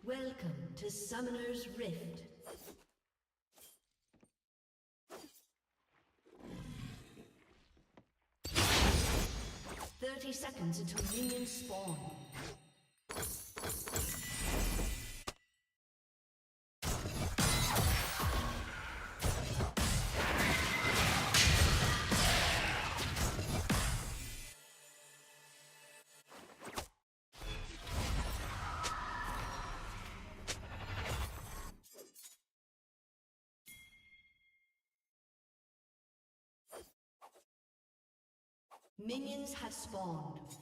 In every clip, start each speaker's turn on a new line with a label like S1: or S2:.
S1: Welcome to Summoner's Rift. Seconds until minions spawn. Minions have spawned.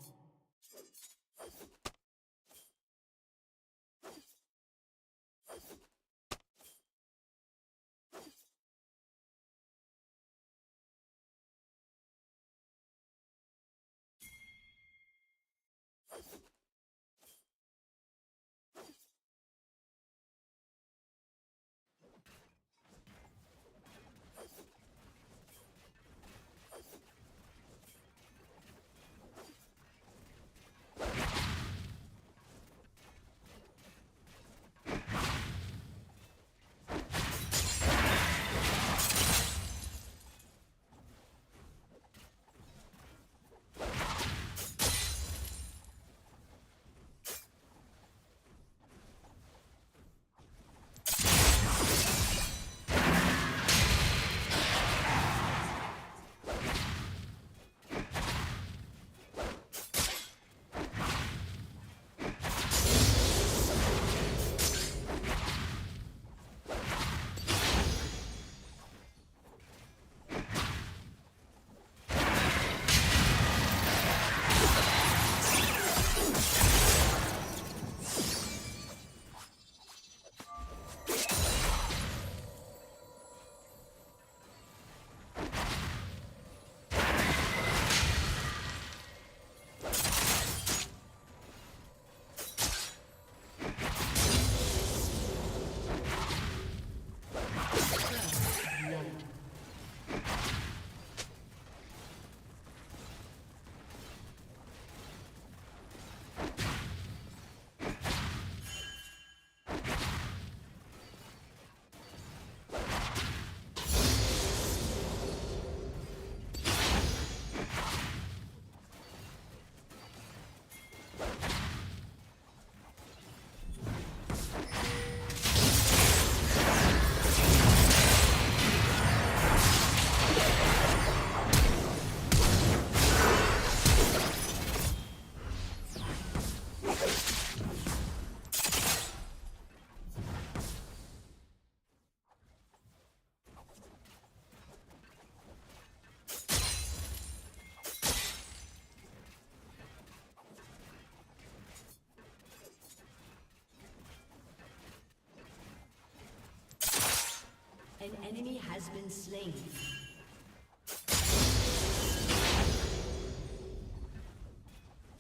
S1: An enemy has been slain.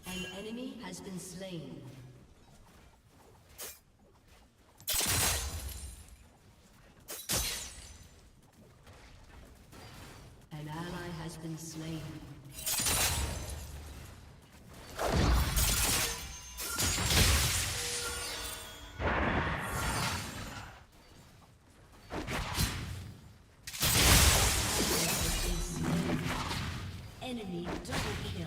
S1: An enemy has been slain. An ally has been slain. Enemy double kill.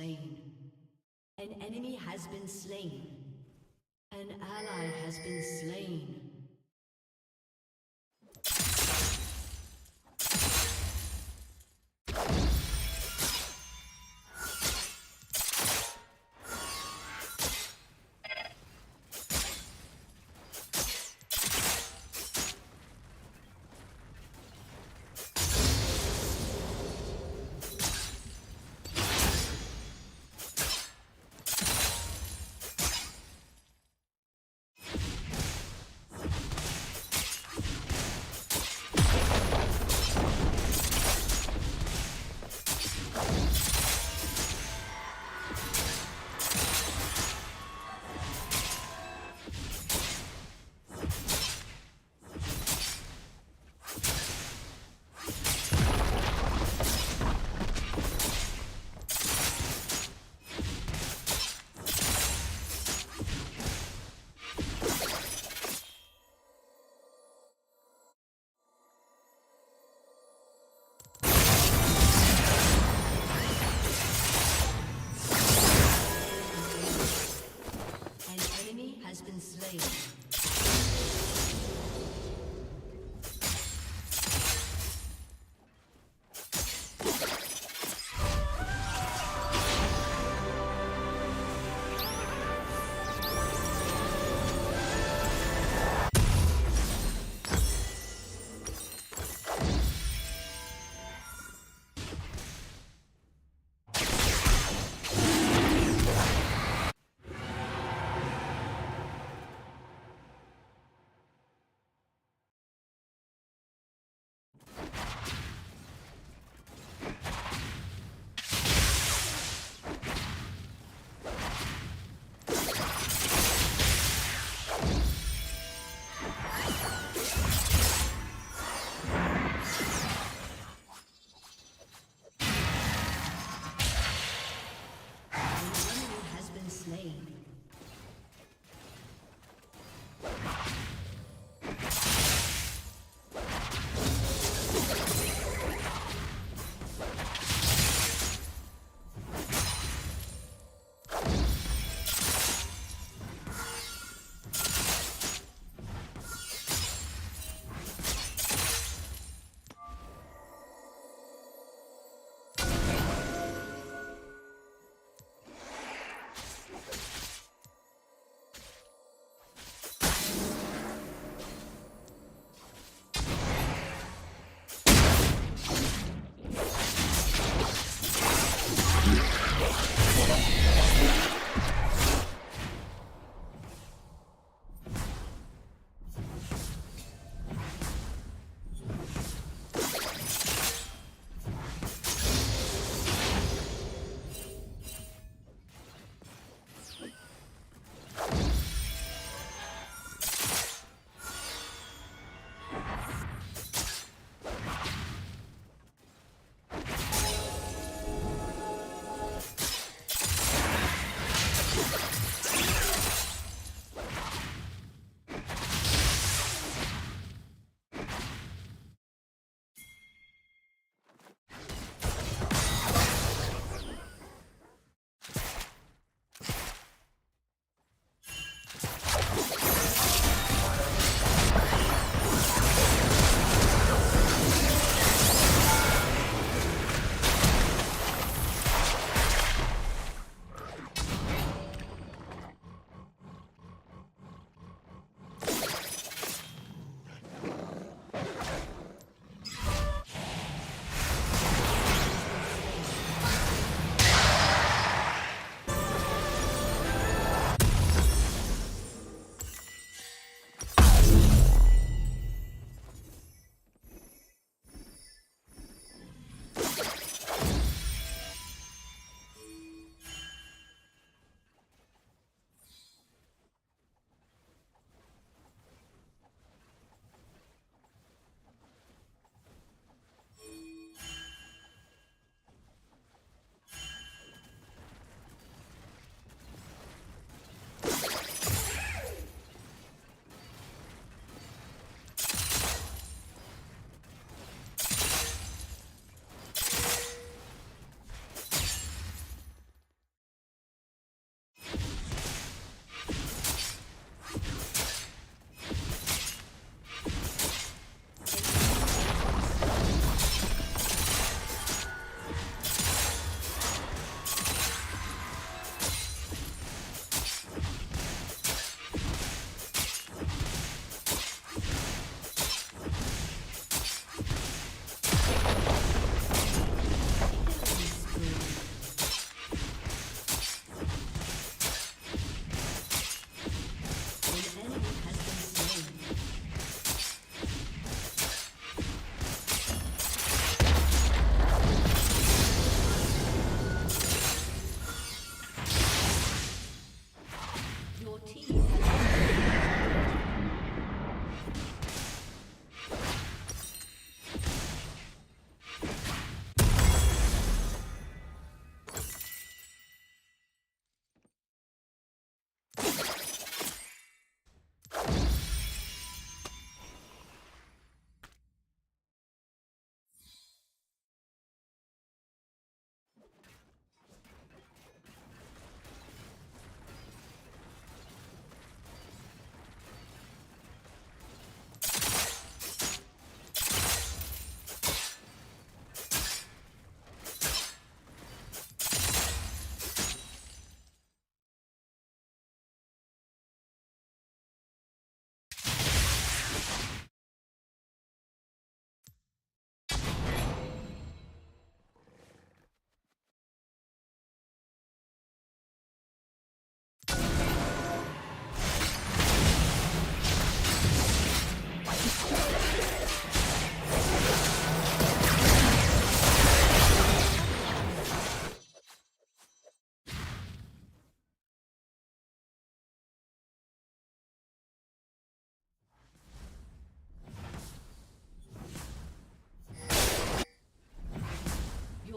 S1: slain. An enemy has been slain. An ally has been slain.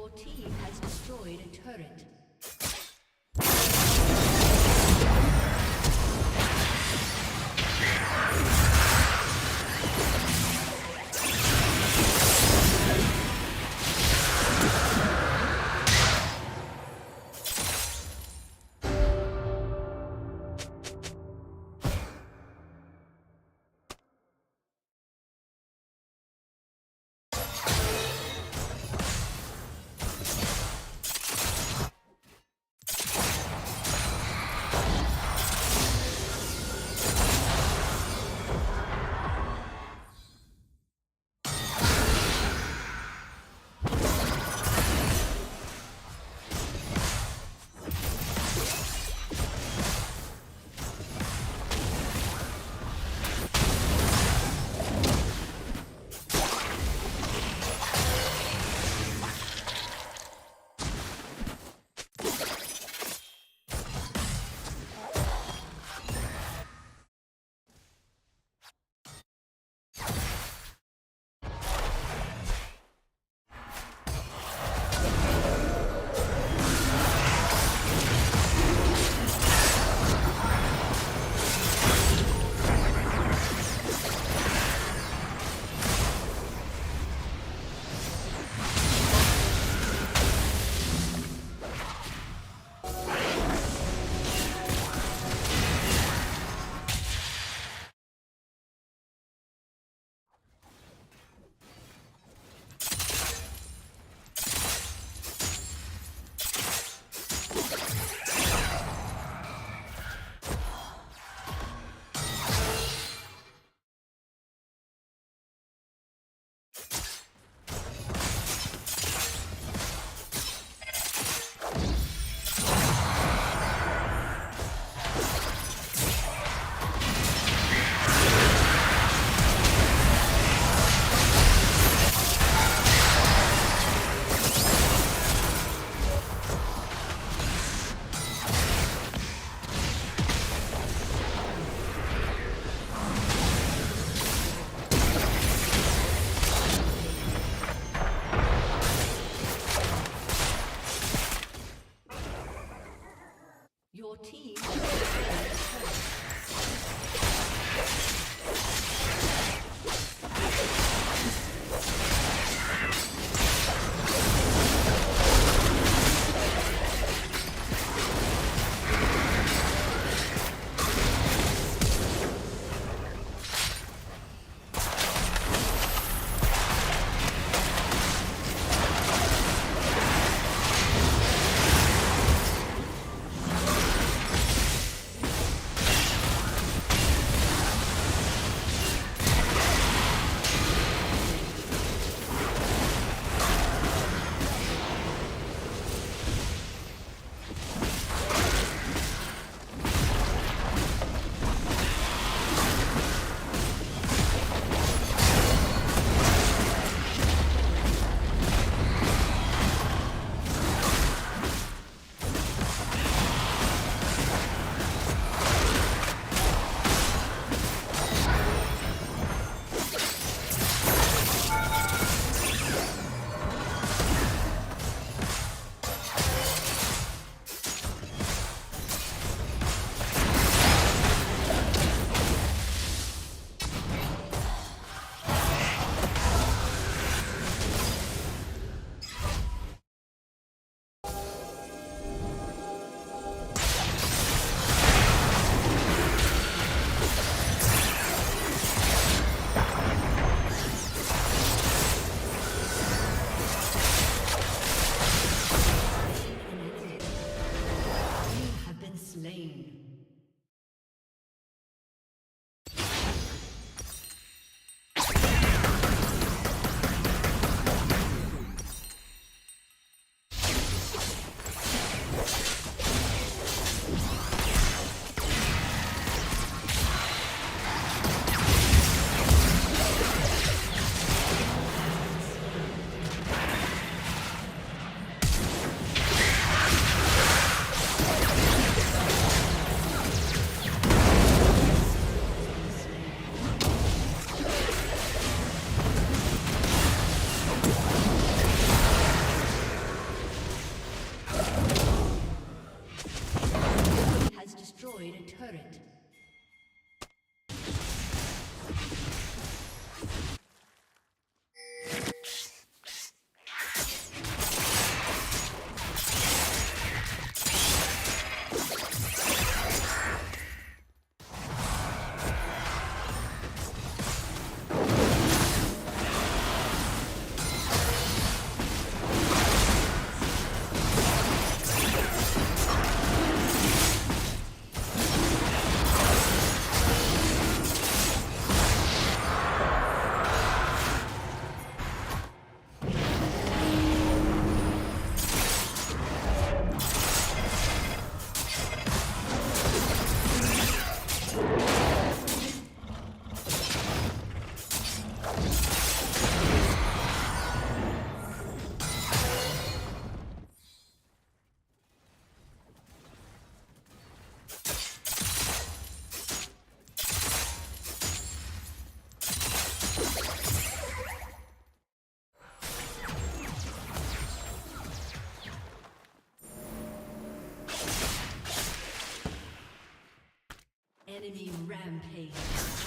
S1: Your team has destroyed a turret. Enemy rampage.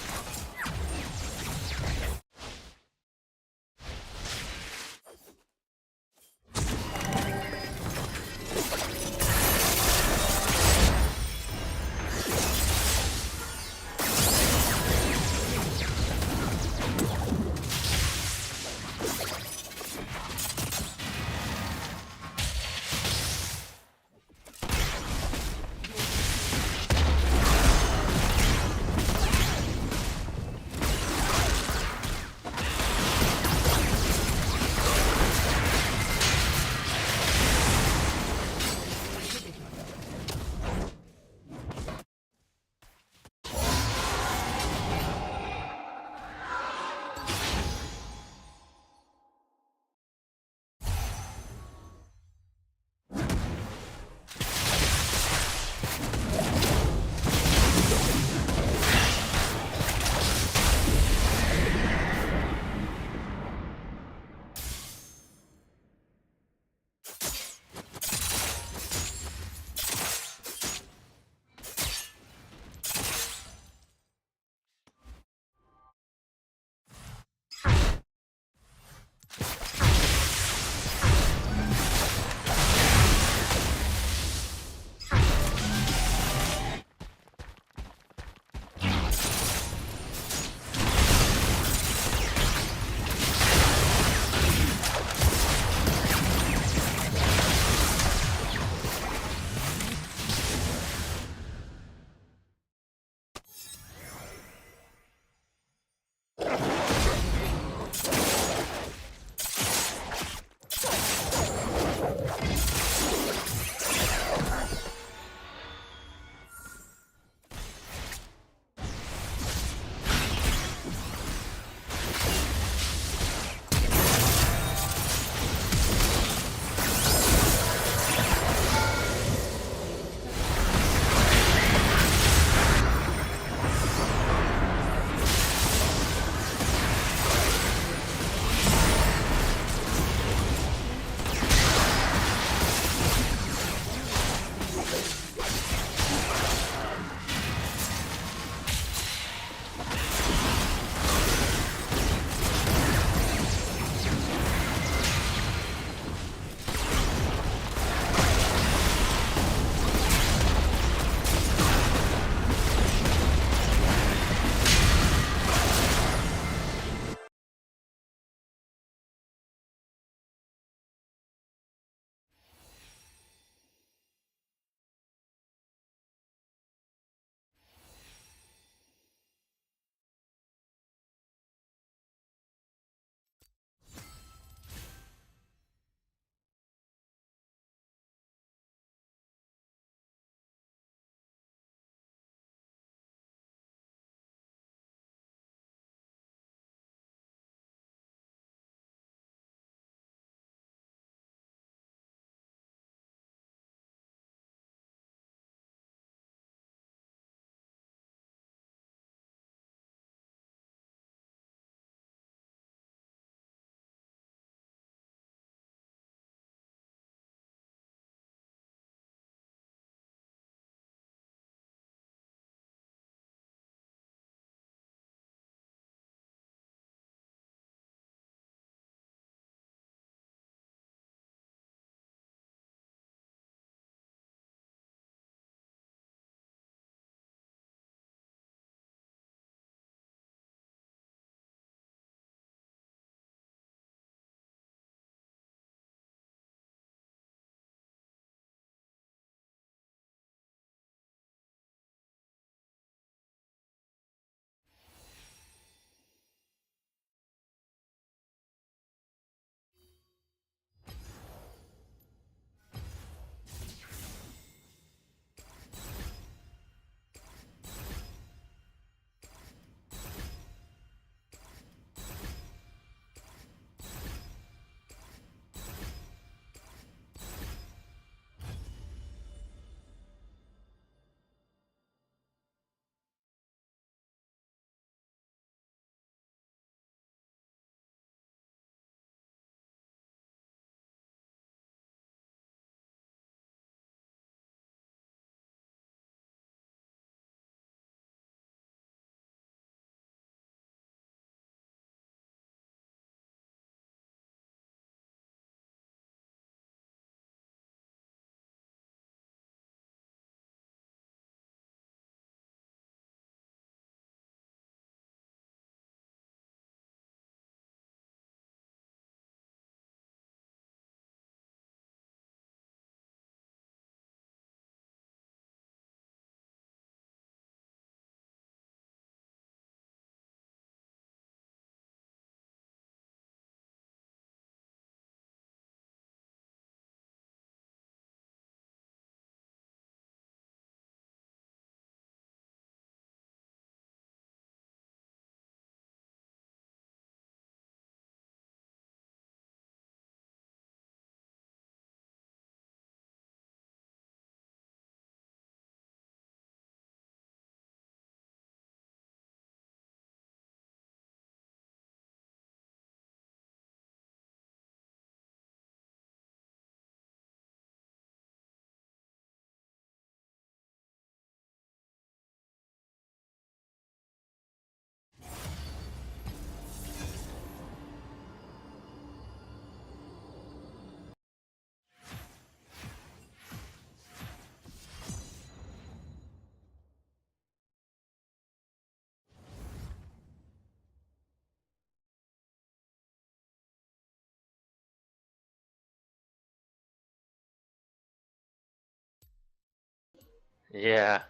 S2: Yeah.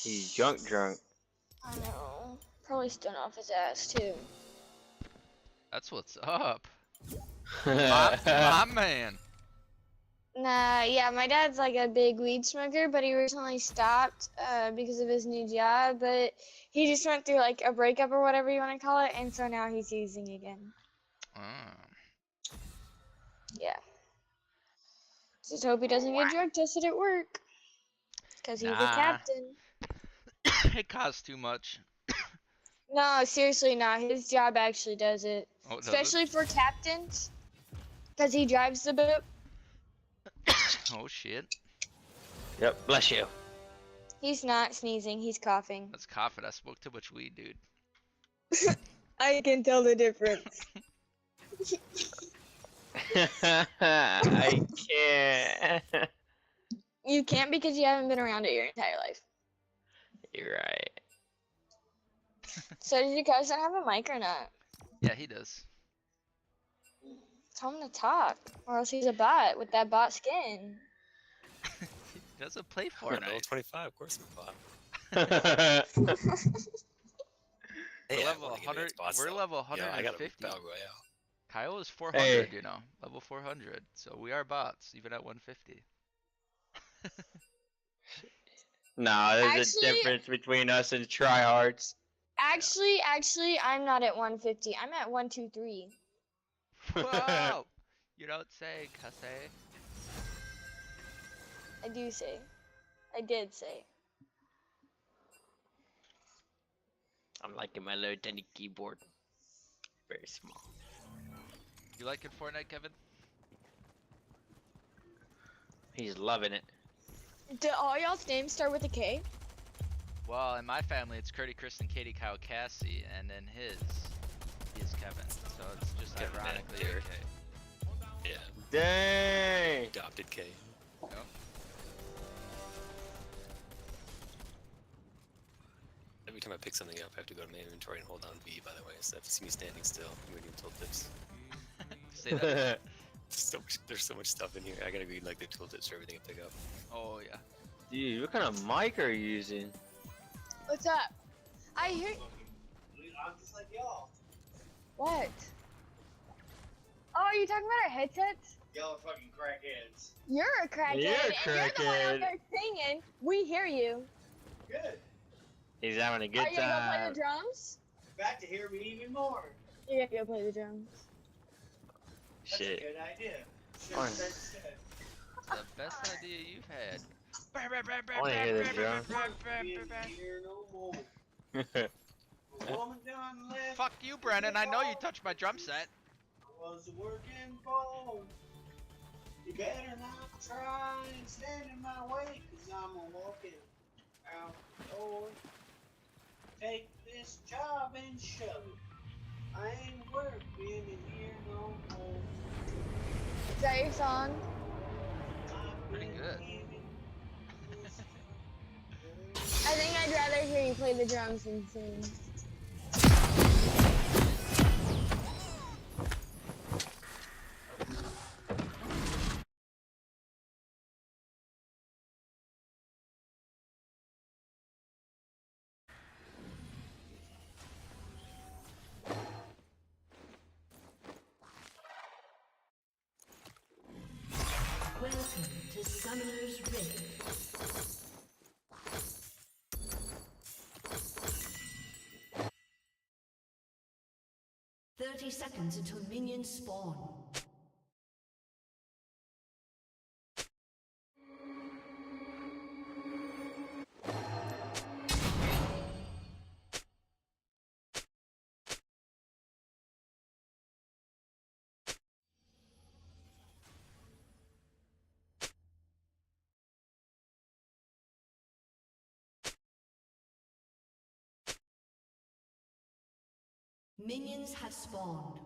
S2: He's drunk.
S3: I know. Probably stoned off his ass too.
S4: That's what's up. My man.
S3: Nah, yeah, my dad's like a big weed smoker, but he recently stopped because of his new job. But he just went through like a breakup or whatever you want to call it, and so now he's using again. Yeah. Just hope he doesn't get drug tested at work. Because he's a captain.
S4: It costs too much.
S3: No, seriously, no. His job actually does it.
S4: Oh, does
S3: Especially
S4: it?
S3: for captains. Because he drives the boat.
S4: Oh shit.
S2: Yep. Bless you.
S3: He's not sneezing, he's coughing.
S4: That's coughing. I smoked too much weed, dude.
S3: I can tell the difference.
S2: I can't.
S3: You can't because you haven't been around it your entire life.
S2: You're right.
S3: So did your cousin have a mic or not?
S4: Yeah, he does.
S3: Tell him to talk, or else he's a bot with that bot skin.
S4: He doesn't play
S5: Level
S4: Fortnite.
S5: 25, of course I'm bot.
S4: We're
S5: Hey,
S4: level
S5: I wanna get
S4: 100.
S5: against bots,
S4: We're
S5: though.
S4: level
S5: Yeah, I got a
S4: 150.
S5: battle royale.
S4: Kyle is 400,
S2: Hey.
S4: you know, level 400. So we are bots, even at 150.
S2: Nah, there's
S3: Actually-
S2: a difference between us and tryhards.
S3: Actually, I'm not at 150. I'm at 123.
S4: Whoa! You don't say, cussy.
S3: I do say. I did say.
S2: I'm liking my little tiny keyboard. Very small.
S4: You liking Fortnite, Kevin?
S2: He's loving it.
S3: Do all y'all's names start with a K?
S4: Well, in my family, it's Curdy, Kristen, Katie, Kyle, Cassie, and then his is Kevin. So it's just
S5: Kevin,
S4: ironically
S5: Derek.
S4: okay.
S5: Yeah,
S2: Dang.
S5: adopted K.
S4: Yep.
S5: Every time I pick something up, I have to go to my inventory and hold down V, by the way, so if you see me standing still, I'm reading tooltips.
S4: Say that.
S5: There's so much stuff in here, I gotta read like the tooltips for everything I pick up.
S4: Oh yeah.
S2: Dude, what kind of mic are you using?
S3: What's up? I hear.
S6: I'm just like y'all.
S3: What? Oh, are you talking about our headsets?
S6: Y'all are fucking crackheads.
S3: You're a crackhead,
S2: You're a
S3: and you're the one out
S2: crackhead.
S3: there singing. We hear you.
S6: Good.
S2: He's having a good
S3: Are you gonna go play
S2: time.
S3: the drums?
S6: Back to hear me even more.
S3: You're gonna go play the drums.
S6: That's a
S2: Shit.
S6: good idea. Should
S2: Fine.
S6: have said instead.
S4: The best idea you've had.
S2: I wanna hear the drums.
S6: Being here no more. A woman done left.
S4: Fuck you, Brennan. I know you touched my drum set.
S6: I was working for. You better not try and stand in my way, cause I'm a walking out the door. Take this job and shove it. I ain't working in here no more.
S3: Is that your song?
S4: Pretty good.
S3: I think I'd rather hear you play the drums than sing.
S1: Welcome to Summoner's Rift. Seconds until minions spawn. Minions have spawned.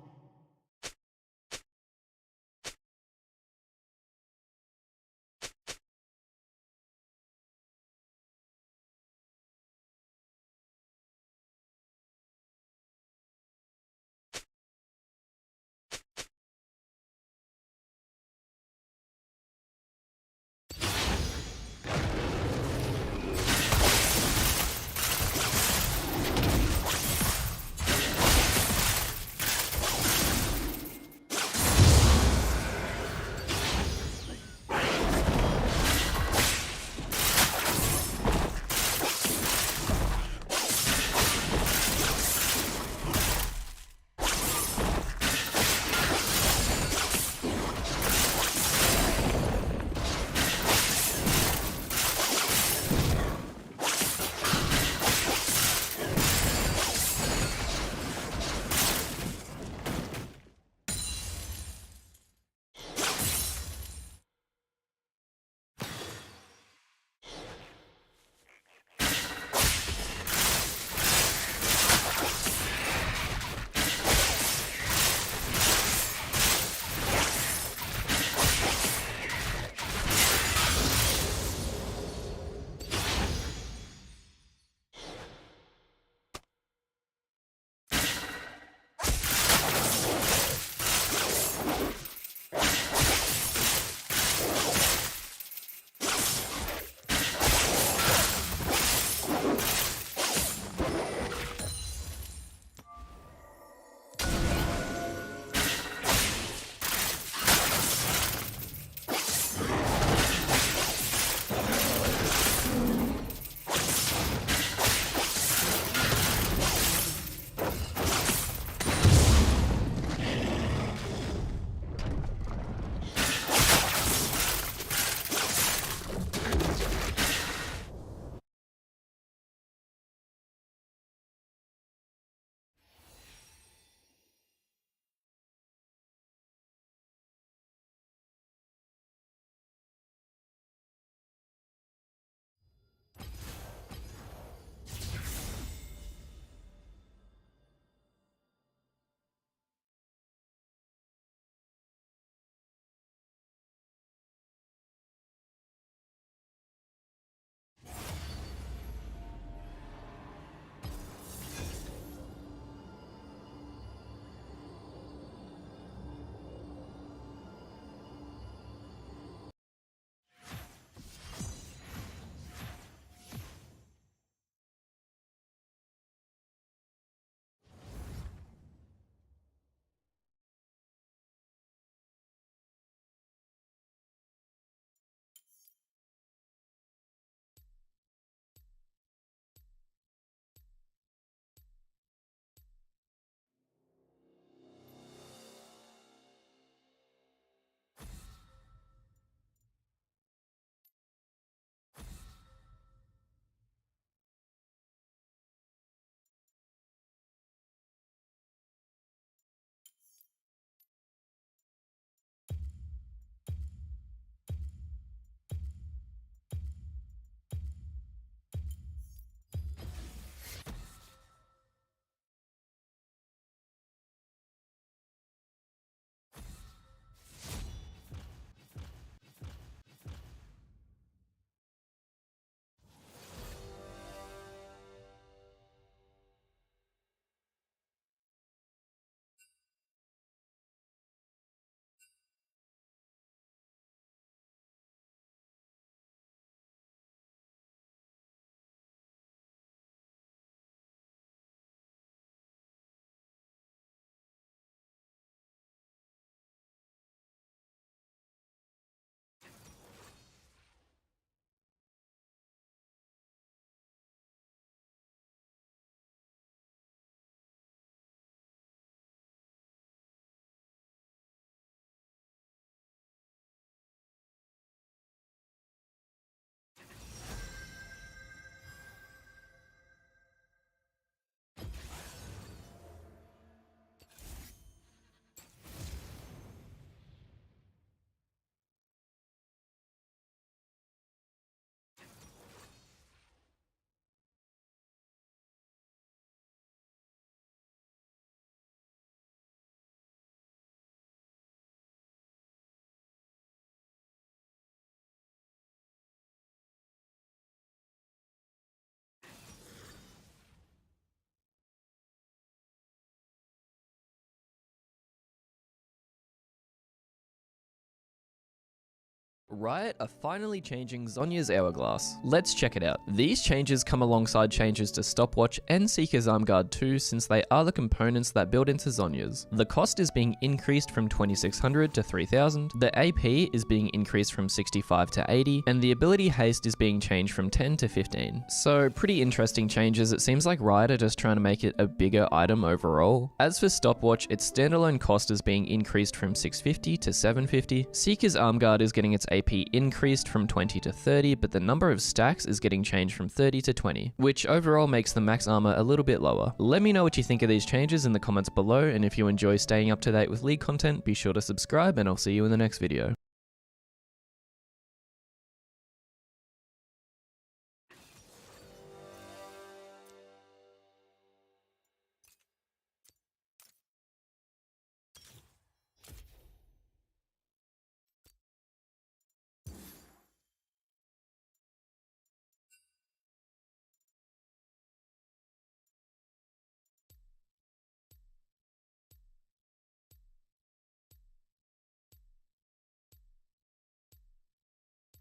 S7: Riot are finally changing Zhonya's Hourglass. Let's check it out. These changes come alongside changes to Stopwatch and Seeker's Arm Guard 2 since they are the components that build into Zhonya's. The cost is being increased from 2600 to 3000, the AP is being increased from 65 to 80, and the ability haste is being changed from 10 to 15. So pretty interesting changes. It seems like Riot are just trying to make it a bigger item overall. As for Stopwatch, its standalone cost is being increased from 650 to 750. Seeker's Arm Guard is getting its AP increased from 20 to 30, but the number of stacks is getting changed from 30 to 20, which overall makes the max armor a little bit lower. Let me know what you think of these changes in the comments below, and if you enjoy staying up to date with League content, be sure to subscribe, and I'll see you in the next video.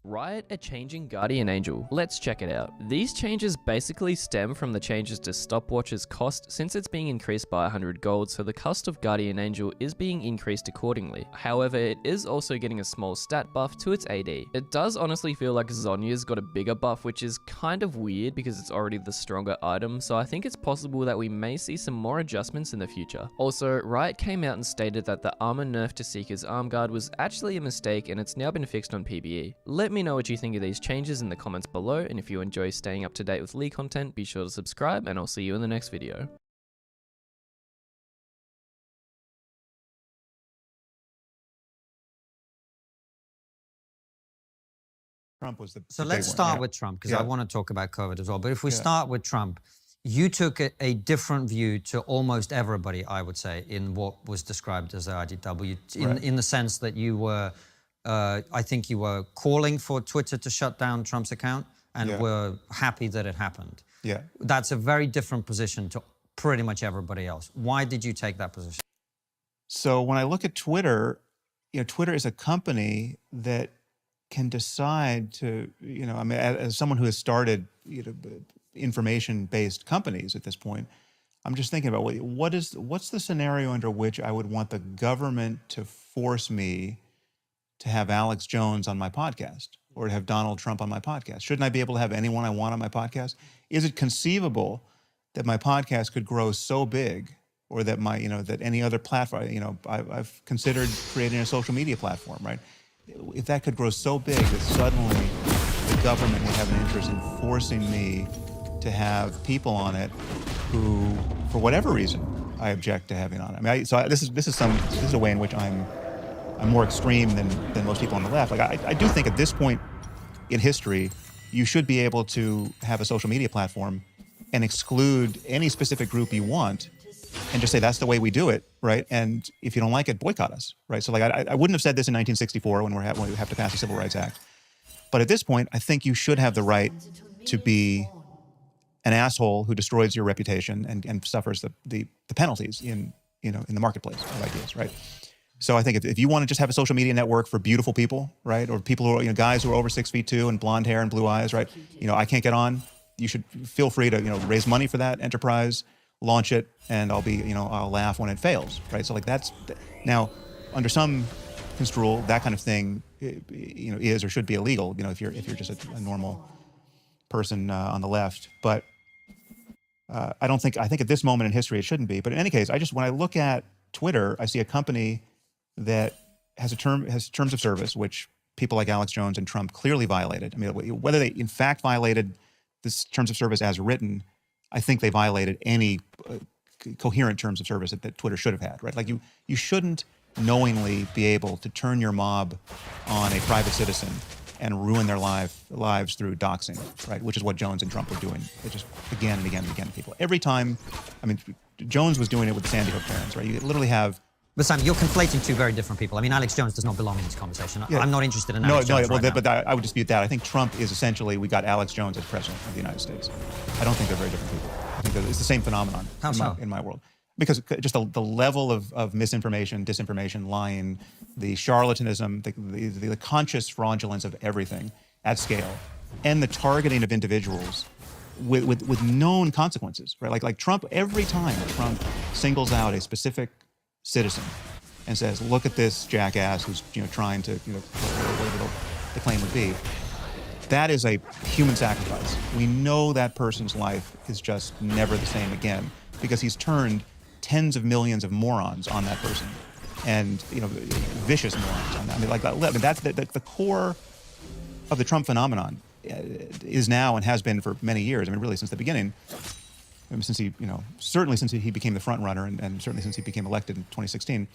S7: Riot are changing Guardian Angel. Let's check it out. These changes basically stem from the changes to Stopwatch's cost since it's being increased by 100 gold, so the cost of Guardian Angel is being increased accordingly. However, it is also getting a small stat buff to its AD. It does honestly feel like Zhonya's got a bigger buff, which is kind of weird because it's already the stronger item, so I think it's possible that we may see some more adjustments in the future. Also, Riot came out and stated that the armor nerf to Seeker's Arm Guard was actually a mistake and it's now been fixed on PBE. Let me know what you think of these changes in the comments below, and if you enjoy staying up to date with League content, be sure to subscribe, and I'll see you in the next video.
S8: Trump was the
S9: So
S8: big
S9: let's
S8: one,
S9: start
S8: yeah.
S9: with Trump, because
S8: Yeah.
S9: I want to talk about COVID as well. But if we
S8: Yeah.
S9: start with Trump, you took a different view to almost everybody, I would say, in what was described as the IDW,
S8: Right.
S9: in the sense that you were, I think you were calling for Twitter to shut down Trump's account and
S8: Yeah.
S9: were happy that it happened.
S8: Yeah.
S9: That's a very different position to pretty much everybody else. Why did you take that position?
S8: So when I look at Twitter, Twitter is a company that can decide to, I mean, as someone who has started, information-based companies at this point, I'm just thinking about what's the scenario under which I would want the government to force me to have Alex Jones on my podcast or to have Donald Trump on my podcast? Shouldn't I be able to have anyone I want on my podcast? Is it conceivable that my podcast could grow so big, or that that any other platform, I've considered creating a social media platform, right? If that could grow so big that suddenly the government would have an interest in forcing me to have people on it who, for whatever reason, I object to having on it. I mean, this is a way in which I'm more extreme than most people on the left. Like I do think at this point in history, you should be able to have a social media platform and exclude any specific group you want, and just say that's the way we do it, right? And if you don't like it, boycott us, right? So like I wouldn't have said this in 1964 when we have to pass the Civil Rights Act, but at this point, I think you should have the right to be an asshole who destroys your reputation and suffers the penalties in the marketplace of ideas, right? So I think if you want to just have a social media network for beautiful people, right, or people who are guys who are over 6'2" and blonde hair and blue eyes, right? I can't get on. You should feel free to raise money for that enterprise, launch it, and I'll laugh when it fails, right? So like that's now under some construal that kind of thing, is or should be illegal, if you're just a normal person on the left, but. I think at this moment in history it shouldn't be. But in any case, when I look at Twitter, I see a company that has terms of service which people like Alex Jones and Trump clearly violated. I mean, whether they in fact violated this terms of service as written, I think they violated any coherent terms of service that Twitter should have had, right? Like you shouldn't knowingly be able to turn your mob on a private citizen and ruin their lives through doxing, right? Which is what Jones and Trump were doing. They just again and again and again to people. Every time, I mean, Jones was doing it with the Sandy Hook parents, right? You literally have.
S9: But Sam, you're conflating two very different people. I mean, Alex Jones does not belong in this conversation.
S8: Yeah.
S9: I'm not interested in Alex Jones right now.
S8: But I would dispute that. I think Trump is essentially, we got Alex Jones as president of the United States. I don't think they're very different people. I think that it's the same phenomenon
S9: How so?
S8: in my world. because just the level of misinformation, disinformation, lying, the charlatanism, the conscious fraudulence of everything at scale, and the targeting of individuals with known consequences, right? Like Trump, every time Trump singles out a specific citizen and says, "Look at this jackass who's trying to whatever the claim would be," that is a human sacrifice. We know that person's life is just never the same again because he's turned tens of millions of morons on that person, and vicious morons on that. I mean, that's the core of the Trump phenomenon is now and has been for many years. I mean, really since the beginning, since he, certainly since he became the front runner, and certainly since he became elected in 2016.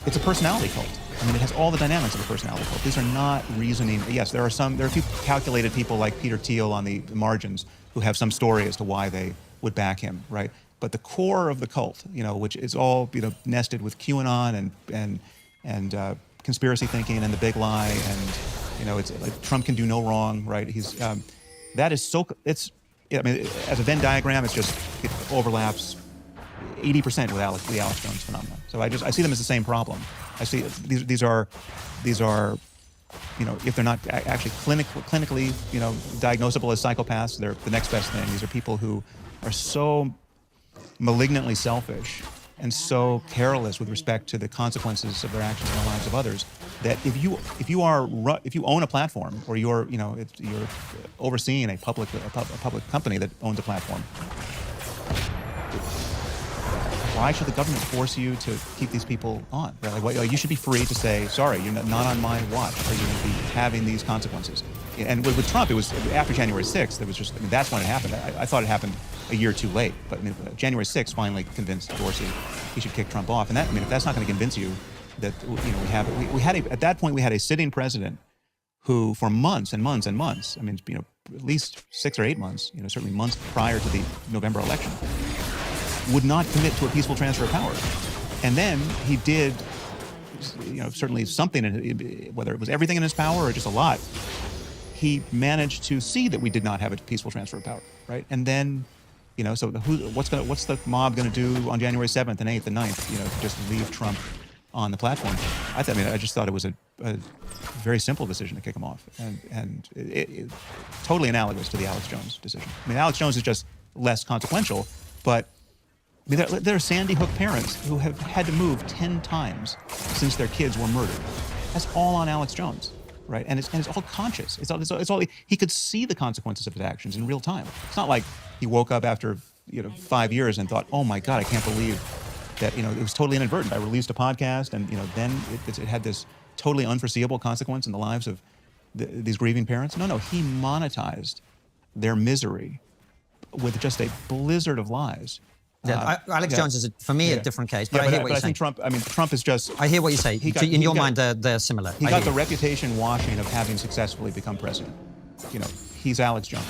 S8: It's a personality cult. I mean, it has all the dynamics of a personality cult. These are not reasoning. Yes, there are a few calculated people like Peter Thiel on the margins who have some story as to why they would back him, right? But the core of the cult, which is all nested with QAnon and conspiracy thinking and the big lie, and it's like Trump can do no wrong, right? He's that is so. I mean, as a Venn diagram, it overlaps 80% with the Alex Jones phenomenon. So I see them as the same problem. I see these are, if they're not actually clinically, diagnosable as psychopaths, they're the next best thing. These are people who are so malignantly selfish and so careless with respect to the consequences of their actions in the lives of others that if you own a platform, or you're overseeing a public company that owns a platform, why should the government force you to keep these people on? Right? Like, you should be free to say, sorry, you're not on my watch. Are you going to be having these consequences? And with Trump, it was after January 6th. It was just, that's when it happened. I thought it happened a year too late. But January 6th finally convinced Dorsey he should kick Trump off. And if that's not going to convince you that at that point we had a sitting president who, for months and months and months, at least 6 or 8 months, certainly months prior to the November election, would not commit to a peaceful transfer of power. And then he did, certainly something, whether it was everything in his power or just a lot, he managed to see that we did not have a peaceful transfer of power, right? And then, so what's the mob going to do on January 7th and 8th and 9th, just leave Trump on the platform? I just thought it was a very simple decision to kick him off, and it totally analogous to the Alex Jones decision. Alex Jones is just less consequential, but there are Sandy Hook parents who have had to move 10 times since their kids were murdered. That's all on Alex Jones, right? And it's all conscious. It's all he could see the consequences of his actions in real time. It's not like he woke up after 5 years and thought, oh my God, I can't believe that it was totally inadvertent. I released a podcast, and then it had this totally unforeseeable consequence in the lives of these grieving parents. No, he monetized their misery with just a blizzard of lies.
S9: Yeah, Alex Jones is, for me, a different case. But I hear what you're saying.
S8: I think Trump is just...
S9: I hear what you say. In your mind, they're similar.
S8: He got the reputation washing of having successfully become president. He's Alex Jones.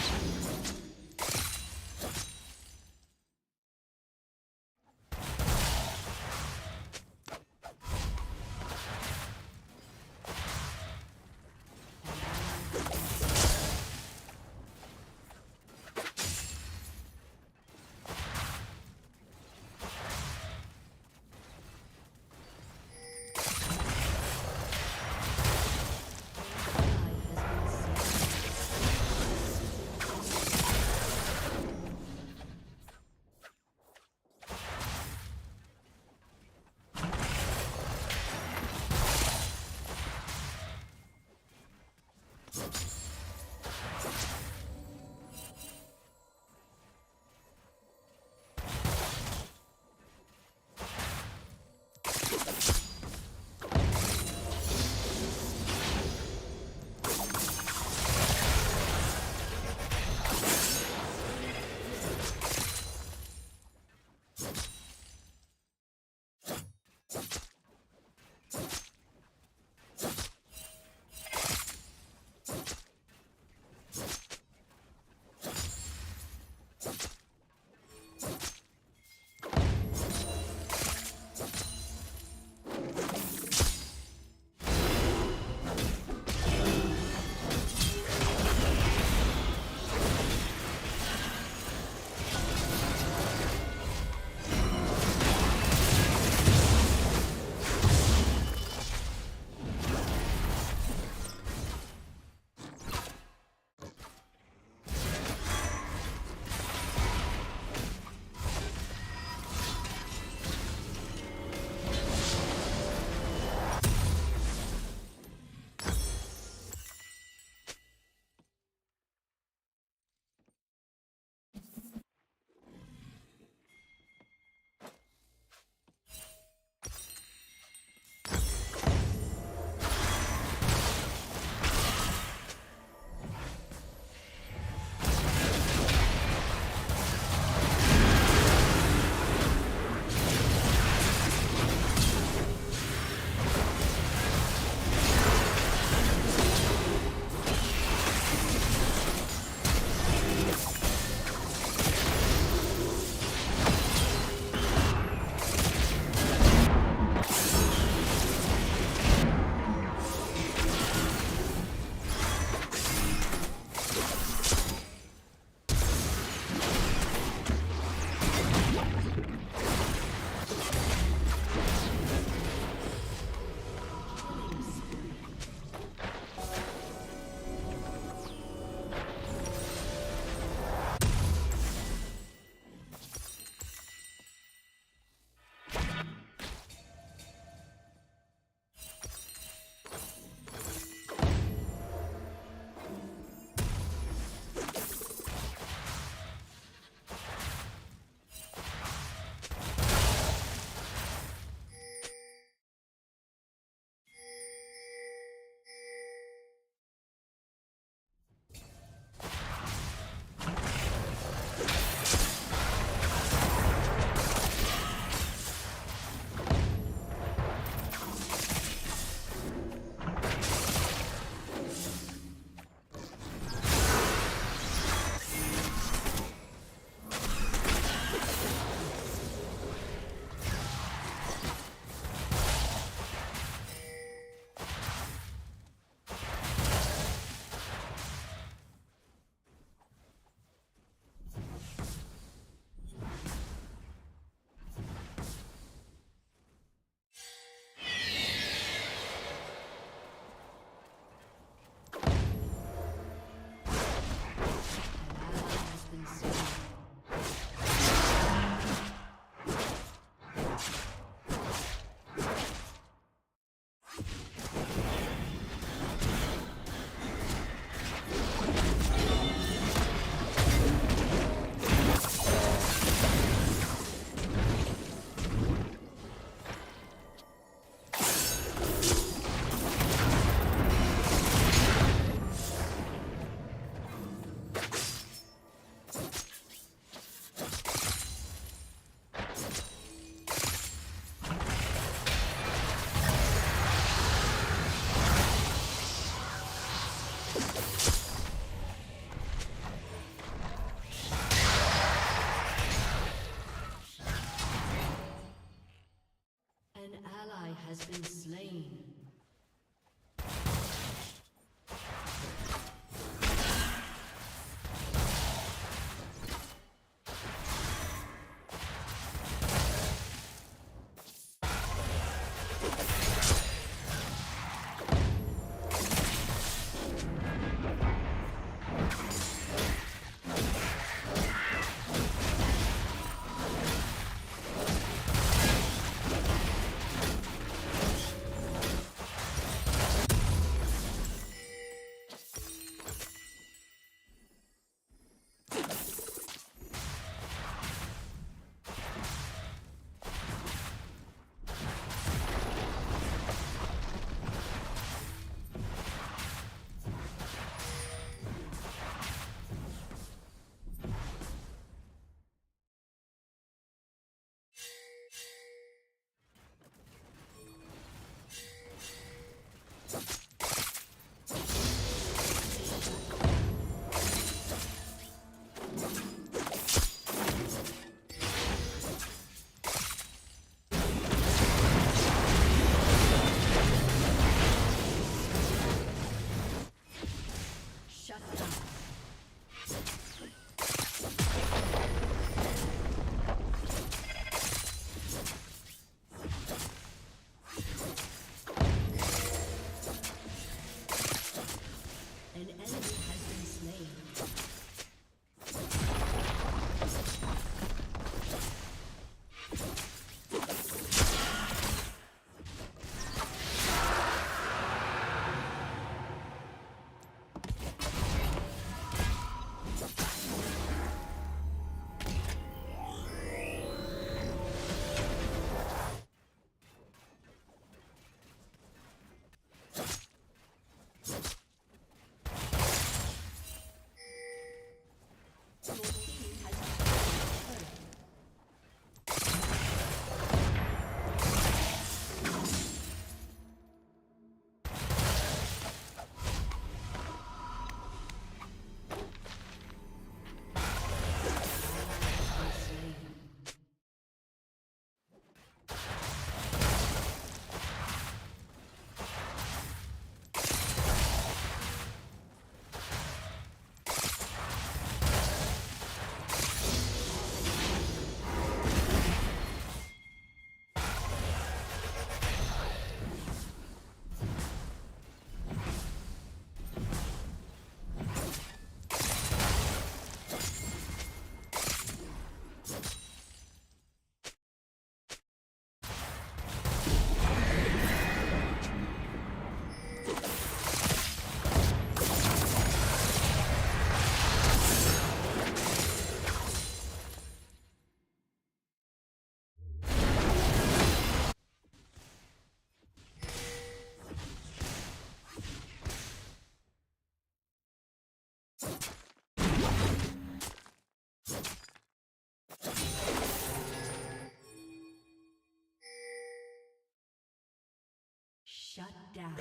S1: down.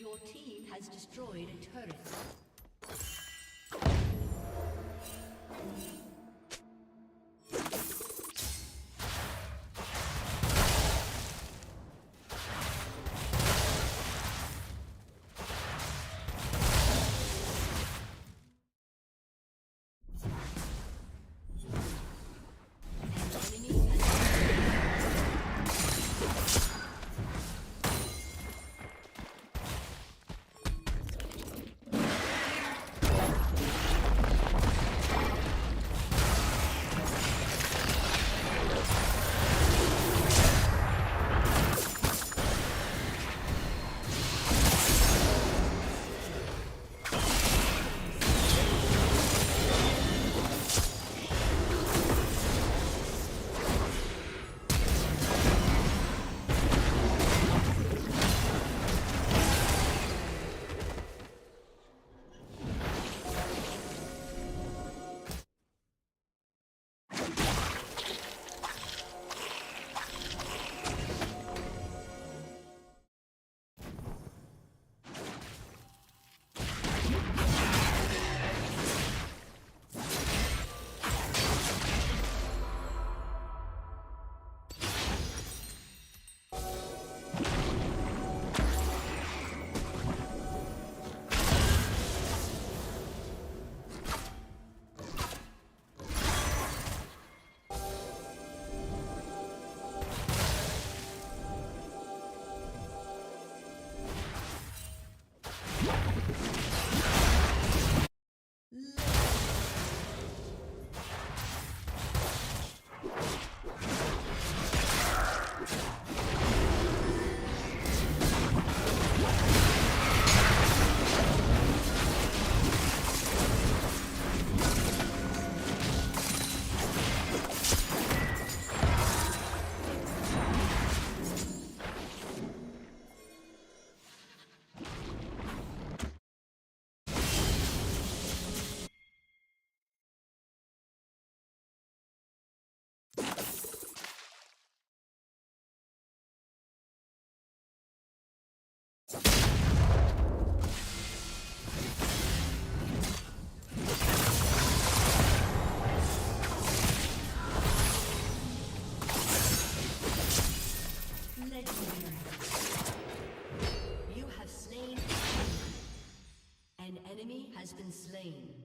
S1: Your team has destroyed a turret. Legendary. You have slain an enemy has been slain.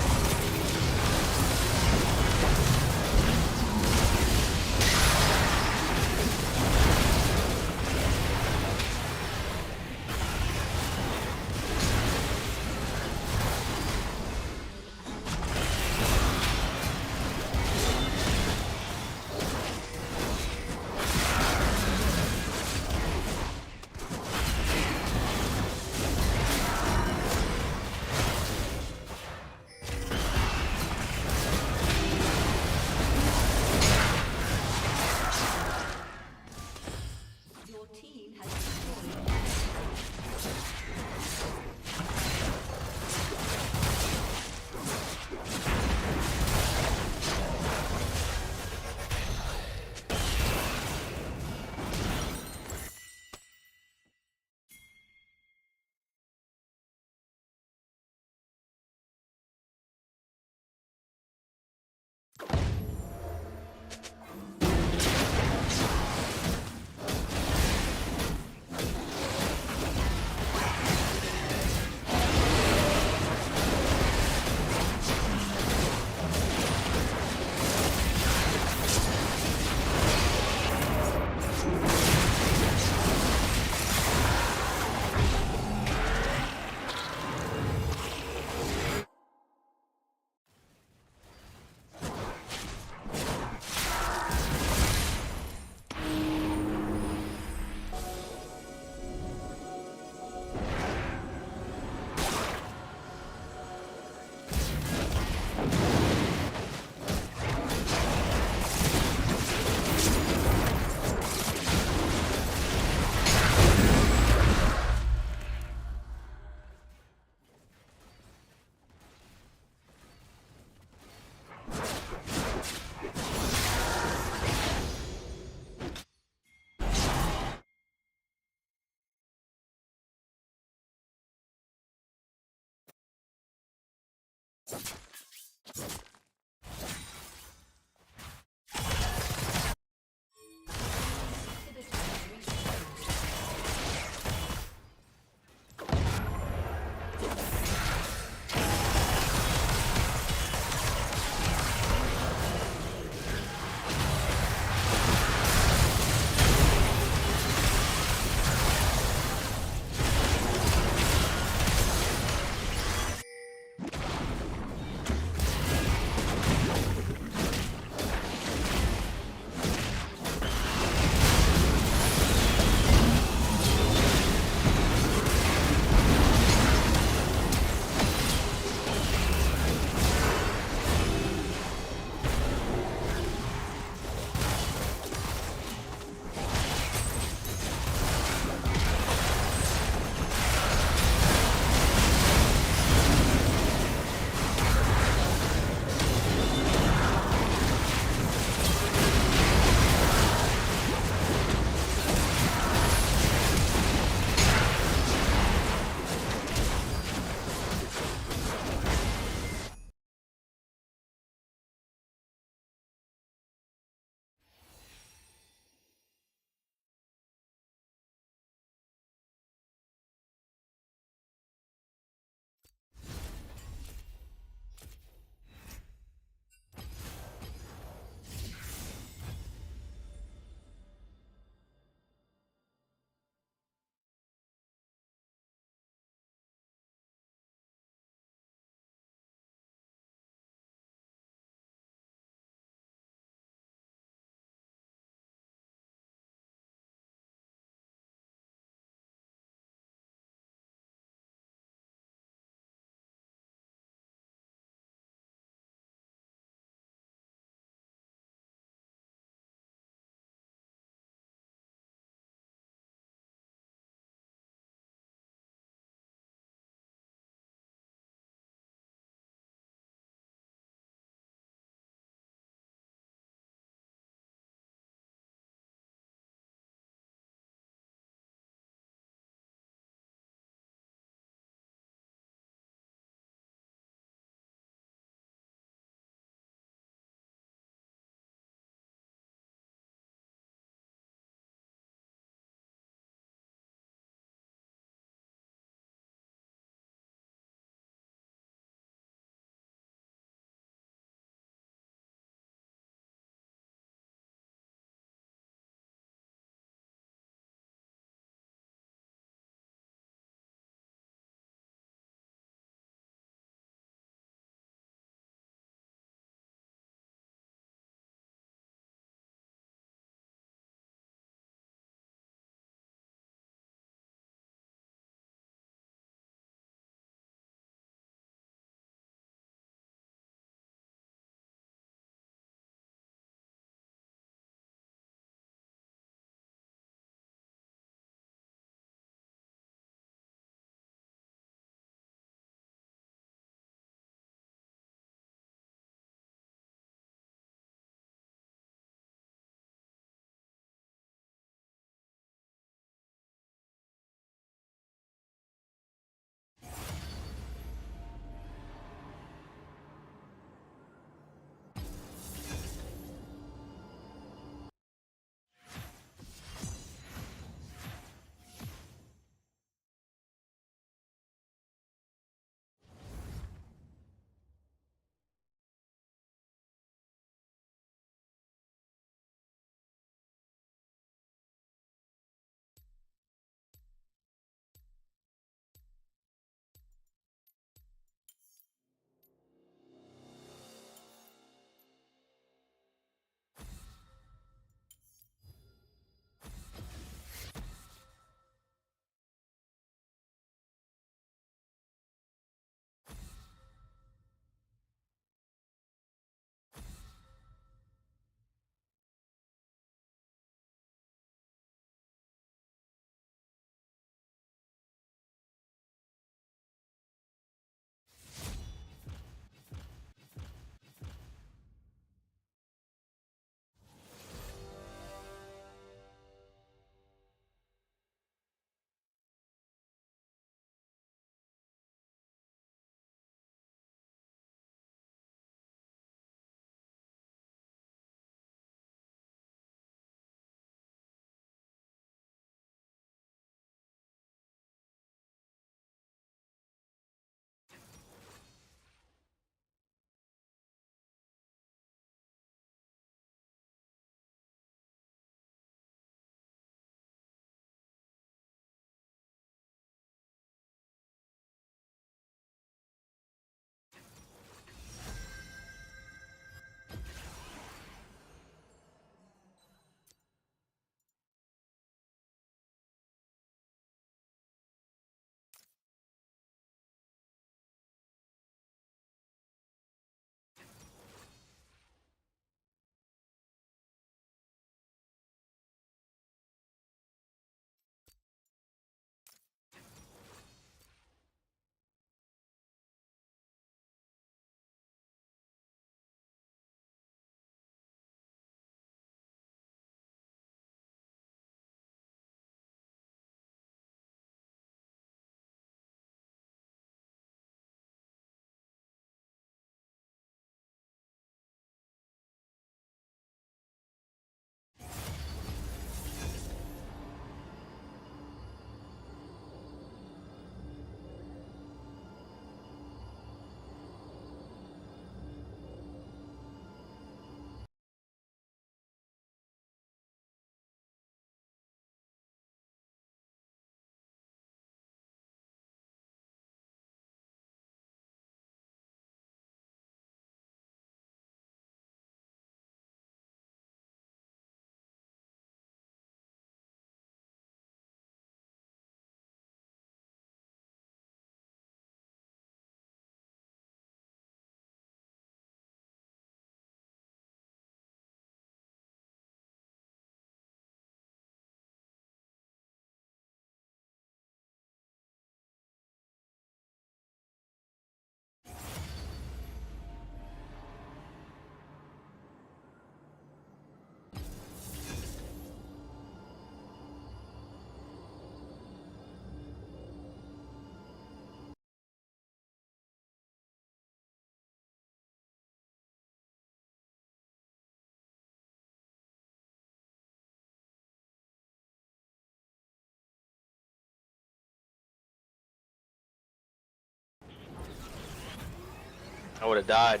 S2: I would have died.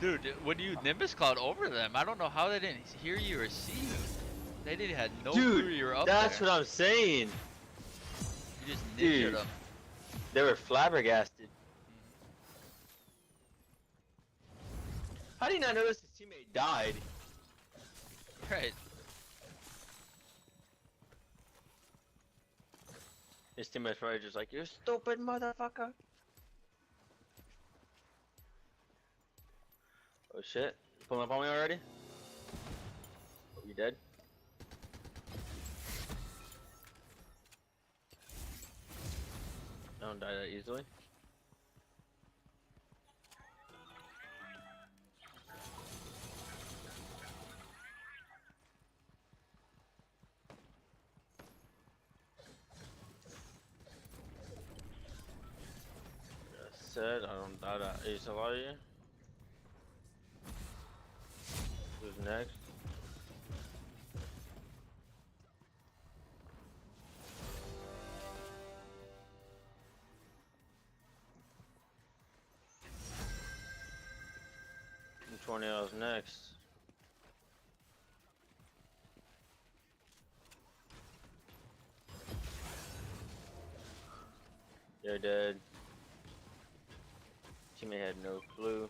S4: Dude, when you Nimbus Cloud over them, I don't know how they didn't hear you or see you. They didn't had no clue you were up
S2: That's
S4: there.
S2: what I'm saying.
S4: You just
S2: Dude.
S4: ninjaed them.
S2: They were flabbergasted. How do you not notice his teammate died?
S4: Right.
S2: His teammate's probably just like, you stupid motherfucker. Oh shit. You pulling up on me already? Oh, you dead? I don't die that easily. Said I don't die that easily. Who's next? Tornado's next. They're dead. Teammate had no clue.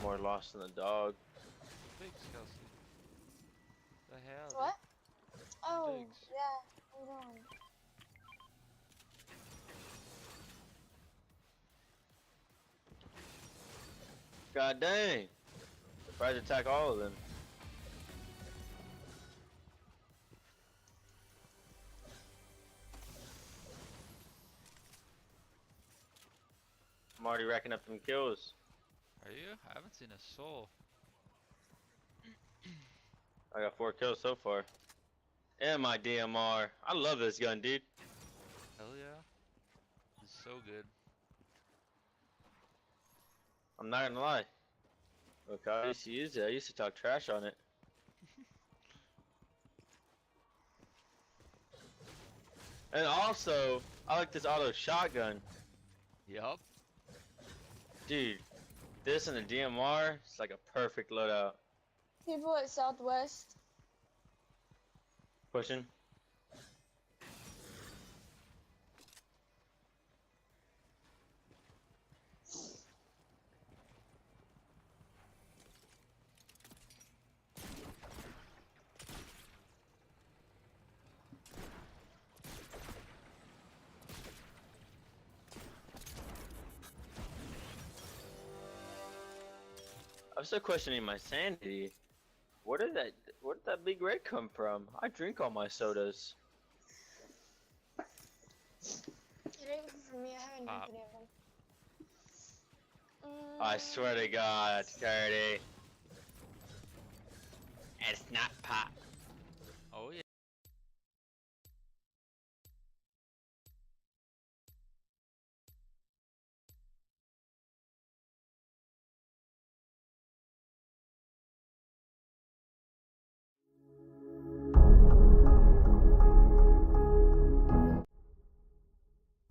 S2: More lost than the dog.
S4: Thanks, Kelsey. The hell?
S3: What? Oh,
S4: Thanks.
S3: yeah. Hold on.
S2: God dang! Surprise attack all of them. I'm already racking up them kills.
S4: Are you? I haven't seen a soul.
S2: I got 4 kills so far. And my DMR. I love this gun, dude.
S4: Hell yeah. It's so good.
S2: I'm not gonna lie. Look, I used to use it. I used to talk trash on it. And also, I like this auto shotgun.
S4: Yup.
S2: Dude, this and the DMR, it's like a perfect loadout.
S3: People at Southwest.
S2: Pushing. I'm still questioning my sanity. Where did that big red come from? I drink all my sodas.
S3: It ain't for me. I haven't drank any of them.
S2: I swear to God, Cardi. It's not pop.
S4: Oh yeah.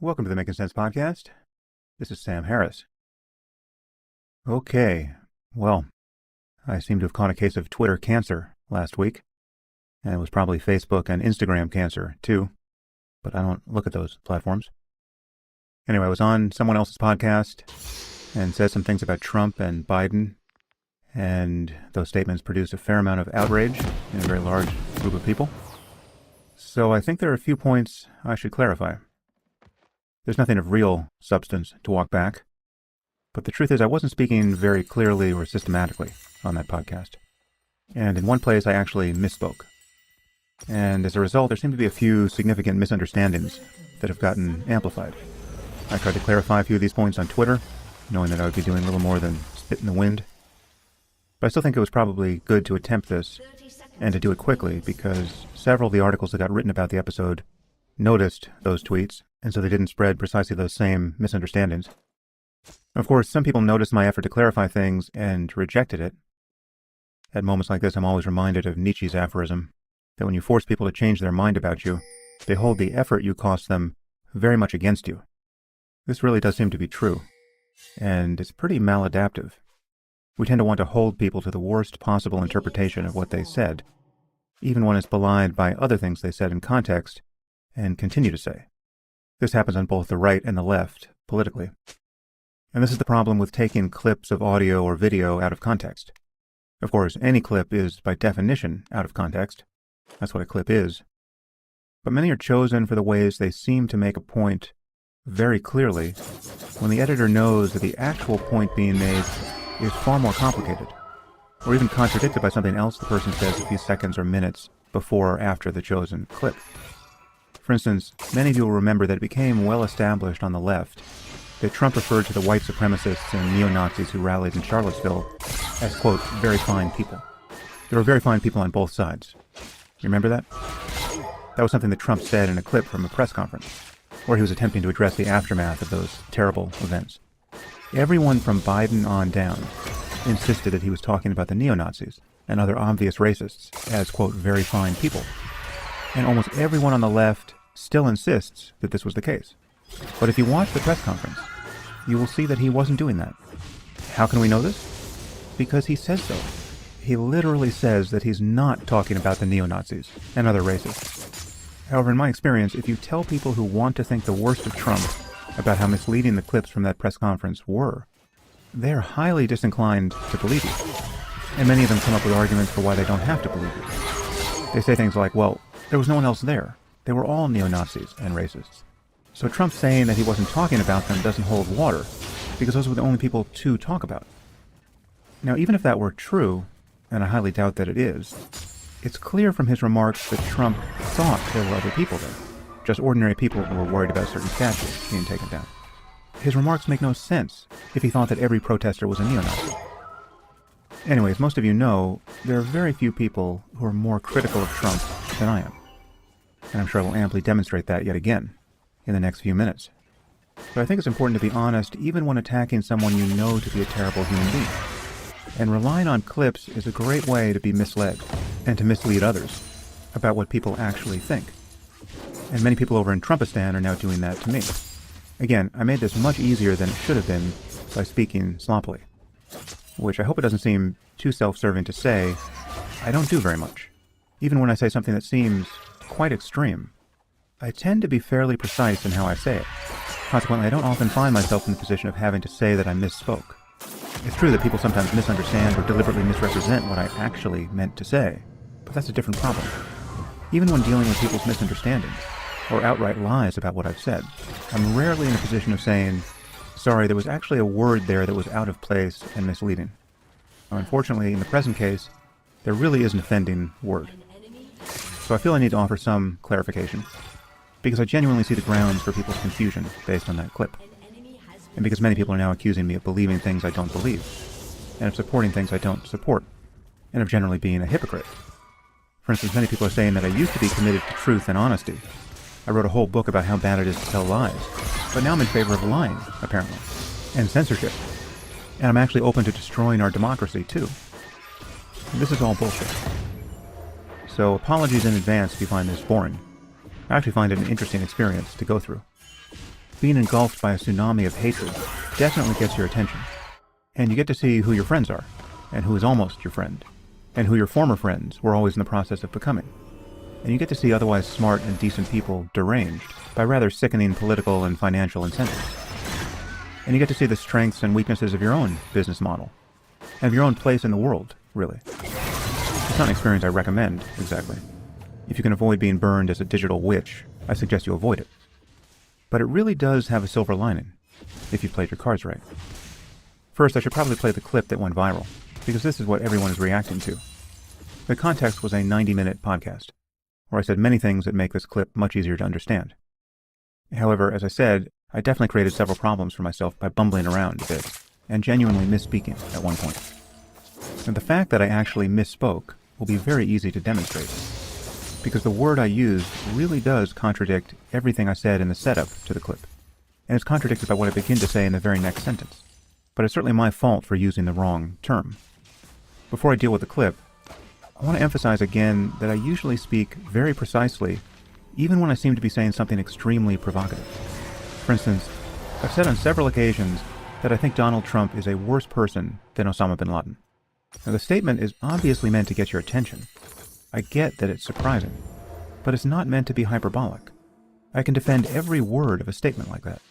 S8: Welcome to the Making Sense podcast. This is Sam Harris. Okay, well, I seem to have caught a case of Twitter cancer last week, and it was probably Facebook and Instagram cancer too, but I don't look at those platforms. Anyway, I was on someone else's podcast and said some things about Trump and Biden, and those statements produced a fair amount of outrage in a very large group of people. So I think there are a few points I should clarify. There's nothing of real substance to walk back, but the truth is I wasn't speaking very clearly or systematically on that podcast. And in one place I actually misspoke. And as a result, there seem to be a few significant misunderstandings that have gotten amplified. I tried to clarify a few of these points on Twitter, knowing that I would be doing little more than spit in the wind. But I still think it was probably good to attempt this, and to do it quickly, because several of the articles that got written about the episode noticed those tweets, and so they didn't spread precisely those same misunderstandings. Of course, some people noticed my effort to clarify things and rejected it. At moments like this, I'm always reminded of Nietzsche's aphorism, that when you force people to change their mind about you, they hold the effort you cost them very much against you. This really does seem to be true, and it's pretty maladaptive. We tend to want to hold people to the worst possible interpretation of what they said, even when it's belied by other things they said in context, and continue to say. This happens on both the right and the left, politically. And this is the problem with taking clips of audio or video out of context. Of course, any clip is, by definition, out of context. That's what a clip is. But many are chosen for the ways they seem to make a point very clearly, when the editor knows that the actual point being made is far more complicated, or even contradicted by something else the person says a few seconds or minutes before or after the chosen clip. For instance, many of you will remember that it became well established on the left that Trump referred to the white supremacists and neo-Nazis who rallied in Charlottesville as, quote, very fine people. There were very fine people on both sides. You remember that? That was something that Trump said in a clip from a press conference, where he was attempting to address the aftermath of those terrible events. Everyone from Biden on down insisted that he was talking about the neo-Nazis and other obvious racists as, quote, very fine people. And almost everyone on the left still insists that this was the case. But if you watch the press conference, you will see that he wasn't doing that. How can we know this? Because he says so. He literally says that he's not talking about the neo-Nazis and other racists. However, in my experience, if you tell people who want to think the worst of Trump about how misleading the clips from that press conference were, they're highly disinclined to believe you. And many of them come up with arguments for why they don't have to believe you. They say things like, well, there was no one else there. They were all neo-Nazis and racists. So Trump saying that he wasn't talking about them doesn't hold water, because those were the only people to talk about. Now, even if that were true, and I highly doubt that it is, it's clear from his remarks that Trump thought there were other people there, just ordinary people who were worried about certain statues being taken down. His remarks make no sense if he thought that every protester was a neo-Nazi. Anyways, most of you know, there are very few people who are more critical of Trump than I am. And I'm sure I will amply demonstrate that yet again in the next few minutes. But I think it's important to be honest even when attacking someone you know to be a terrible human being. And relying on clips is a great way to be misled and to mislead others about what people actually think. And many people over in Trumpistan are now doing that to me. Again, I made this much easier than it should have been by speaking sloppily, which I hope it doesn't seem too self-serving to say. I don't do very much. Even when I say something that seems quite extreme, I tend to be fairly precise in how I say it. Consequently, I don't often find myself in the position of having to say that I misspoke. It's true that people sometimes misunderstand or deliberately misrepresent what I actually meant to say, but that's a different problem. Even when dealing with people's misunderstandings, or outright lies about what I've said, I'm rarely in a position of saying, sorry, there was actually a word there that was out of place and misleading. Now, unfortunately, in the present case, there really is an offending word. So I feel I need to offer some clarification, because I genuinely see the grounds for people's confusion based on that clip. And because many people are now accusing me of believing things I don't believe, and of supporting things I don't support, and of generally being a hypocrite. For instance, many people are saying that I used to be committed to truth and honesty. I wrote a whole book about how bad it is to tell lies, but now I'm in favor of lying, apparently, and censorship. And I'm actually open to destroying our democracy, too. And this is all bullshit. So apologies in advance if you find this boring. I actually find it an interesting experience to go through. Being engulfed by a tsunami of hatred definitely gets your attention. And you get to see who your friends are, and who is almost your friend, and who your former friends were always in the process of becoming. And you get to see otherwise smart and decent people deranged by rather sickening political and financial incentives. And you get to see the strengths and weaknesses of your own business model, and of your own place in the world, really. It's not an experience I recommend, exactly. If you can avoid being burned as a digital witch, I suggest you avoid it. But it really does have a silver lining, if you've played your cards right. First, I should probably play the clip that went viral, because this is what everyone is reacting to. The context was a 90-minute podcast, where I said many things that make this clip much easier to understand. However, as I said, I definitely created several problems for myself by bumbling around a bit, and genuinely misspeaking at one point. And the fact that I actually misspoke will be very easy to demonstrate, because the word I used really does contradict everything I said in the setup to the clip, and it's contradicted by what I begin to say in the very next sentence. But it's certainly my fault for using the wrong term. Before I deal with the clip, I want to emphasize again that I usually speak very precisely, even when I seem to be saying something extremely provocative. For instance, I've said on several occasions that I think Donald Trump is a worse person than Osama bin Laden. Now, the statement is obviously meant to get your attention. I get that it's surprising, but it's not meant to be hyperbolic. I can defend every word of a statement like that.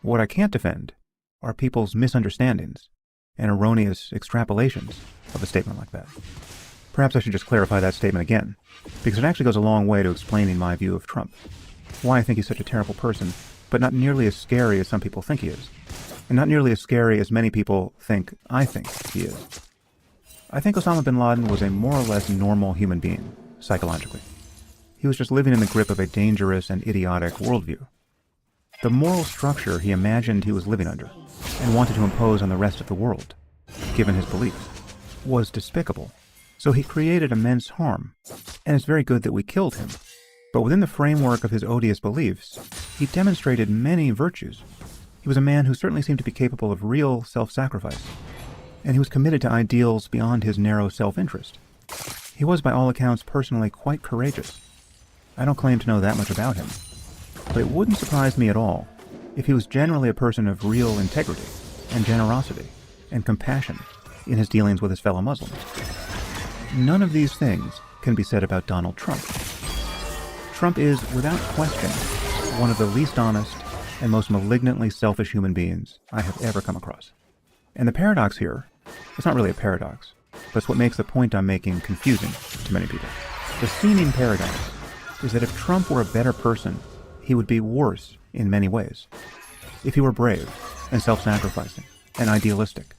S8: What I can't defend are people's misunderstandings and erroneous extrapolations of a statement like that. Perhaps I should just clarify that statement again, because it actually goes a long way to explaining my view of Trump. Why I think he's such a terrible person, but not nearly as scary as some people think he is. And not nearly as scary as many people think I think he is. I think Osama bin Laden was a more or less normal human being, psychologically. He was just living in the grip of a dangerous and idiotic worldview. The moral structure he imagined he was living under, and wanted to impose on the rest of the world, given his beliefs, was despicable. So he created immense harm, and it's very good that we killed him. But within the framework of his odious beliefs, he demonstrated many virtues. He was a man who certainly seemed to be capable of real self-sacrifice, and he was committed to ideals beyond his narrow self-interest. He was, by all accounts, personally quite courageous. I don't claim to know that much about him, but it wouldn't surprise me at all if he was generally a person of real integrity and generosity and compassion in his dealings with his fellow Muslims. None of these things can be said about Donald Trump. Trump is, without question, one of the least honest and most malignantly selfish human beings I have ever come across. And the paradox here, it's not really a paradox, but it's what makes the point I'm making confusing to many people. The seeming paradox is that if Trump were a better person, he would be worse in many ways. If he were brave and self-sacrificing and idealistic,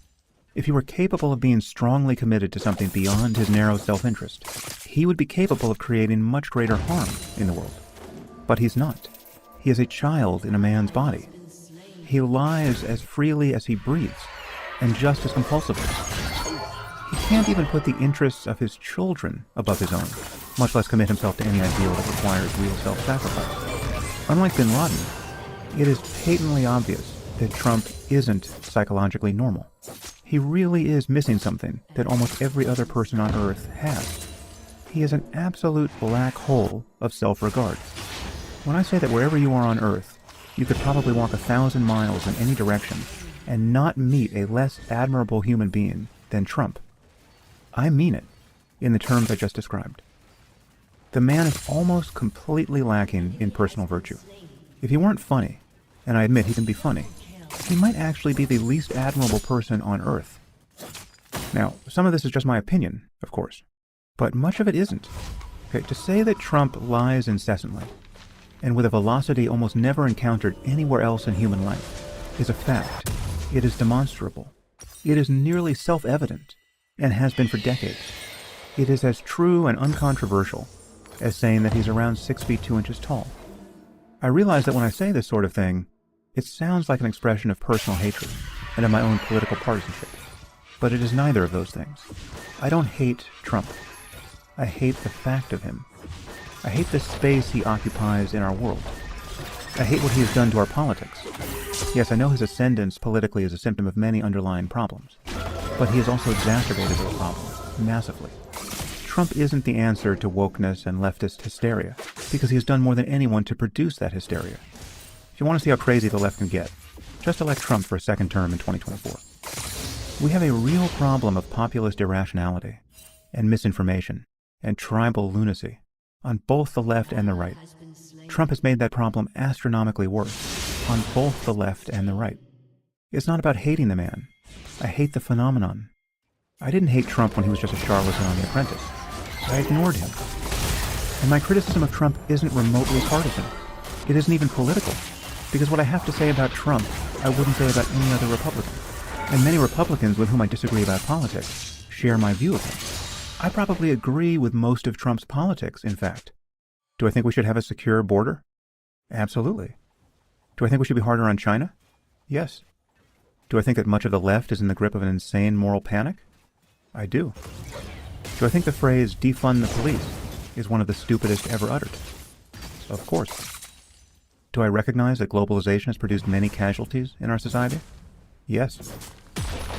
S8: if he were capable of being strongly committed to something beyond his narrow self-interest, he would be capable of creating much greater harm in the world. But he's not. He is a child in a man's body. He lies as freely as he breathes, and just as compulsively. He can't even put the interests of his children above his own, much less commit himself to any ideal that requires real self-sacrifice. Unlike bin Laden, it is patently obvious that Trump isn't psychologically normal. He really is missing something that almost every other person on Earth has. He is an absolute black hole of self-regard. When I say that wherever you are on Earth, you could probably walk 1,000 miles in any direction and not meet a less admirable human being than Trump, I mean it in the terms I just described. The man is almost completely lacking in personal virtue. If he weren't funny, and I admit he can be funny, he might actually be the least admirable person on Earth. Now, some of this is just my opinion, of course, but much of it isn't. Okay, to say that Trump lies incessantly, and with a velocity almost never encountered anywhere else in human life, is a fact. It is demonstrable. It is nearly self-evident, and has been for decades. It is as true and uncontroversial as saying that he's around 6 feet 2 inches tall. I realize that when I say this sort of thing, it sounds like an expression of personal hatred and of my own political partisanship. But it is neither of those things. I don't hate Trump. I hate the fact of him. I hate the space he occupies in our world. I hate what he has done to our politics. Yes, I know his ascendance politically is a symptom of many underlying problems, but he has also exacerbated those problems massively. Trump isn't the answer to wokeness and leftist hysteria, because he has done more than anyone to produce that hysteria. If you want to see how crazy the left can get, just elect Trump for a second term in 2024. We have a real problem of populist irrationality and misinformation and tribal lunacy on both the left and the right. Trump has made that problem astronomically worse on both the left and the right. It's not about hating the man. I hate the phenomenon. I didn't hate Trump when he was just a charlatan on The Apprentice. I ignored him. And my criticism of Trump isn't remotely partisan. It isn't even political. Because what I have to say about Trump, I wouldn't say about any other Republican. And many Republicans with whom I disagree about politics share my view of him. I probably agree with most of Trump's politics, in fact. Do I think we should have a secure border? Absolutely. Do I think we should be harder on China? Yes. Do I think that much of the left is in the grip of an insane moral panic? I do. Do I think the phrase defund the police is one of the stupidest ever uttered? Of course. Do I recognize that globalization has produced many casualties in our society? Yes.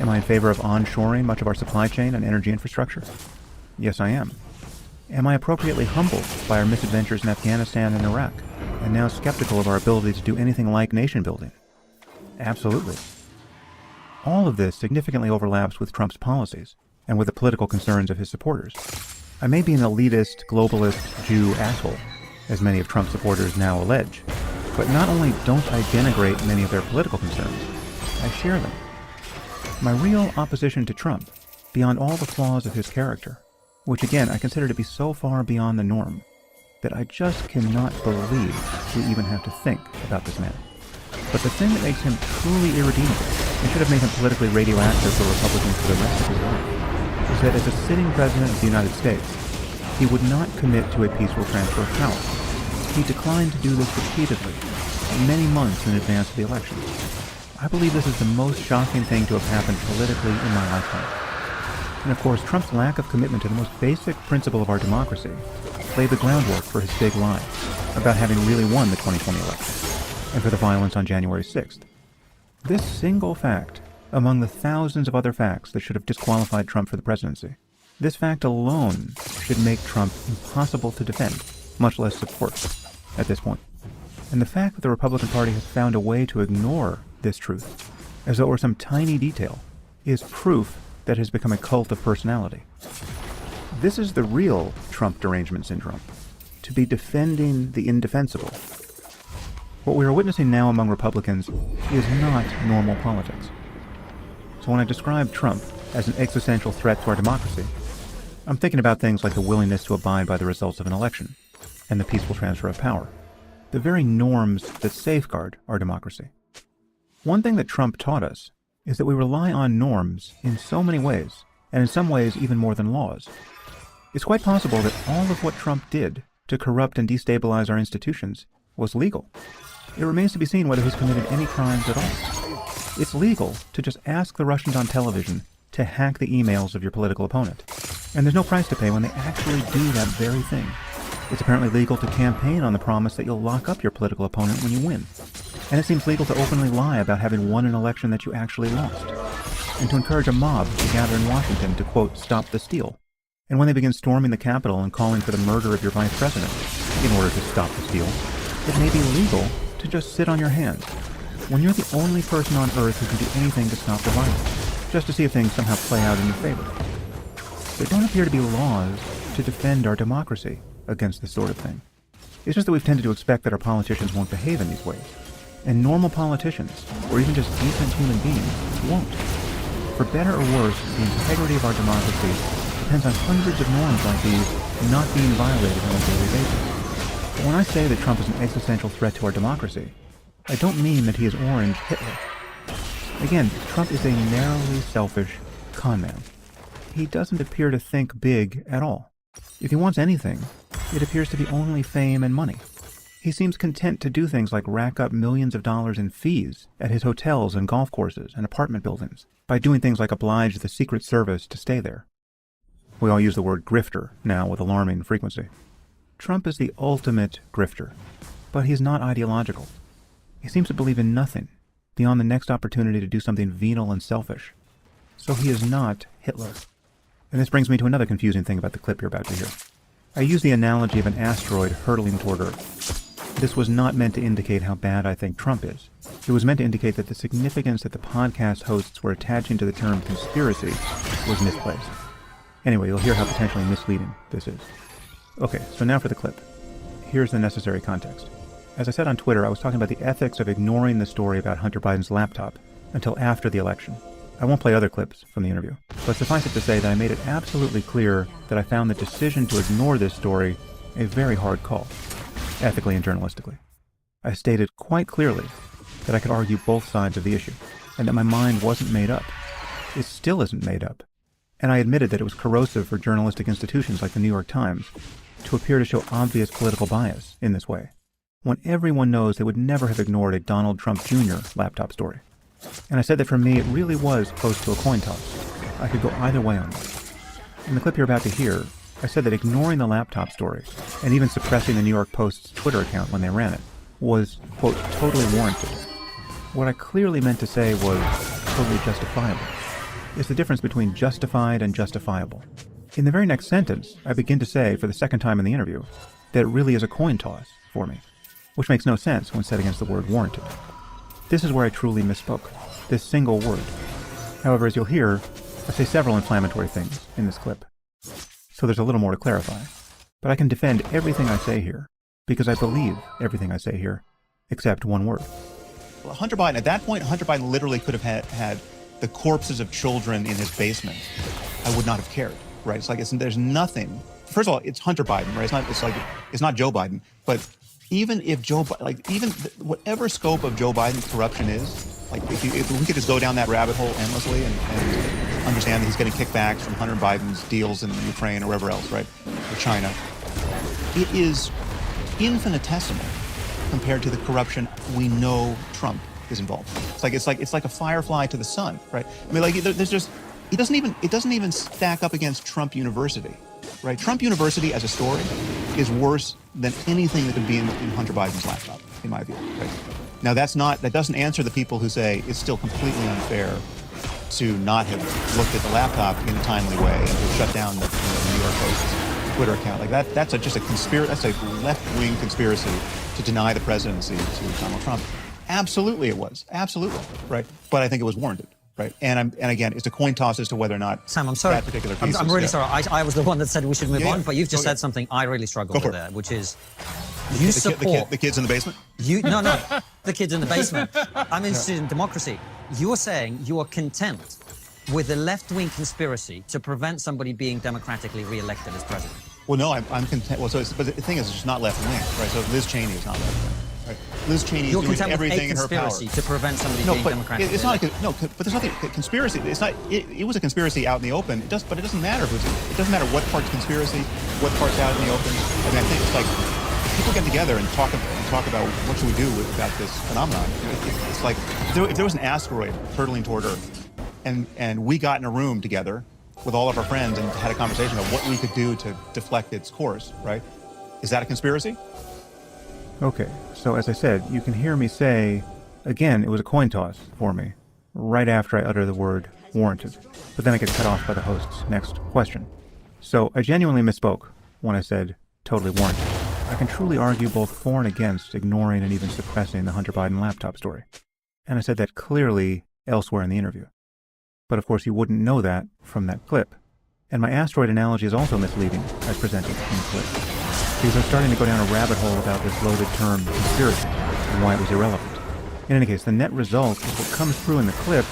S8: Am I in favor of onshoring much of our supply chain and energy infrastructure? Yes, I am. Am I appropriately humbled by our misadventures in Afghanistan and Iraq, and now skeptical of our ability to do anything like nation building? Absolutely. All of this significantly overlaps with Trump's policies and with the political concerns of his supporters. I may be an elitist, globalist, Jew asshole, as many of Trump's supporters now allege, but not only don't I denigrate many of their political concerns, I share them. My real opposition to Trump, beyond all the flaws of his character, which again I consider to be so far beyond the norm, that I just cannot believe we even have to think about this man. But the thing that makes him truly irredeemable, and should have made him politically radioactive for Republicans for the rest of his life, is that as a sitting president of the United States, he would not commit to a peaceful transfer of power. He declined to do this repeatedly, many months in advance of the election. I believe this is the most shocking thing to have happened politically in my lifetime. And of course, Trump's lack of commitment to the most basic principle of our democracy laid the groundwork for his big lie about having really won the 2020 election, and for the violence on January 6th. This single fact, among the thousands of other facts that should have disqualified Trump for the presidency, this fact alone should make Trump impossible to defend, much less support, at this point. And the fact that the Republican Party has found a way to ignore this truth, as though it were some tiny detail, is proof that it has become a cult of personality. This is the real Trump derangement syndrome, to be defending the indefensible. What we are witnessing now among Republicans is not normal politics. So when I describe Trump as an existential threat to our democracy, I'm thinking about things like the willingness to abide by the results of an election and the peaceful transfer of power, the very norms that safeguard our democracy. One thing that Trump taught us is that we rely on norms in so many ways, and in some ways even more than laws. It's quite possible that all of what Trump did to corrupt and destabilize our institutions was legal. It remains to be seen whether he's committed any crimes at all. It's legal to just ask the Russians on television to hack the emails of your political opponent. And there's no price to pay when they actually do that very thing. It's apparently legal to campaign on the promise that you'll lock up your political opponent when you win. And it seems legal to openly lie about having won an election that you actually lost. And to encourage a mob to gather in Washington to, quote, stop the steal. And when they begin storming the Capitol and calling for the murder of your vice president in order to stop the steal, it may be legal to just sit on your hands when you're the only person on earth who can do anything to stop the violence, just to see if things somehow play out in your favor. There don't appear to be laws to defend our democracy against this sort of thing. It's just that we've tended to expect that our politicians won't behave in these ways. And normal politicians, or even just decent human beings, won't. For better or worse, the integrity of our democracy depends on hundreds of norms like these not being violated on a daily basis. But when I say that Trump is an existential threat to our democracy, I don't mean that he is Orange Hitler. Again, Trump is a narrowly selfish con man. He doesn't appear to think big at all. If he wants anything, it appears to be only fame and money. He seems content to do things like rack up millions of dollars in fees at his hotels and golf courses and apartment buildings by doing things like oblige the Secret Service to stay there. We all use the word grifter now with alarming frequency. Trump is the ultimate grifter, but he's not ideological. He seems to believe in nothing beyond the next opportunity to do something venal and selfish. So he is not Hitler. And this brings me to another confusing thing about the clip you're about to hear. I use the analogy of an asteroid hurtling toward Earth. This was not meant to indicate how bad I think Trump is. It was meant to indicate that the significance that the podcast hosts were attaching to the term conspiracy was misplaced. Anyway, you'll hear how potentially misleading this is. Okay, so now for the clip. Here's the necessary context. As I said on Twitter, I was talking about the ethics of ignoring the story about Hunter Biden's laptop until after the election. I won't play other clips from the interview, but suffice it to say that I made it absolutely clear that I found the decision to ignore this story a very hard call, ethically and journalistically. I stated quite clearly that I could argue both sides of the issue, and that my mind wasn't made up. It still isn't made up. And I admitted that it was corrosive for journalistic institutions like the New York Times to appear to show obvious political bias in this way, when everyone knows they would never have ignored a Donald Trump Jr. laptop story. And I said that for me it really was close to a coin toss. I could go either way on this. In the clip you're about to hear, I said that ignoring the laptop story, and even suppressing the New York Post's Twitter account when they ran it, was, quote, totally warranted. What I clearly meant to say was totally justifiable. It's the difference between justified and justifiable. In the very next sentence, I begin to say, for the second time in the interview, that it really is a coin toss for me, which makes no sense when set against the word warranted.
S10: This is where I truly misspoke. This single word. However, as you'll hear, I say several inflammatory things in this clip. So there's a little more to clarify. But I can defend everything I say here, because I believe everything I say here, except one word.
S8: Well, Hunter Biden, at that point, Hunter Biden literally could have had the corpses of children in his basement. I would not have cared, right? It's like, there's nothing. First of all, it's Hunter Biden, right? It's not Joe Biden. But even if whatever scope of Joe Biden's corruption is, like if we could just go down that rabbit hole endlessly and understand that he's getting kickbacks from Hunter Biden's deals in Ukraine or wherever else, right? Or China. It is infinitesimal compared to the corruption we know Trump is involved in. It's like a firefly to the sun, right? I mean, like there's just it doesn't even stack up against Trump University, right? Trump University as a story is worse than anything that could be in Hunter Biden's laptop, in my view. Right? Now that doesn't answer the people who say it's still completely unfair to not have looked at the laptop in a timely way and to shut down the New York Post's Twitter account. Like that's just a conspiracy. That's a left-wing conspiracy to deny the presidency to Donald Trump. Absolutely, it was. Absolutely, right? But I think it was warranted, right? And again, it's a coin toss as to whether or not
S9: Sam, I'm sorry.
S8: that particular piece.
S9: I'm really sorry. I was the one that said we should move on, but you've just
S8: Go
S9: said something I really struggle with there, which is
S8: the kids in the basement.
S9: No, the kids in the basement. I'm interested in democracy. You're saying you are content with a left-wing conspiracy to prevent somebody being democratically re-elected as president.
S8: Well, no, I'm content. Well, but the thing is, it's just not left-wing, right? So Liz Cheney is not left-wing. Right. Liz Cheney is doing everything in her power.
S9: To prevent somebody being democratically elected.
S8: But there's nothing conspiracy. It's not. It was a conspiracy out in the open. But it doesn't matter. It doesn't matter what part's conspiracy, what part's out in the open. I mean, I think it's like people get together and talk about what should we do about this phenomenon. It's like if there was an asteroid hurtling toward Earth, and we got in a room together with all of our friends and had a conversation about what we could do to deflect its course. Right? Is that a conspiracy?
S10: Okay, so as I said, you can hear me say, again, it was a coin toss for me, right after I utter the word warranted. But then I get cut off by the host's next question. So I genuinely misspoke when I said totally warranted. I can truly argue both for and against ignoring and even suppressing the Hunter Biden laptop story. And I said that clearly elsewhere in the interview. But of course you wouldn't know that from that clip. And my asteroid analogy is also misleading, as presented in the clip. Because I'm starting to go down a rabbit hole about this loaded term conspiracy and why it was irrelevant. In any case, the net result of what comes through in the clip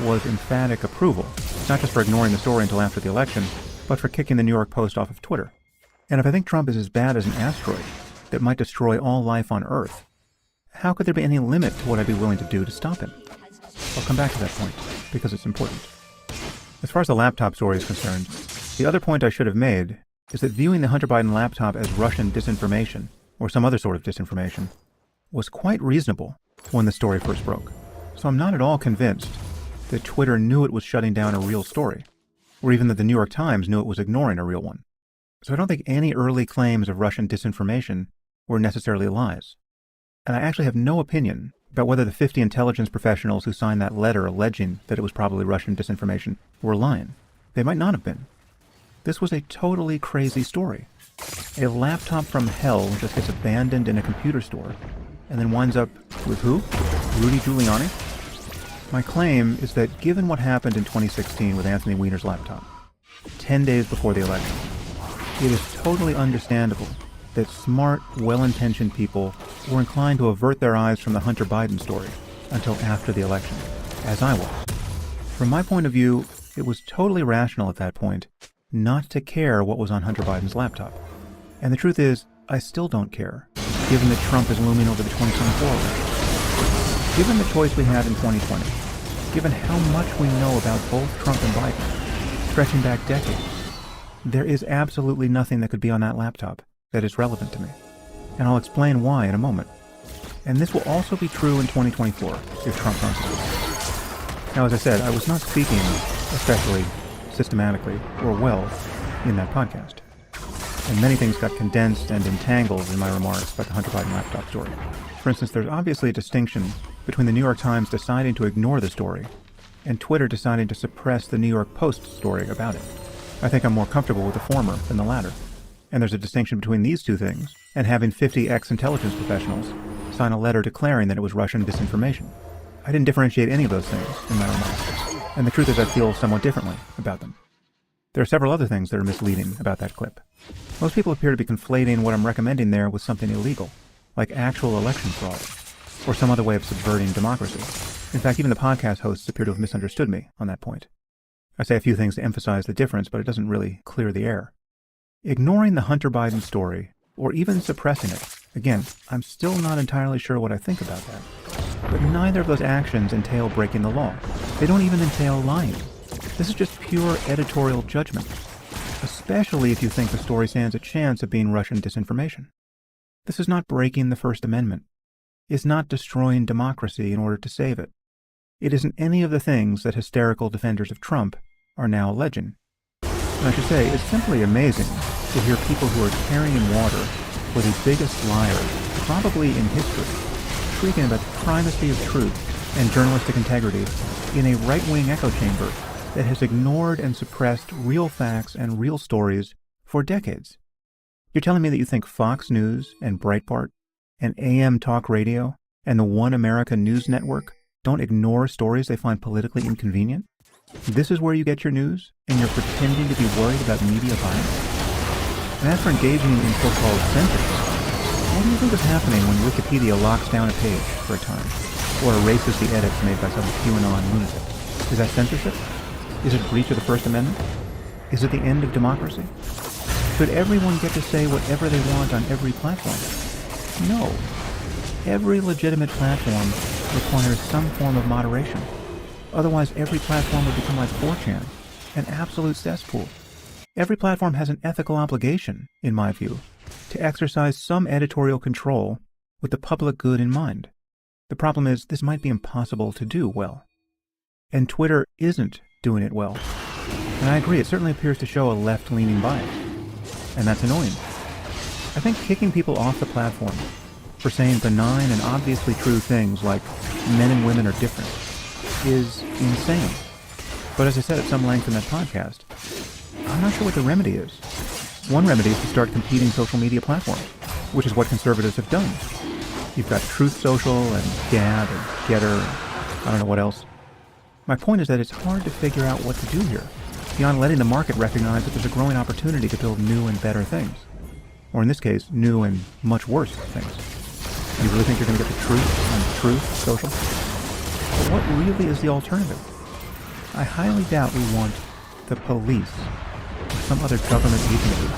S10: was emphatic approval, not just for ignoring the story until after the election, but for kicking the New York Post off of Twitter. And if I think Trump is as bad as an asteroid that might destroy all life on Earth, how could there be any limit to what I'd be willing to do to stop him? I'll come back to that point, because it's important. As far as the laptop story is concerned, the other point I should have made is that viewing the Hunter Biden laptop as Russian disinformation, or some other sort of disinformation, was quite reasonable when the story first broke. So I'm not at all convinced that Twitter knew it was shutting down a real story, or even that the New York Times knew it was ignoring a real one. So I don't think any early claims of Russian disinformation were necessarily lies. And I actually have no opinion about whether the 50 intelligence professionals who signed that letter alleging that it was probably Russian disinformation were lying. They might not have been. This was a totally crazy story. A laptop from hell just gets abandoned in a computer store and then winds up with who? Rudy Giuliani? My claim is that given what happened in 2016 with Anthony Weiner's laptop, 10 days before the election, it is totally understandable that smart, well-intentioned people were inclined to avert their eyes from the Hunter Biden story until after the election, as I was. From my point of view, it was totally rational at that point not to care what was on Hunter Biden's laptop. And the truth is, I still don't care, given that Trump is looming over the 2024 election. Given the choice we had in 2020, given how much we know about both Trump and Biden, stretching back decades, there is absolutely nothing that could be on that laptop that is relevant to me. And I'll explain why in a moment. And this will also be true in 2024 if Trump runs again. Now, as I said, I was not speaking especially systematically or well in that podcast. And many things got condensed and entangled in my remarks about the Hunter Biden laptop story. For instance, there's obviously a distinction between the New York Times deciding to ignore the story and Twitter deciding to suppress the New York Post story about it. I think I'm more comfortable with the former than the latter. And there's a distinction between these two things and having 50 ex-intelligence professionals sign a letter declaring that it was Russian disinformation. I didn't differentiate any of those things in my remarks, and the truth is I feel somewhat differently about them. There are several other things that are misleading about that clip. Most people appear to be conflating what I'm recommending there with something illegal, like actual election fraud, or some other way of subverting democracy. In fact, even the podcast hosts appear to have misunderstood me on that point. I say a few things to emphasize the difference, but it doesn't really clear the air. Ignoring the Hunter Biden story, or even suppressing it, again, I'm still not entirely sure what I think about that. But neither of those actions entail breaking the law. They don't even entail lying. This is just pure editorial judgment, especially if you think the story stands a chance of being Russian disinformation. This is not breaking the First Amendment. It's not destroying democracy in order to save it. It isn't any of the things that hysterical defenders of Trump are now alleging. And I should say, it's simply amazing to hear people who are carrying water for the biggest liars, probably in history, shrieking about the primacy of truth and journalistic integrity in a right-wing echo chamber that has ignored and suppressed real facts and real stories for decades. You're telling me that you think Fox News and Breitbart and AM Talk Radio and the One America News Network don't ignore stories they find politically inconvenient? This is where you get your news, and you're pretending to be worried about media bias? And as for engaging in so-called censorship, what do you think is happening when Wikipedia locks down a page for a time, or erases the edits made by some QAnon lunatic? Is that censorship? Is it breach of the First Amendment? Is it the end of democracy? Should everyone get to say whatever they want on every platform? No. Every legitimate platform requires some form of moderation. Otherwise, every platform would become like 4chan, an absolute cesspool. Every platform has an ethical obligation, in my view, to exercise some editorial control with the public good in mind. The problem is, this might be impossible to do well. And Twitter isn't doing it well. And I agree, it certainly appears to show a left-leaning bias. And that's annoying. I think kicking people off the platform for saying benign and obviously true things like men and women are different is insane. But as I said at some length in that podcast, I'm not sure what the remedy is. One remedy is to start competing social media platforms, which is what conservatives have done. You've got Truth Social and Gab and Getter, I don't know what else. My point is that it's hard to figure out what to do here, beyond letting the market recognize that there's a growing opportunity to build new and better things. Or in this case, new and much worse things. You really think you're going to get the truth on Truth Social? But what really is the alternative? I highly doubt we want the police or some other government agency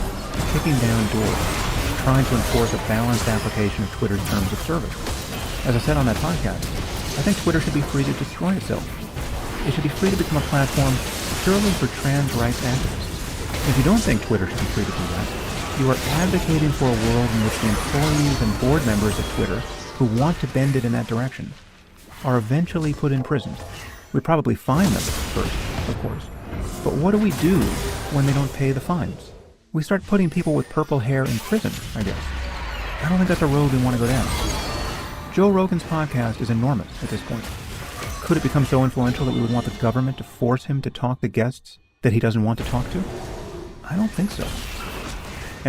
S10: kicking down doors, trying to enforce a balanced application of Twitter's terms of service. As I said on that podcast, I think Twitter should be free to destroy itself. It should be free to become a platform purely for trans rights activists. If you don't think Twitter should be free to do that, you are advocating for a world in which the employees and board members of Twitter who want to bend it in that direction are eventually put in prison. We probably fine them first, of course. But what do we do when they don't pay the fines? We start putting people with purple hair in prison, I guess. I don't think that's a road we want to go down. Joe Rogan's podcast is enormous at this point. Could it become so influential that we would want the government to force him to talk to guests that he doesn't want to talk to? I don't think so.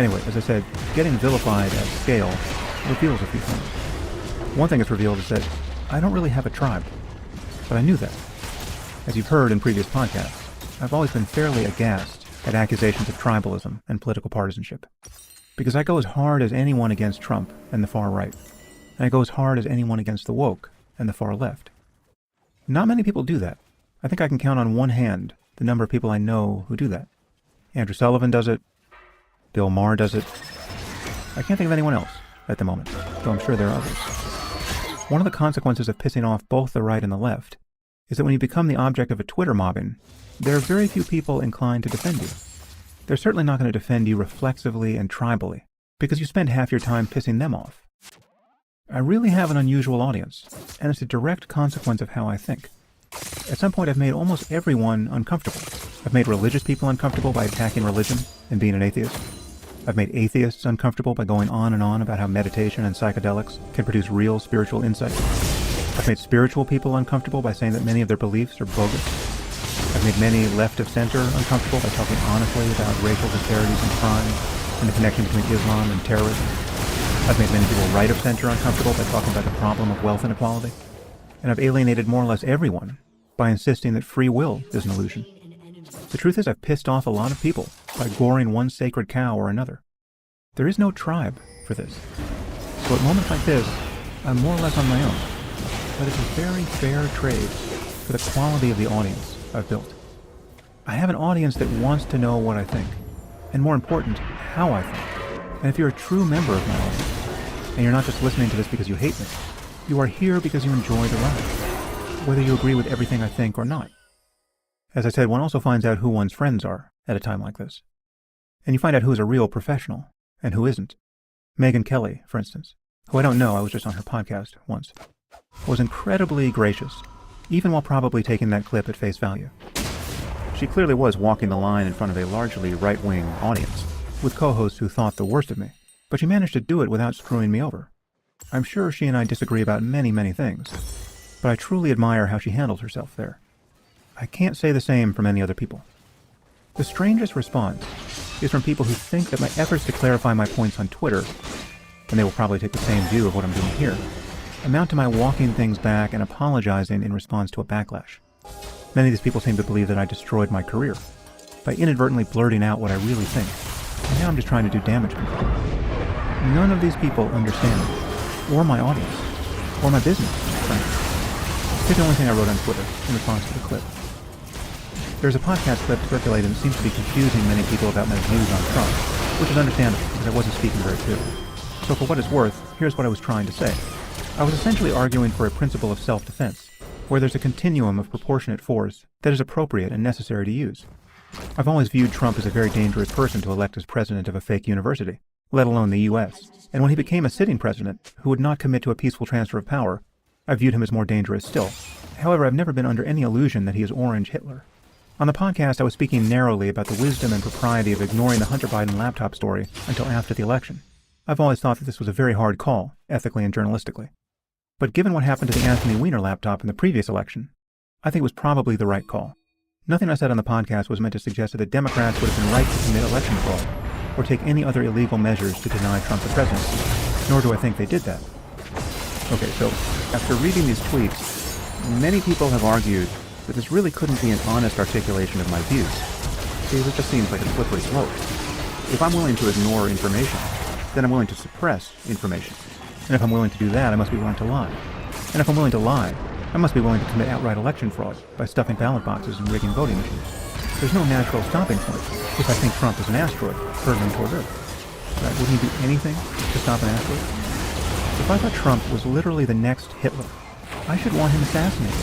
S10: Anyway, as I said, getting vilified at scale reveals a few things. One thing it's revealed is that I don't really have a tribe, but I knew that. As you've heard in previous podcasts, I've always been fairly aghast at accusations of tribalism and political partisanship, because I go as hard as anyone against Trump and the far right, and I go as hard as anyone against the woke and the far left. Not many people do that. I think I can count on one hand the number of people I know who do that. Andrew Sullivan does it. Bill Maher does it. I can't think of anyone else at the moment, though I'm sure there are others. One of the consequences of pissing off both the right and the left is that when you become the object of a Twitter mobbing, there are very few people inclined to defend you. They're certainly not going to defend you reflexively and tribally, because you spend half your time pissing them off. I really have an unusual audience, and it's a direct consequence of how I think. At some point, I've made almost everyone uncomfortable. I've made religious people uncomfortable by attacking religion and being an atheist. I've made atheists uncomfortable by going on and on about how meditation and psychedelics can produce real spiritual insight. I've made spiritual people uncomfortable by saying that many of their beliefs are bogus. I've made many left of center uncomfortable by talking honestly about racial disparities in crime and the connection between Islam and terrorism. I've made many people right of center uncomfortable by talking about the problem of wealth inequality. and I've alienated more or less everyone by insisting that free will is an illusion. The truth is I've pissed off a lot of people by goring one sacred cow or another. There is no tribe for this. So at moments like this, I'm more or less on my own. But it's a very fair trade for the quality of the audience I've built. I have an audience that wants to know what I think, and more important, how I think. And if you're a true member of my audience, and you're not just listening to this because you hate me, you are here because you enjoy the ride, whether you agree with everything I think or not. As I said, one also finds out who one's friends are at a time like this. And you find out who's a real professional and who isn't. Megyn Kelly, for instance, who I don't know, I was just on her podcast once, was incredibly gracious, even while probably taking that clip at face value. She clearly was walking the line in front of a largely right-wing audience, with co-hosts who thought the worst of me, but she managed to do it without screwing me over. I'm sure she and I disagree about many, many things, but I truly admire how she handled herself there. I can't say the same for many other people. The strangest response is from people who think that my efforts to clarify my points on Twitter, and they will probably take the same view of what I'm doing here, amount to my walking things back and apologizing in response to a backlash. Many of these people seem to believe that I destroyed my career by inadvertently blurting out what I really think, and now I'm just trying to do damage control. None of these people understand me, or my audience, or my business, frankly. Here's the only thing I wrote on Twitter in response to the clip. There's a podcast clip circulating that seems to be confusing many people about my views on Trump, which is understandable because I wasn't speaking very clearly. So for what it's worth, here's what I was trying to say. I was essentially arguing for a principle of self-defense, where there's a continuum of proportionate force that is appropriate and necessary to use. I've always viewed Trump as a very dangerous person to elect as president of a fake university, let alone the U.S. And when he became a sitting president who would not commit to a peaceful transfer of power, I viewed him as more dangerous still. However, I've never been under any illusion that he is Orange Hitler. On the podcast, I was speaking narrowly about the wisdom and propriety of ignoring the Hunter Biden laptop story until after the election. I've always thought that this was a very hard call, ethically and journalistically. But given what happened to the Anthony Weiner laptop in the previous election, I think it was probably the right call. Nothing I said on the podcast was meant to suggest that the Democrats would have been right to commit election fraud or take any other illegal measures to deny Trump the presidency, nor do I think they did that. Okay, so after reading these tweets, many people have argued that this really couldn't be an honest articulation of my views, because it just seems like a slippery slope. If I'm willing to ignore information, then I'm willing to suppress information. And if I'm willing to do that, I must be willing to lie. And if I'm willing to lie, I must be willing to commit outright election fraud by stuffing ballot boxes and rigging voting machines. There's no natural stopping point if I think Trump is an asteroid hurtling toward Earth. Right? Wouldn't he do anything to stop an asteroid? If I thought Trump was literally the next Hitler, I should want him assassinated.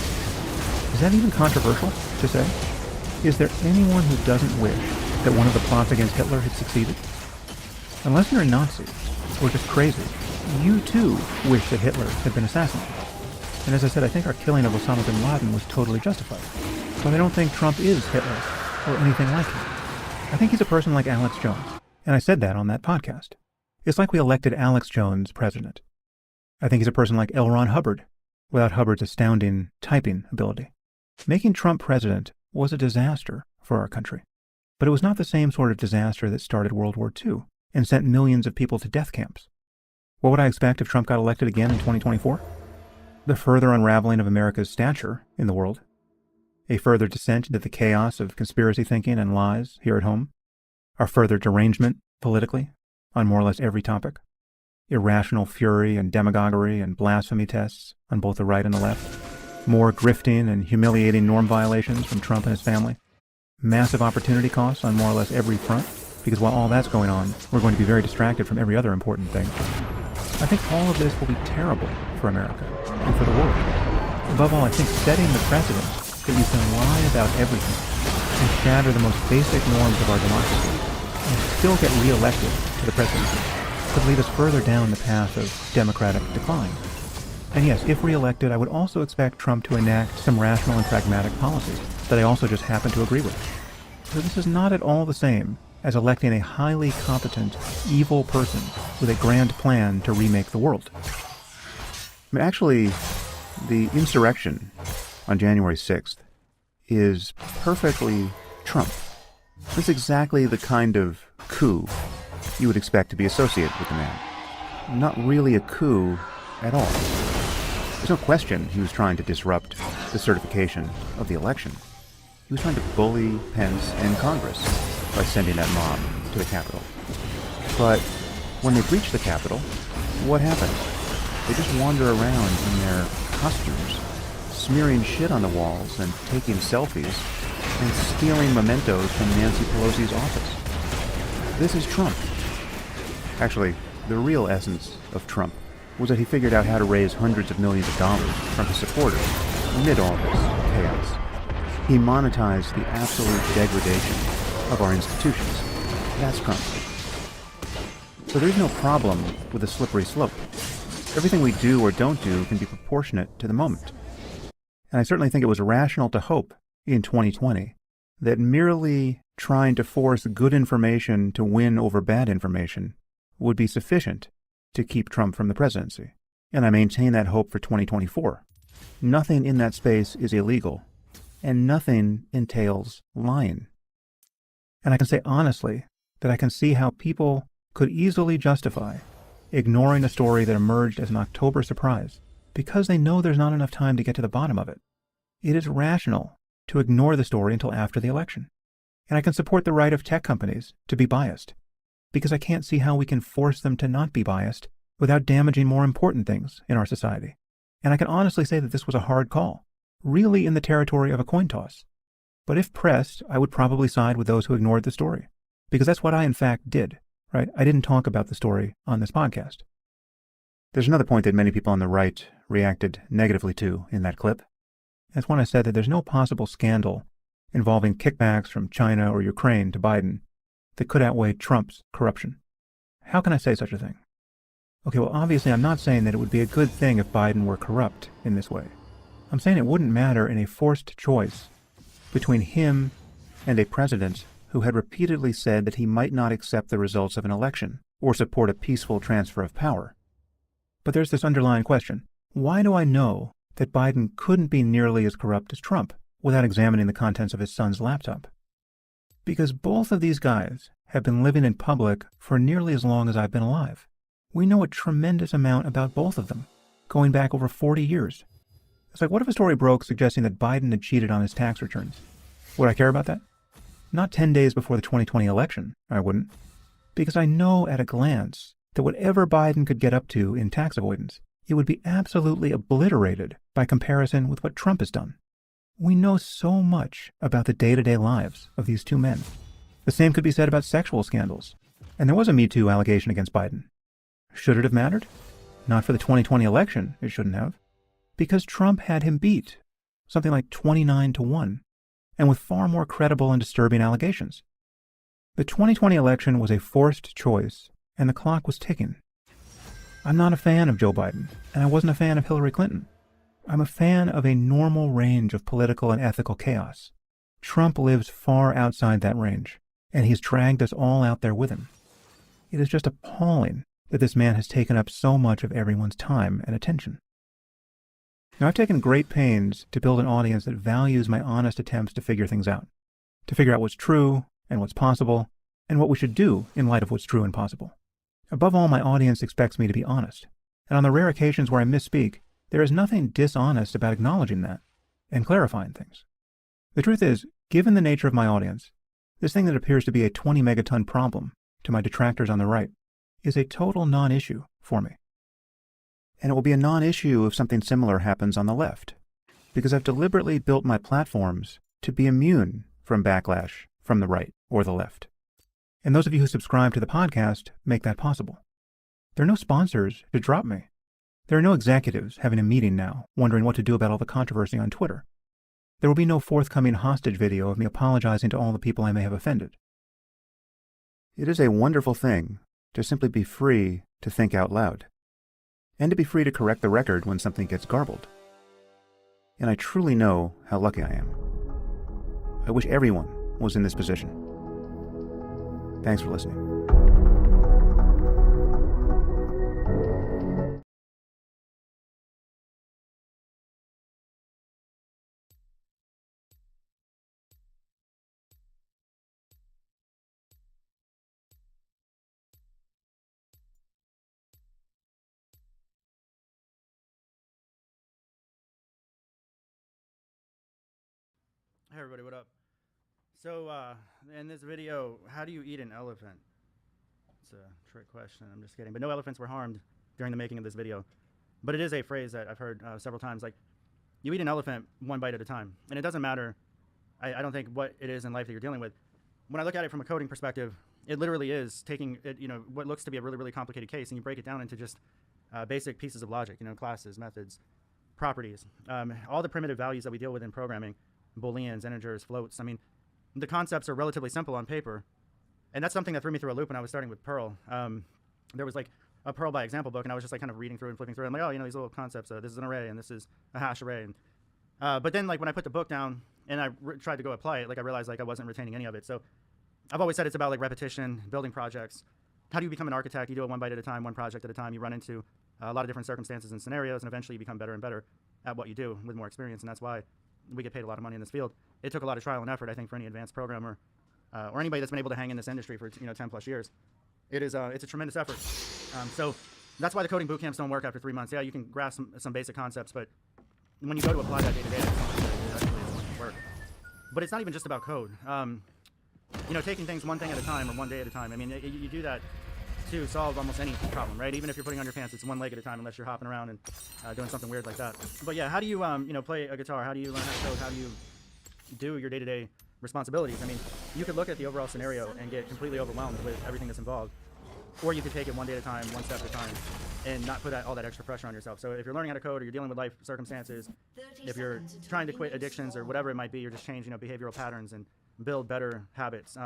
S10: Is that even controversial to say? Is there anyone who doesn't wish that one of the plots against Hitler had succeeded? Unless you're a Nazi, or just crazy, you too wish that Hitler had been assassinated. And as I said, I think our killing of Osama bin Laden was totally justified. But I don't think Trump is Hitler, or anything like him. I think he's a person like Alex Jones, and I said that on that podcast. It's like we elected Alex Jones president. I think he's a person like L. Ron Hubbard, without Hubbard's astounding typing ability. Making Trump president was a disaster for our country. But it was not the same sort of disaster that started World War II and sent millions of people to death camps. What would I expect if Trump got elected again in 2024? The further unraveling of America's stature in the world. A further descent into the chaos of conspiracy thinking and lies here at home. Our further derangement, politically, on more or less every topic. Irrational fury and demagoguery and blasphemy tests on both the right and the left. More grifting and humiliating norm violations from Trump and his family. Massive opportunity costs on more or less every front, because while all that's going on, we're going to be very distracted from every other important thing. I think all of this will be terrible for America and for the world. Above all, I think setting the precedent that you can lie about everything and shatter the most basic norms of our democracy and still get reelected to the presidency could lead us further down the path of democratic decline. And yes, if reelected, I would also expect Trump to enact some rational and pragmatic policies that I also just happen to agree with. So this is not at all the same as electing a highly competent, evil person with a grand plan to remake the world.
S8: I mean, actually, the insurrection on January 6th is perfectly Trump. This is exactly the kind of coup you would expect to be associated with the man. Not really a coup at all.
S10: There's no question he was trying to disrupt the certification of the election. He was trying to bully Pence and Congress by sending that mob to the Capitol. But when they breached the Capitol, what happened? They just wander around in their costumes, smearing shit on the walls and taking selfies and stealing mementos from Nancy Pelosi's office. This is Trump. Actually, the real essence of Trump was that he figured out how to raise hundreds of millions of dollars from his supporters amid all this chaos. He monetized the absolute degradation of our institutions. That's Trump. So there's no problem with a slippery slope. Everything we do or don't do can be proportionate to the moment. And I certainly think it was rational to hope in 2020 that merely trying to force good information to win over bad information would be sufficient to keep Trump from the presidency. And I maintain that hope for 2024. Nothing in that space is illegal, and nothing entails lying. And I can say honestly that I can see how people could easily justify ignoring a story that emerged as an October surprise because they know there's not enough time to get to the bottom of it. It is rational to ignore the story until after the election. And I can support the right of tech companies to be biased, because I can't see how we can force them to not be biased without damaging more important things in our society. And I can honestly say that this was a hard call, really in the territory of a coin toss. But if pressed, I would probably side with those who ignored the story, because that's what I in fact did, right? I didn't talk about the story on this podcast. There's another point that many people on the right reacted negatively to in that clip. That's when I said that there's no possible scandal involving kickbacks from China or Ukraine to Biden that could outweigh Trump's corruption. How can I say such a thing? Okay, well, obviously I'm not saying that it would be a good thing if Biden were corrupt in this way. I'm saying it wouldn't matter in a forced choice between him and a president who had repeatedly said that he might not accept the results of an election or support a peaceful transfer of power. But there's this underlying question. Why do I know that Biden couldn't be nearly as corrupt as Trump without examining the contents of his son's laptop? Because both of these guys have been living in public for nearly as long as I've been alive. We know a tremendous amount about both of them, going back over 40 years. It's like, what if a story broke suggesting that Biden had cheated on his tax returns? Would I care about that? Not 10 days before the 2020 election, I wouldn't. Because I know at a glance that whatever Biden could get up to in tax avoidance, it would be absolutely obliterated by comparison with what Trump has done. We know so much about the day-to-day lives of these two men. The same could be said about sexual scandals. And there was a Me Too allegation against Biden. Should it have mattered? Not for the 2020 election, it shouldn't have. Because Trump had him beat, something like 29-1, and with far more credible and disturbing allegations. The 2020 election was a forced choice, and the clock was ticking. I'm not a fan of Joe Biden, and I wasn't a fan of Hillary Clinton. I'm a fan of a normal range of political and ethical chaos. Trump lives far outside that range, and he's dragged us all out there with him. It is just appalling that this man has taken up so much of everyone's time and attention. Now, I've taken great pains to build an audience that values my honest attempts to figure things out, to figure out what's true and what's possible, and what we should do in light of what's true and possible. Above all, my audience expects me to be honest, and on the rare occasions where I misspeak, there is nothing dishonest about acknowledging that and clarifying things. The truth is, given the nature of my audience, this thing that appears to be a 20 megaton problem to my detractors on the right is a total non-issue for me. And it will be a non-issue if something similar happens on the left, because I've deliberately built my platforms to be immune from backlash from the right or the left. And those of you who subscribe to the podcast make that possible. There are no sponsors to drop me. There are no executives having a meeting now, wondering what to do about all the controversy on Twitter. There will be no forthcoming hostage video of me apologizing to all the people I may have offended. It is a wonderful thing to simply be free to think out loud, and to be free to correct the record when something gets garbled. And I truly know how lucky I am. I wish everyone was in this position. Thanks for listening.
S11: Hey everybody, what up? So, in this video, how do you eat an elephant? It's a trick question, I'm just kidding. But no elephants were harmed during the making of this video. But it is a phrase that I've heard several times, like, you eat an elephant one bite at a time. And it doesn't matter, I don't think, what it is in life that you're dealing with. When I look at it from a coding perspective, it literally is taking, what looks to be a really, really complicated case, and you break it down into just basic pieces of logic, classes, methods, properties, all the primitive values that we deal with in programming, booleans, integers, floats. I mean, the concepts are relatively simple on paper, and that's something that threw me through a loop when I was starting with Perl. There was like a Perl by example book, and I was just like kind of reading through and flipping through. I'm like, oh, these little concepts. This is an array, and this is a hash array. And but then, like, when I put the book down and I tried to go apply it, like, I realized like I wasn't retaining any of it. So I've always said it's about like repetition, building projects. How do you become an architect? You do it one bite at a time, one project at a time. You run into a lot of different circumstances and scenarios, and eventually you become better and better at what you do with more experience, and that's why we get paid a lot of money in this field. It took a lot of trial and effort, I think, for any advanced programmer or anybody that's been able to hang in this industry for 10 plus years. It's a tremendous effort. So that's why the coding boot camps don't work after 3 months. Yeah, you can grasp some basic concepts, but when you go to apply that day to day, it actually doesn't work. But it's not even just about code. Taking things one thing at a time or one day at a time. I mean, you do that to solve almost any problem, right? Even if you're putting on your pants, it's one leg at a time, unless you're hopping around and doing something weird like that. But yeah, how do you play a guitar? How do you learn how to code? How do you do your day-to-day responsibilities? I mean, you could look at the overall scenario and get completely overwhelmed with everything that's involved, or you could take it one day at a time, one step at a time, and not put all that extra pressure on yourself. So if you're learning how to code, or you're deling with life circumstances, if you're trying to quit addictions or whatever it might be, you're just changing behavioral patterns and build better habits.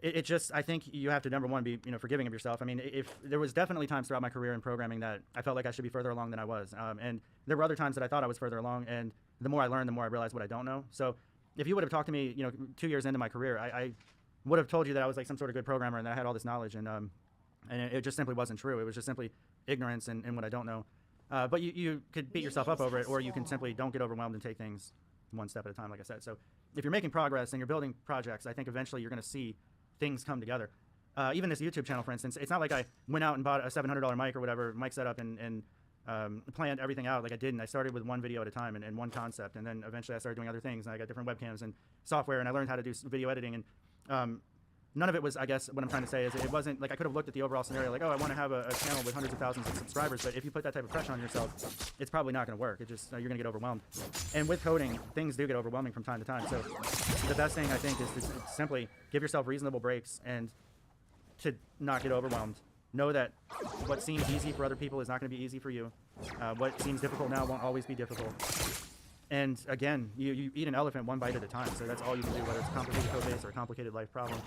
S11: I think you have to, number one, be forgiving of yourself. I mean, if there was definitely times throughout my career in programming that I felt like I should be further along than I was, and there were other times that I thought I was further along, and the more I learned, the more I realized what I don't know. So if you would have talked to me 2 years into my career, I would have told you that I was like some sort of good programmer and that I had all this knowledge, and it just simply wasn't true. It was just simply ignorance and what I don't know. But you could beat yourself up over it, or you can simply don't get overwhelmed and take things one step at a time, like I said. So if you're making progress and you're building projects, I think eventually you're going to see things come together. Even this YouTube channel, for instance, it's not like I went out and bought a $700 mic or whatever, mic setup, and planned everything out. Like, I didn't. I started with one video at a time and one concept, and then eventually I started doing other things, and I got different webcams and software, and I learned how to do video editing, and none of it was, I guess what I'm trying to say is, it wasn't like I could have looked at the overall scenario like, oh, I want to have a channel with hundreds of thousands of subscribers, but if you put that type of pressure on yourself, it's probably not going to work. It just, you're going to get overwhelmed. And with coding, things do get overwhelming from time to time. So the best thing, I think, is to simply give yourself reasonable breaks and to not get overwhelmed. Know that what seems easy for other people is not going to be easy for you. What seems difficult now won't always be difficult. And again, you eat an elephant one bite at a time, so that's all you can do, whether it's a complicated code base or a complicated life problem.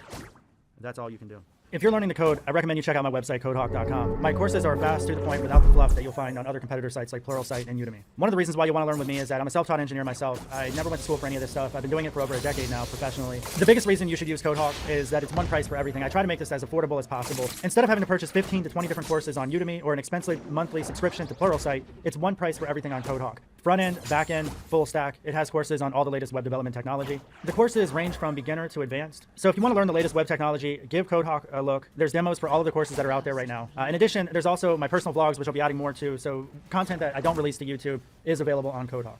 S11: That's all you can do. If you're learning to code, I recommend you check out my website, codehawk.com. My courses are fast, to the point, without the fluff that you'll find on other competitor sites like Pluralsight and Udemy. One of the reasons why you want to learn with me is that I'm a self-taught engineer myself. I never went to school for any of this stuff. I've been doing it for over a decade now professionally. The biggest reason you should use CodeHawk is that it's one price for everything. I try to make this as affordable as possible. Instead of having to purchase 15 to 20 different courses on Udemy or an expensive monthly subscription to Pluralsight, it's one price for everything on CodeHawk. Front end, back end, full stack. It has courses on all the latest web development technology. The courses range from beginner to advanced. So if you want to learn the latest web technology, give CodeHawk a look. There's demos for all of the courses that are out there right now. In addition, there's also my personal vlogs, which I'll be adding more to. So content that I don't release to YouTube is available on CodeHawk.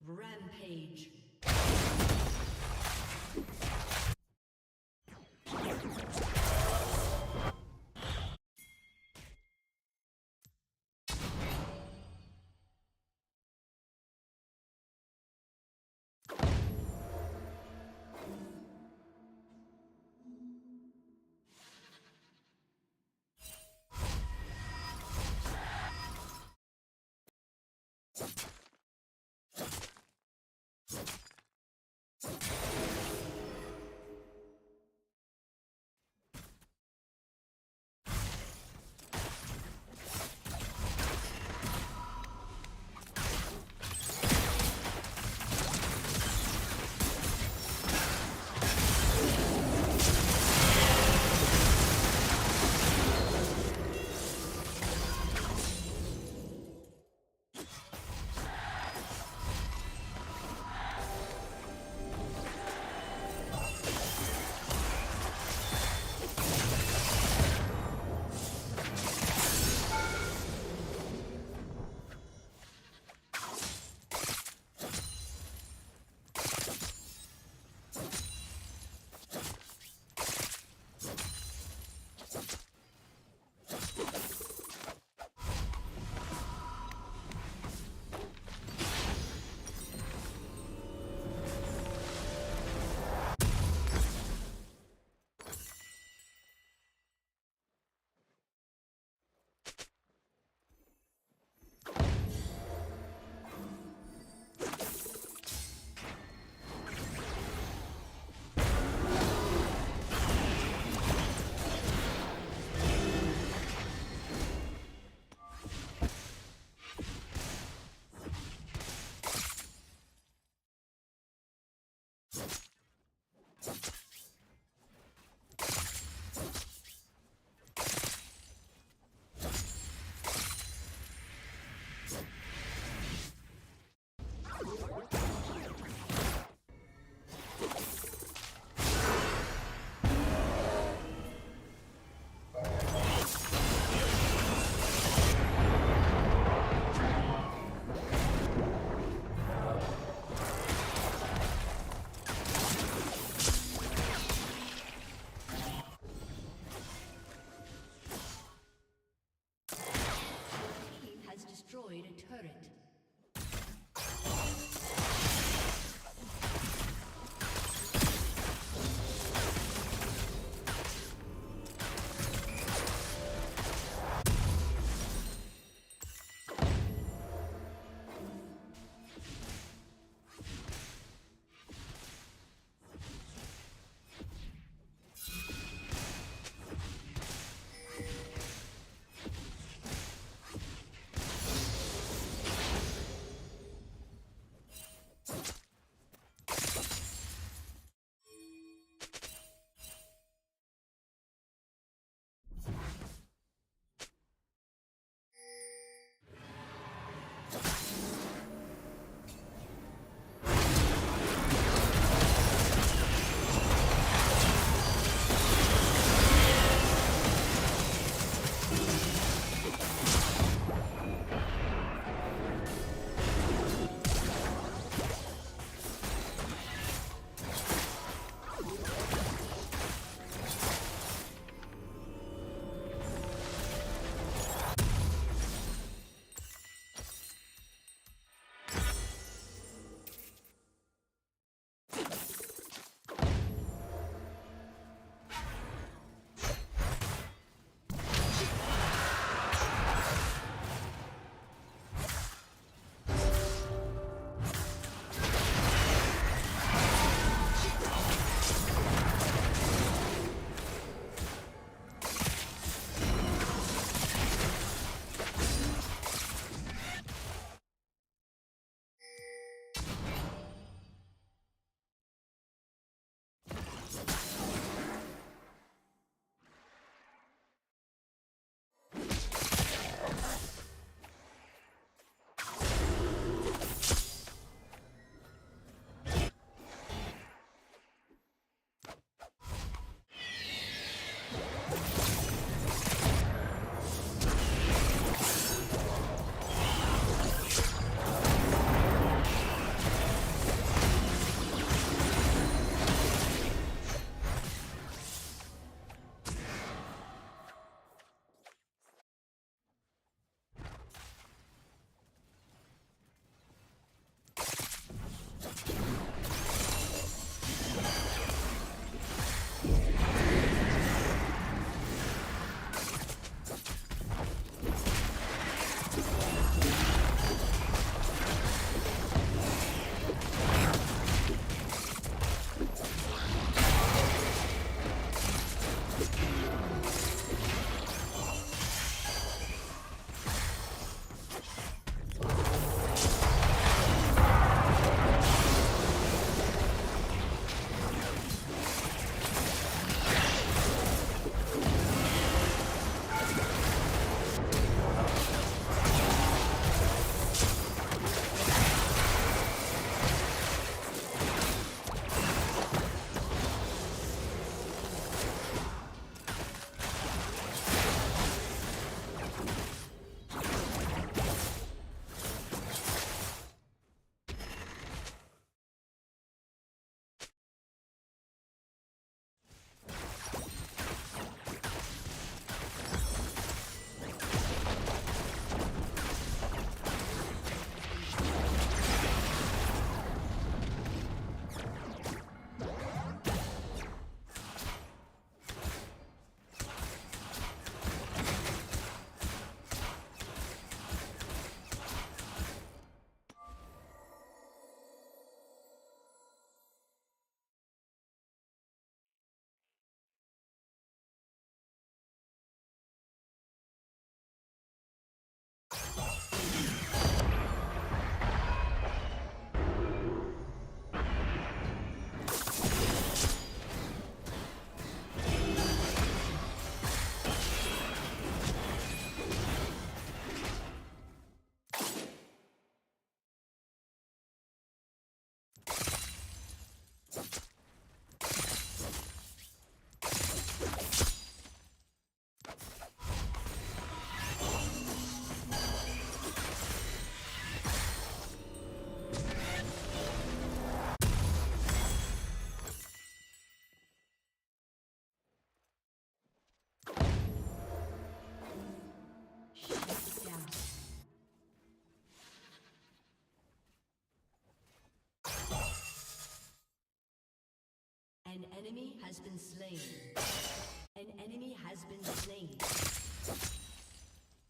S1: Rampage. An enemy has been slain. An enemy has been slain.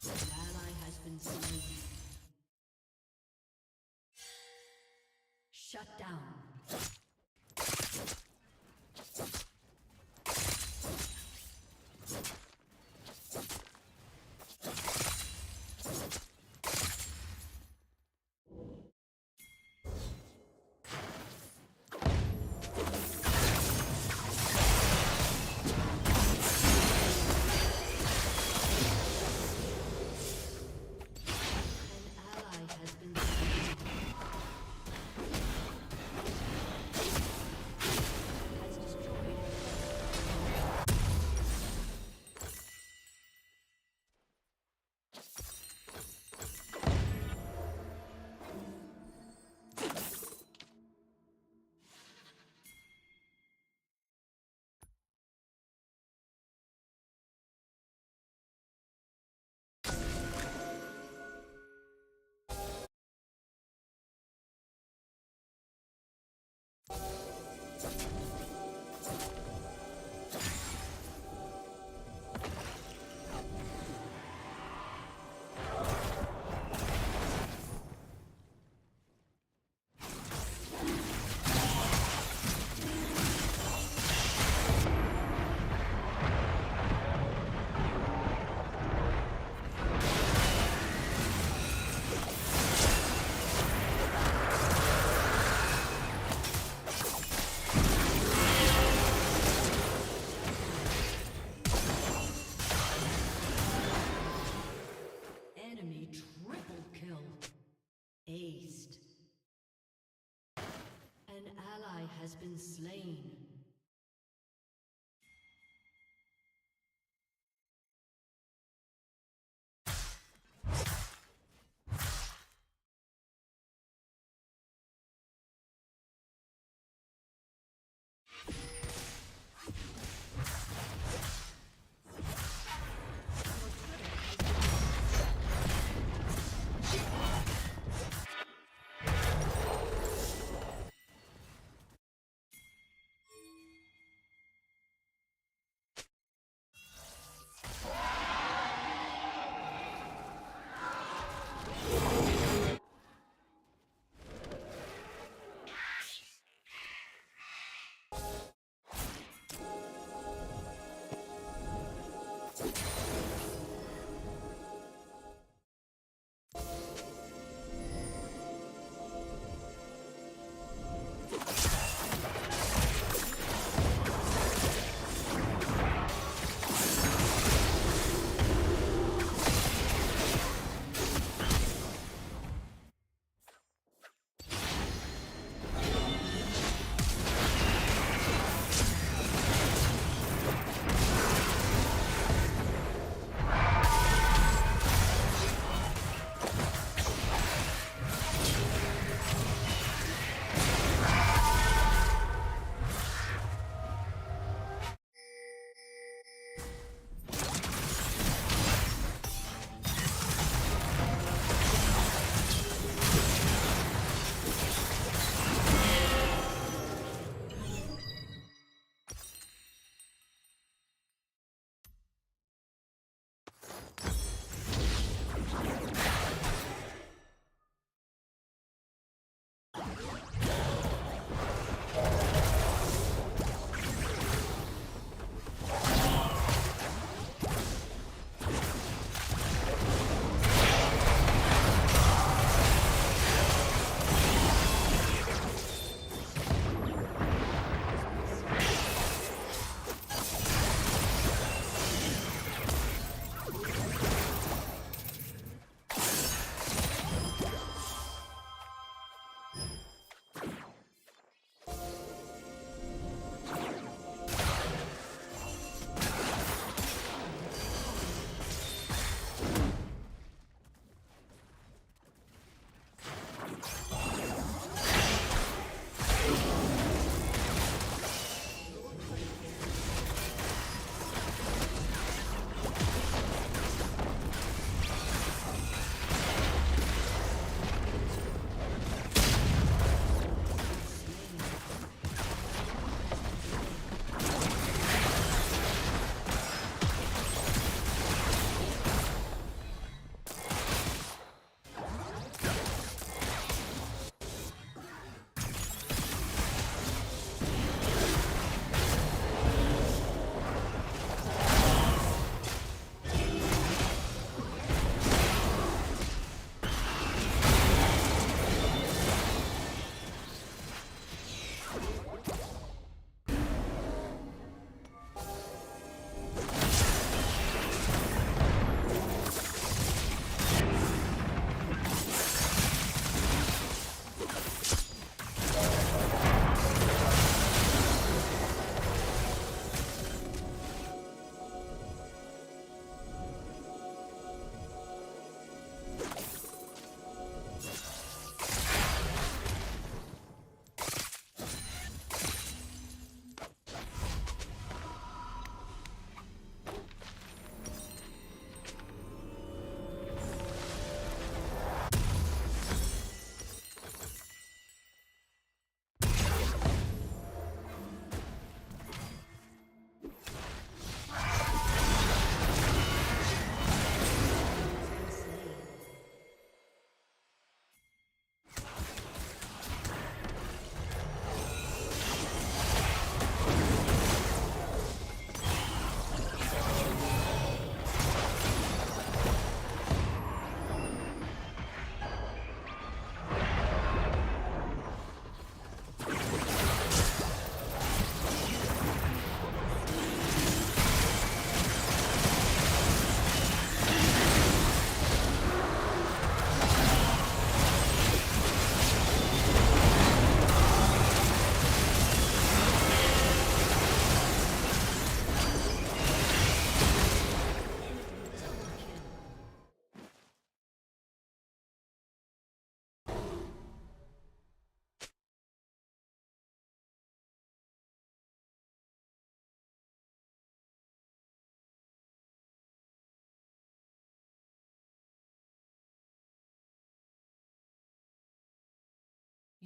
S1: An ally has been slain. Shut down. Enemy triple kill. Aced. An ally has been slain.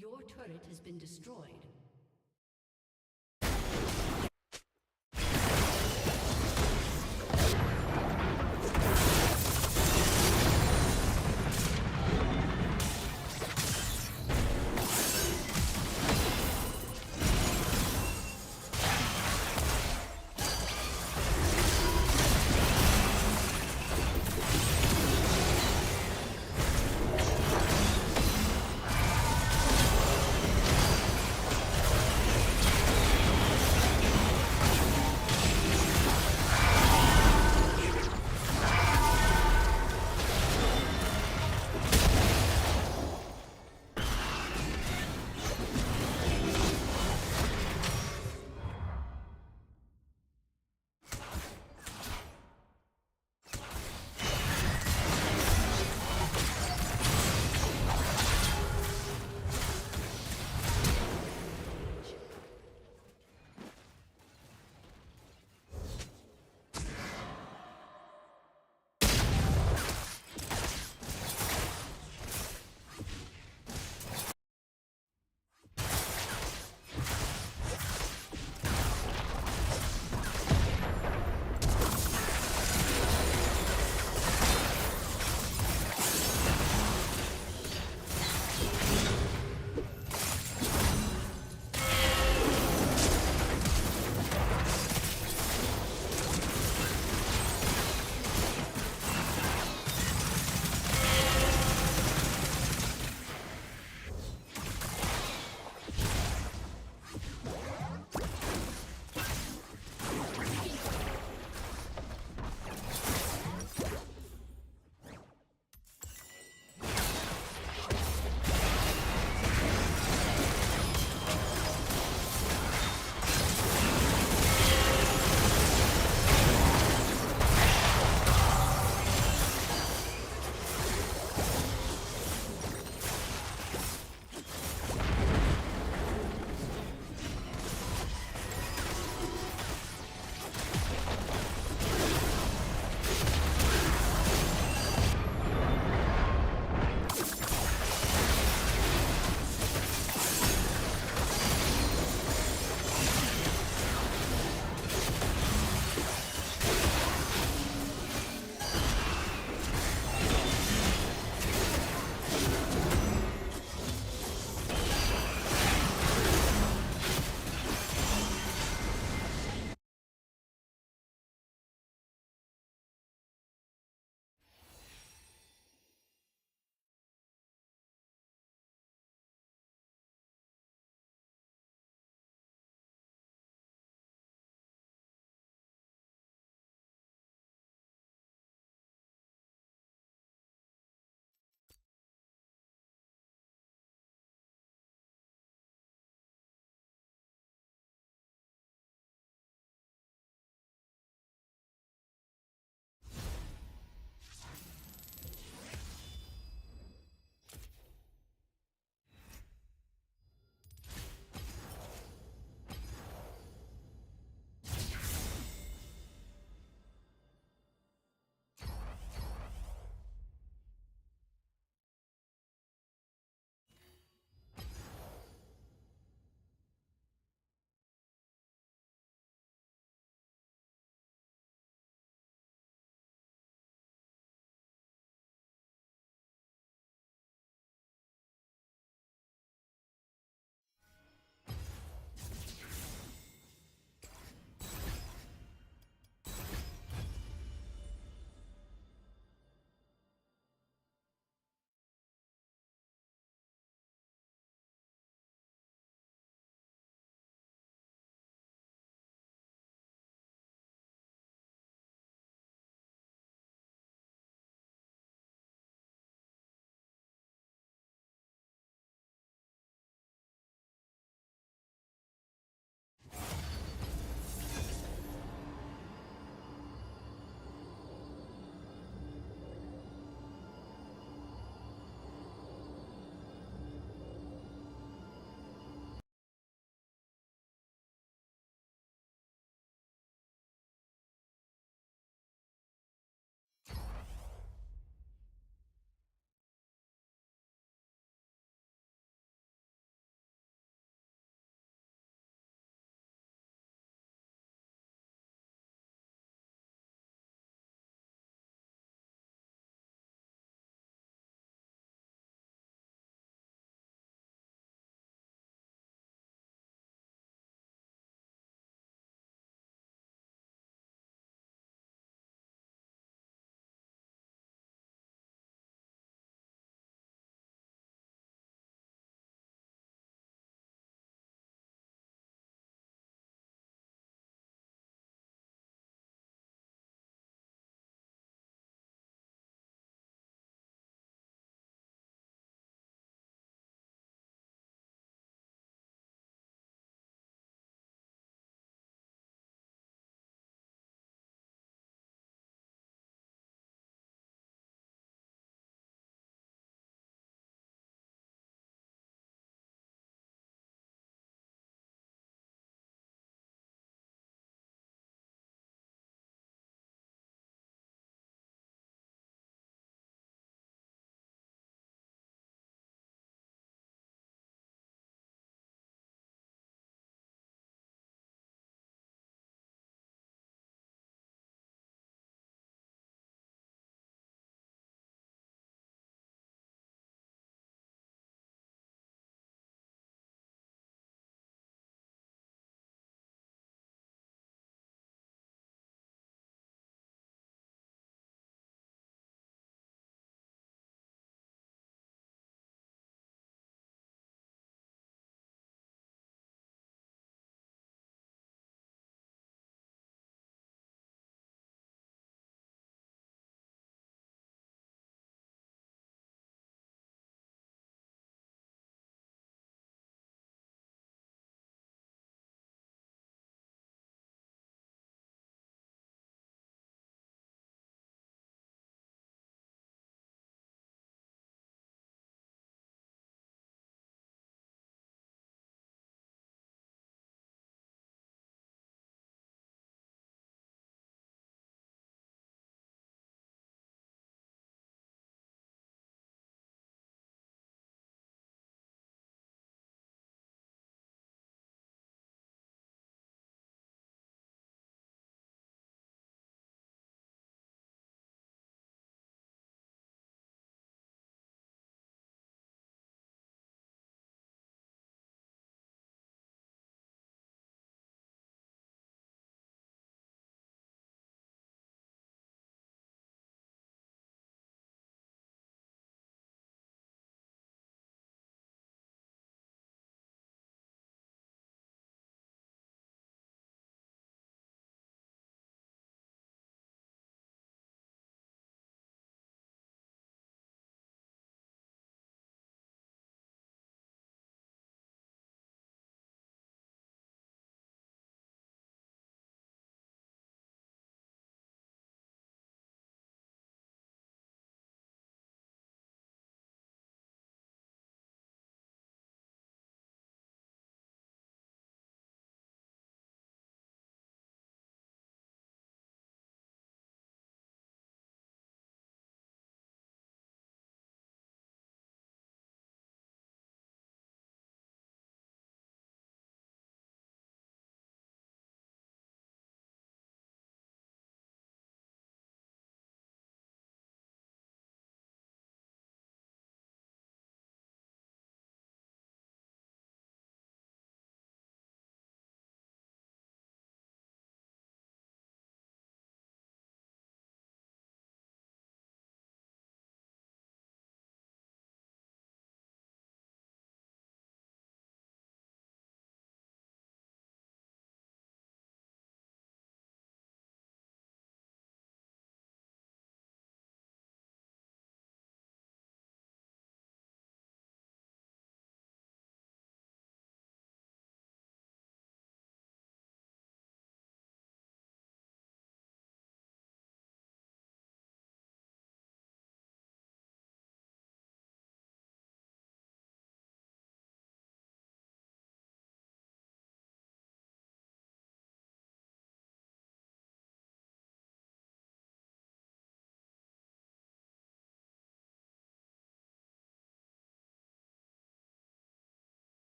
S1: Your turret has been destroyed.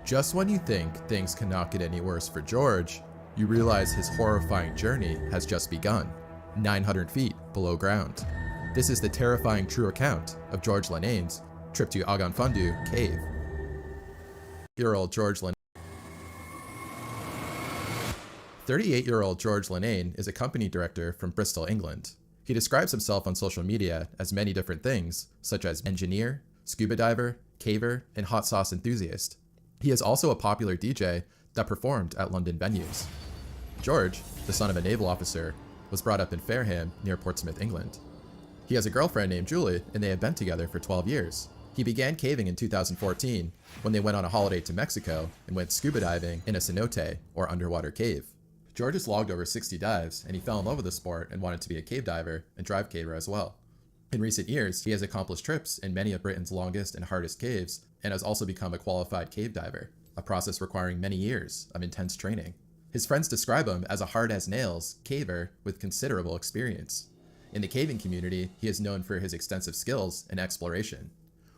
S12: Just when you think things cannot get any worse for George, you realize his horrifying journey has just begun, 900 feet below ground. This is the terrifying true account of George Linnane's trip to Aganfundu Cave. Year-old George Linnane. 38-year-old George Linnane is a company director from Bristol, England. He describes himself on social media as many different things, such as engineer, scuba diver, caver, and hot sauce enthusiast. He is also a popular DJ that performed at London venues. George, the son of a naval officer, was brought up in Fareham near Portsmouth, England. He has a girlfriend named Julie, and they have been together for 12 years. He began caving in 2014 when they went on a holiday to Mexico and went scuba diving in a cenote, or underwater cave. George has logged over 60 dives, and he fell in love with the sport and wanted to be a cave diver and drive caver as well. In recent years, he has accomplished trips in many of Britain's longest and hardest caves, and has also become a qualified cave diver, a process requiring many years of intense training. His friends describe him as a hard-as-nails caver with considerable experience. In the caving community, he is known for his extensive skills and exploration.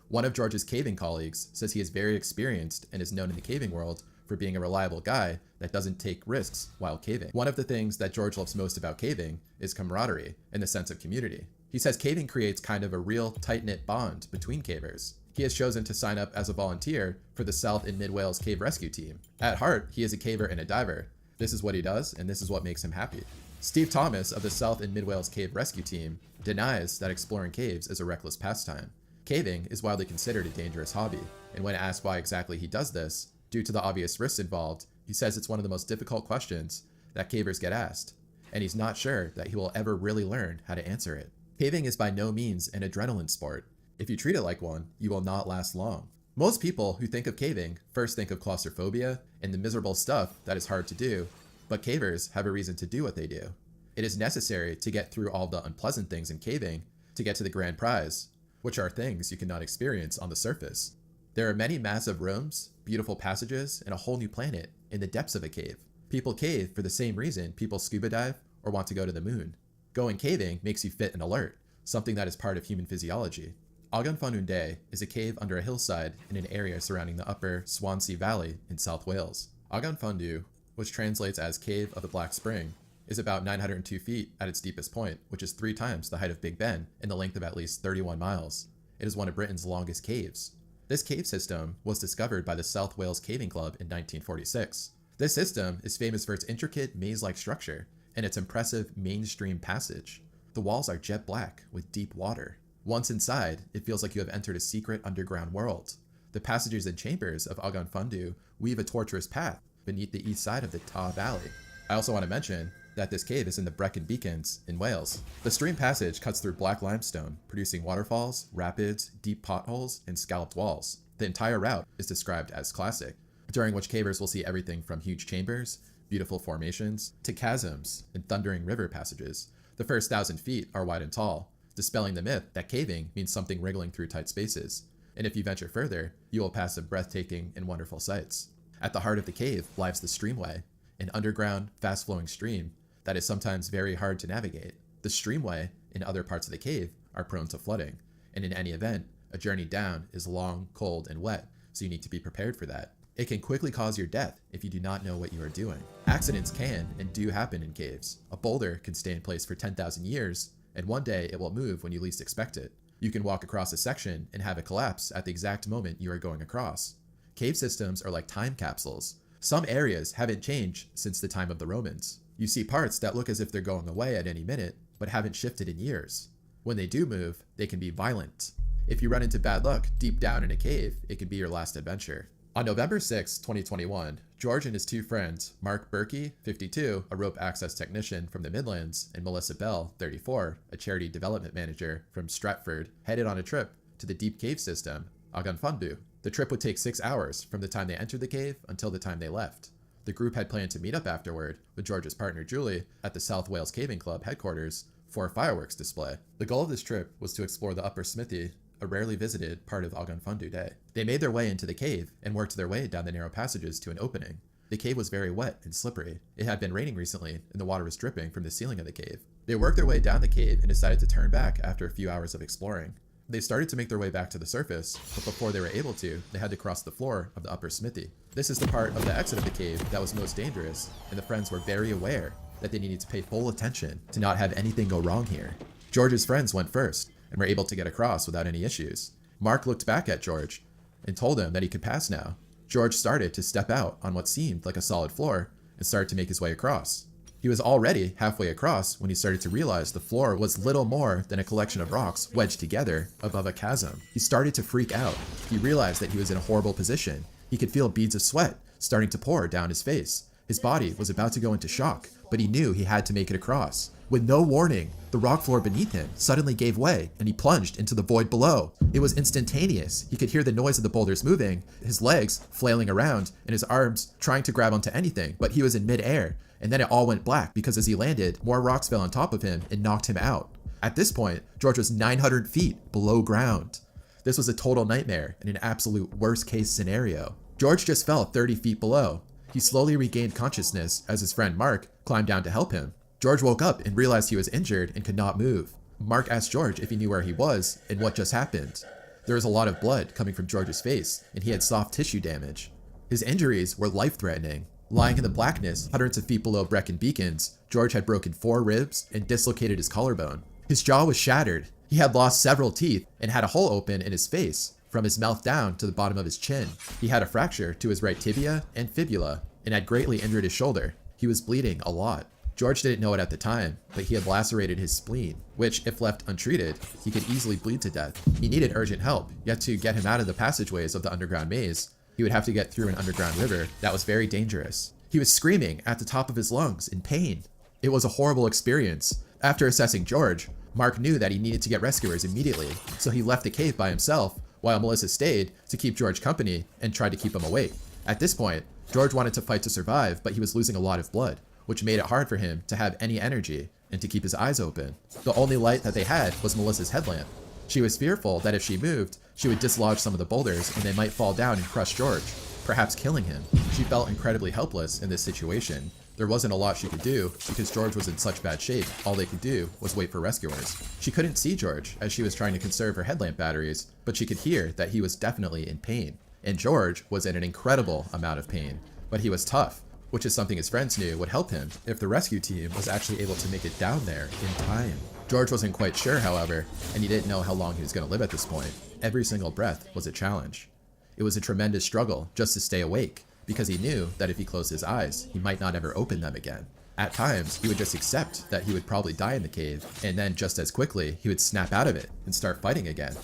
S12: One of George's caving colleagues says he is very experienced and is known in the caving world for being a reliable guy that doesn't take risks while caving. One of the things that George loves most about caving is camaraderie and the sense of community. He says caving creates kind of a real tight-knit bond between cavers. He has chosen to sign up as a volunteer for the South and Mid Wales Cave Rescue Team. At heart, he is a caver and a diver. This is what he does, and this is what makes him happy. Steve Thomas of the South and Mid Wales Cave Rescue Team denies that exploring caves is a reckless pastime. Caving is widely considered a dangerous hobby, and when asked why exactly he does this, due to the obvious risks involved, he says it's one of the most difficult questions that cavers get asked, and he's not sure that he will ever really learn how to answer it. Caving is by no means an adrenaline sport. If you treat it like one, you will not last long. Most people who think of caving first think of claustrophobia and the miserable stuff that is hard to do, but cavers have a reason to do what they do. It is necessary to get through all the unpleasant things in caving to get to the grand prize, which are things you cannot experience on the surface. There are many massive rooms, beautiful passages, and a whole new planet in the depths of a cave. People cave for the same reason people scuba dive or want to go to the moon. Going caving makes you fit and alert, something that is part of human physiology. Aganfundu is a cave under a hillside in an area surrounding the upper Swansea Valley in South Wales. Aganfundu, which translates as Cave of the Black Spring, is about 902 feet at its deepest point, which is 3 times the height of Big Ben and the length of at least 31 miles. It is one of Britain's longest caves. This cave system was discovered by the South Wales Caving Club in 1946. This system is famous for its intricate maze-like structure and its impressive mainstream passage. The walls are jet black with deep water. Once inside, it feels like you have entered a secret underground world. The passages and chambers of Aganfundu weave a tortuous path beneath the east side of the Taw Valley. I also want to mention that this cave is in the Brecon Beacons in Wales. The stream passage cuts through black limestone, producing waterfalls, rapids, deep potholes, and scalloped walls. The entire route is described as classic, during which cavers will see everything from huge chambers, beautiful formations, to chasms and thundering river passages. The first 1,000 feet are wide and tall, dispelling the myth that caving means something wriggling through tight spaces. And if you venture further, you will pass some breathtaking and wonderful sights. At the heart of the cave lies the Streamway, an underground, fast-flowing stream that is sometimes very hard to navigate. The Streamway and other parts of the cave are prone to flooding, and in any event, a journey down is long, cold, and wet, so you need to be prepared for that. It can quickly cause your death if you do not know what you are doing. Accidents can and do happen in caves. A boulder can stay in place for 10,000 years, and one day it will move when you least expect it. You can walk across a section and have it collapse at the exact moment you are going across. Cave systems are like time capsules. Some areas haven't changed since the time of the Romans. You see parts that look as if they're going away at any minute, but haven't shifted in years. When they do move, they can be violent. If you run into bad luck deep down in a cave, it can be your last adventure. On November 6, 2021, George and his 2 friends, Mark Berkey, 52, a rope access technician from the Midlands, and Melissa Bell, 34, a charity development manager from Stratford, headed on a trip to the deep cave system, Aganfundu. The trip would take 6 hours from the time they entered the cave until the time they left. The group had planned to meet up afterward with George's partner Julie at the South Wales Caving Club headquarters for a fireworks display. The goal of this trip was to explore the Upper Smithy, a rarely visited part of Aganfundu Day. They made their way into the cave and worked their way down the narrow passages to an opening. The cave was very wet and slippery. It had been raining recently and the water was dripping from the ceiling of the cave. They worked their way down the cave and decided to turn back after a few hours of exploring. They started to make their way back to the surface, but before they were able to, they had to cross the floor of the upper smithy. This is the part of the exit of the cave that was most dangerous, and the friends were very aware that they needed to pay full attention to not have anything go wrong here. George's friends went first and were able to get across without any issues. Mark looked back at George and told him that he could pass now. George started to step out on what seemed like a solid floor and started to make his way across. He was already halfway across when he started to realize the floor was little more than a collection of rocks wedged together above a chasm. He started to freak out. He realized that he was in a horrible position. He could feel beads of sweat starting to pour down his face. His body was about to go into shock, but he knew he had to make it across. With no warning, the rock floor beneath him suddenly gave way and he plunged into the void below. It was instantaneous. He could hear the noise of the boulders moving, his legs flailing around, and his arms trying to grab onto anything, but he was in midair. And then it all went black because as he landed, more rocks fell on top of him and knocked him out. At this point, George was 900 feet below ground. This was a total nightmare and an absolute worst case scenario. George just fell 30 feet below. He slowly regained consciousness as his friend Mark climbed down to help him. George woke up and realized he was injured and could not move. Mark asked George if he knew where he was and what just happened. There was a lot of blood coming from George's face, and he had soft tissue damage. His injuries were life-threatening. Lying in the blackness, hundreds of feet below Brecon Beacons, George had broken 4 ribs and dislocated his collarbone. His jaw was shattered. He had lost several teeth and had a hole open in his face, from his mouth down to the bottom of his chin. He had a fracture to his right tibia and fibula and had greatly injured his shoulder. He was bleeding a lot. George didn't know it at the time, but he had lacerated his spleen, which, if left untreated, he could easily bleed to death. He needed urgent help, yet to get him out of the passageways of the underground maze, he would have to get through an underground river that was very dangerous. He was screaming at the top of his lungs in pain. It was a horrible experience. After assessing George, Mark knew that he needed to get rescuers immediately, so he left the cave by himself while Melissa stayed to keep George company and tried to keep him awake. At this point, George wanted to fight to survive, but he was losing a lot of blood, which made it hard for him to have any energy and to keep his eyes open. The only light that they had was Melissa's headlamp. She was fearful that if she moved, she would dislodge some of the boulders and they might fall down and crush George, perhaps killing him. She felt incredibly helpless in this situation. There wasn't a lot she could do because George was in such bad shape, all they could do was wait for rescuers. She couldn't see George as she was trying to conserve her headlamp batteries, but she could hear that he was definitely in pain. And George was in an incredible amount of pain, but he was tough, which is something his friends knew would help him if the rescue team was actually able to make it down there in time. George wasn't quite sure, however, and he didn't know how long he was going to live at this point. Every single breath was a challenge. It was a tremendous struggle just to stay awake, because he knew that if he closed his eyes, he might not ever open them again. At times, he would just accept that he would probably die in the cave, and then just as quickly, he would snap out of it and start fighting again.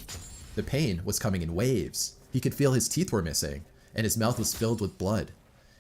S12: The pain was coming in waves. He could feel his teeth were missing, and his mouth was filled with blood.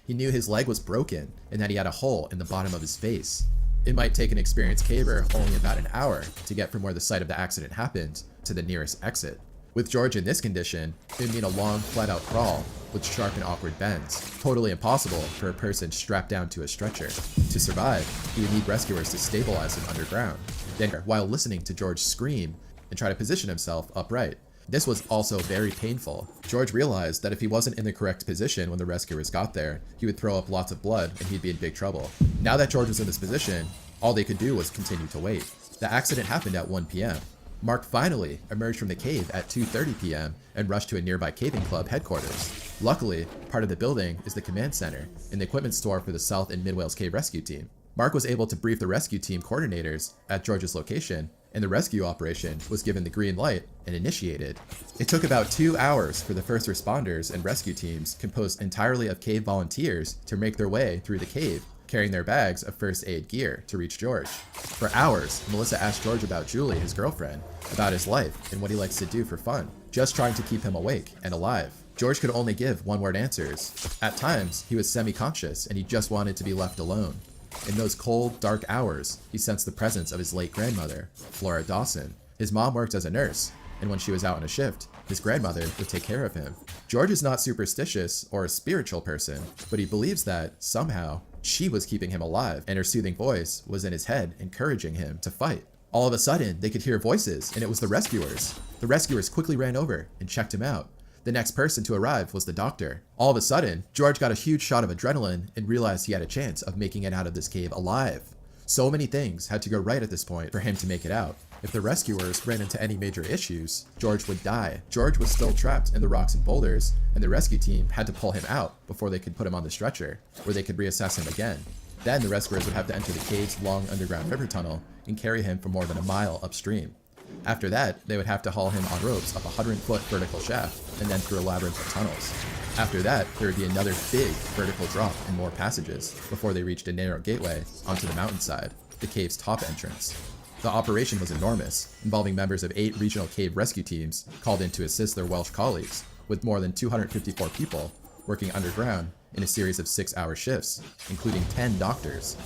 S12: He knew his leg was broken, and that he had a hole in the bottom of his face. It might take an experienced caver only about an hour to get from where the site of the accident happened to the nearest exit. With George in this condition, it would mean a long, flat-out crawl with sharp and awkward bends, totally impossible for a person strapped down to a stretcher. To survive, he would need rescuers to stabilize him underground. Then, while listening to George scream and try to position himself upright. This was also very painful. George realized that if he wasn't in the correct position when the rescuers got there, he would throw up lots of blood and he'd be in big trouble. Now that George was in this position, all they could do was continue to wait. The accident happened at 1 p.m. Mark finally emerged from the cave at 2:30 p.m. and rushed to a nearby caving club headquarters. Luckily, part of the building is the command center and the equipment store for the South and Mid Wales Cave Rescue Team. Mark was able to brief the rescue team coordinators at George's location, and the rescue operation was given the green light and initiated. It took about 2 hours for the first responders and rescue teams, composed entirely of cave volunteers, to make their way through the cave, carrying their bags of first aid gear to reach George. For hours, Melissa asked George about Julie, his girlfriend, about his life and what he likes to do for fun, just trying to keep him awake and alive. George could only give one-word answers. At times, he was semi-conscious and he just wanted to be left alone. In those cold, dark hours, he sensed the presence of his late grandmother, Flora Dawson. His mom worked as a nurse, and when she was out on a shift, his grandmother would take care of him. George is not superstitious or a spiritual person, but he believes that, somehow, she was keeping him alive, and her soothing voice was in his head, encouraging him to fight. All of a sudden, they could hear voices, and it was the rescuers. The rescuers quickly ran over and checked him out. The next person to arrive was the doctor. All of a sudden, George got a huge shot of adrenaline and realized he had a chance of making it out of this cave alive. So many things had to go right at this point for him to make it out. If the rescuers ran into any major issues, George would die. George was still trapped in the rocks and boulders, and the rescue team had to pull him out before they could put him on the stretcher, where they could reassess him again. Then the rescuers would have to enter the cave's long underground river tunnel and carry him for more than a mile upstream. After that, they would have to haul him on ropes up a 100-foot vertical shaft and then through a labyrinth of tunnels. After that, there would be another big vertical drop and more passages before they reached a narrow gateway onto the mountainside, the cave's top entrance. The operation was enormous, involving members of 8 regional cave rescue teams called in to assist their Welsh colleagues, with more than 254 people working underground in a series of 6-hour shifts, including 10 doctors.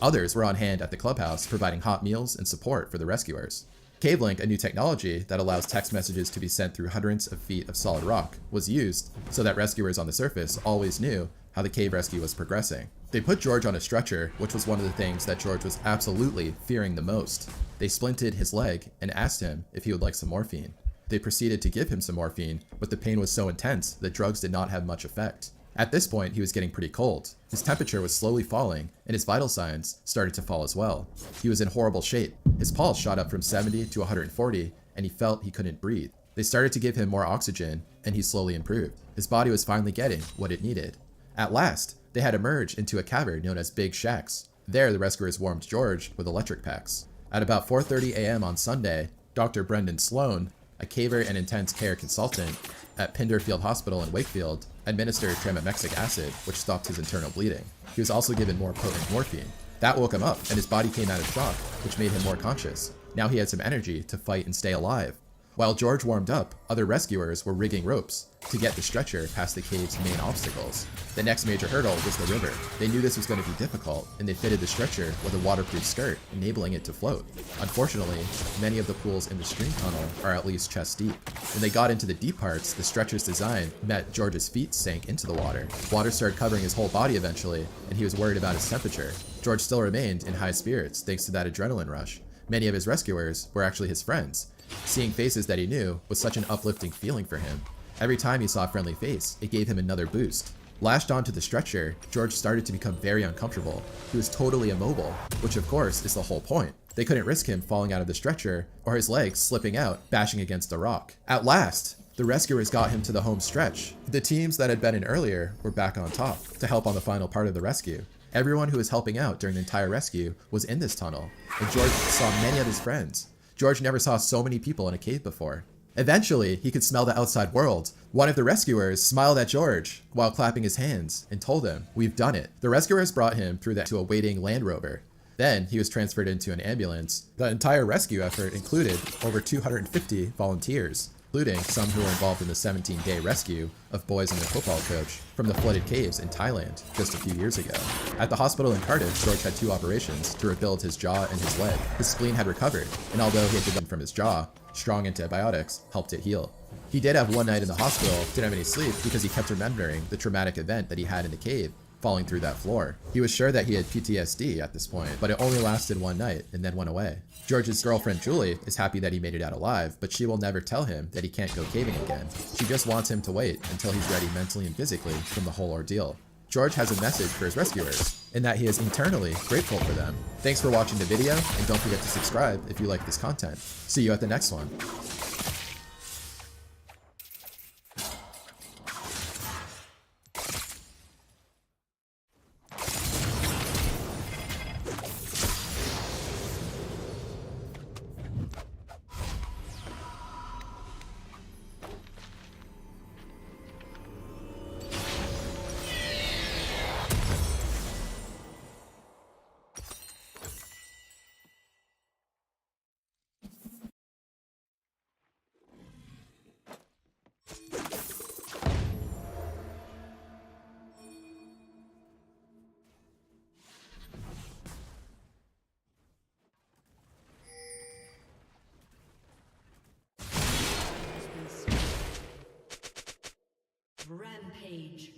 S12: Others were on hand at the clubhouse providing hot meals and support for the rescuers. CaveLink, a new technology that allows text messages to be sent through hundreds of feet of solid rock, was used so that rescuers on the surface always knew how the cave rescue was progressing. They put George on a stretcher, which was one of the things that George was absolutely fearing the most. They splinted his leg and asked him if he would like some morphine. They proceeded to give him some morphine, but the pain was so intense that drugs did not have much effect. At this point, he was getting pretty cold. His temperature was slowly falling, and his vital signs started to fall as well. He was in horrible shape. His pulse shot up from 70 to 140, and he felt he couldn't breathe. They started to give him more oxygen, and he slowly improved. His body was finally getting what it needed. At last, they had emerged into a cavern known as Big Shacks. There, the rescuers warmed George with electric packs. At about 4:30 a.m. on Sunday, Dr. Brendan Sloan, a caver and intense care consultant at Pinderfield Hospital in Wakefield, administered trimethoprim acid, which stopped his internal bleeding. He was also given more potent morphine. That woke him up, and his body came out of shock, which made him more conscious. Now he had some energy to fight and stay alive. While George warmed up, other rescuers were rigging ropes to get the stretcher past the cave's main obstacles. The next major hurdle was the river. They knew this was going to be difficult, and they fitted the stretcher with a waterproof skirt, enabling it to float. Unfortunately, many of the pools in the stream tunnel are at least chest deep. When they got into the deep parts, the stretcher's design meant George's feet sank into the water. Water started covering his whole body eventually, and he was worried about his temperature. George still remained in high spirits thanks to that adrenaline rush. Many of his rescuers were actually his friends. Seeing faces that he knew was such an uplifting feeling for him. Every time he saw a friendly face, it gave him another boost. Lashed onto the stretcher, George started to become very uncomfortable. He was totally immobile, which of course is the whole point. They couldn't risk him falling out of the stretcher or his legs slipping out, bashing against a rock. At last, the rescuers got him to the home stretch. The teams that had been in earlier were back on top to help on the final part of the rescue. Everyone who was helping out during the entire rescue was in this tunnel, and George saw many of his friends. George never saw so many people in a cave before. Eventually, he could smell the outside world. One of the rescuers smiled at George while clapping his hands and told him, "We've done it." The rescuers brought him through to a waiting Land Rover. Then he was transferred into an ambulance. The entire rescue effort included over 250 volunteers, including some who were involved in the 17-day rescue of boys and their football coach from the flooded caves in Thailand just a few years ago. At the hospital in Cardiff, George had 2 operations to rebuild his jaw and his leg. His spleen had recovered, and although he had developed from his jaw, strong antibiotics helped it heal. He did have one night in the hospital, didn't have any sleep because he kept remembering the traumatic event that he had in the cave, falling through that floor. He was sure that he had PTSD at this point, but it only lasted one night and then went away. George's girlfriend Julie is happy that he made it out alive, but she will never tell him that he can't go caving again. She just wants him to wait until he's ready mentally and physically from the whole ordeal. George has a message for his rescuers, in that he is eternally grateful for them. Thanks for watching the video, and don't forget to subscribe if you like this content. See you at the next one.
S1: Rampage.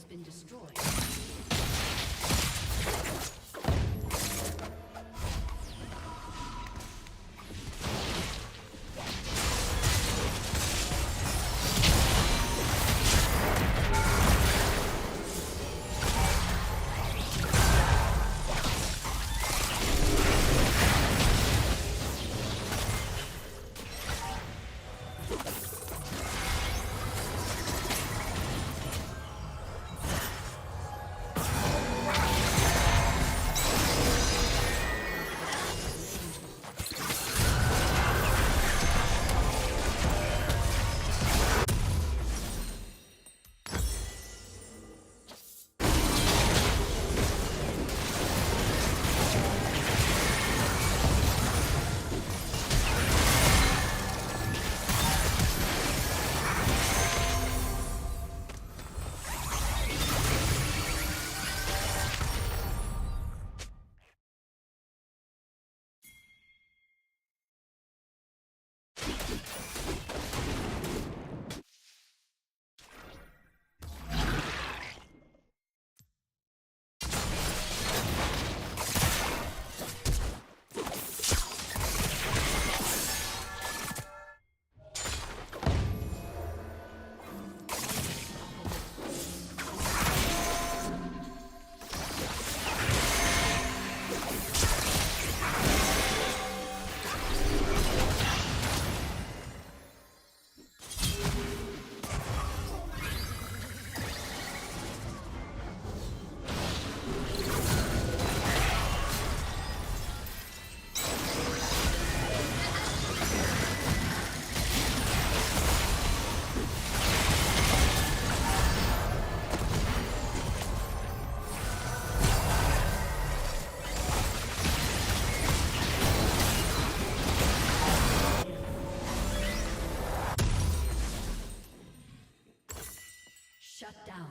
S1: has been destroyed. Shut down.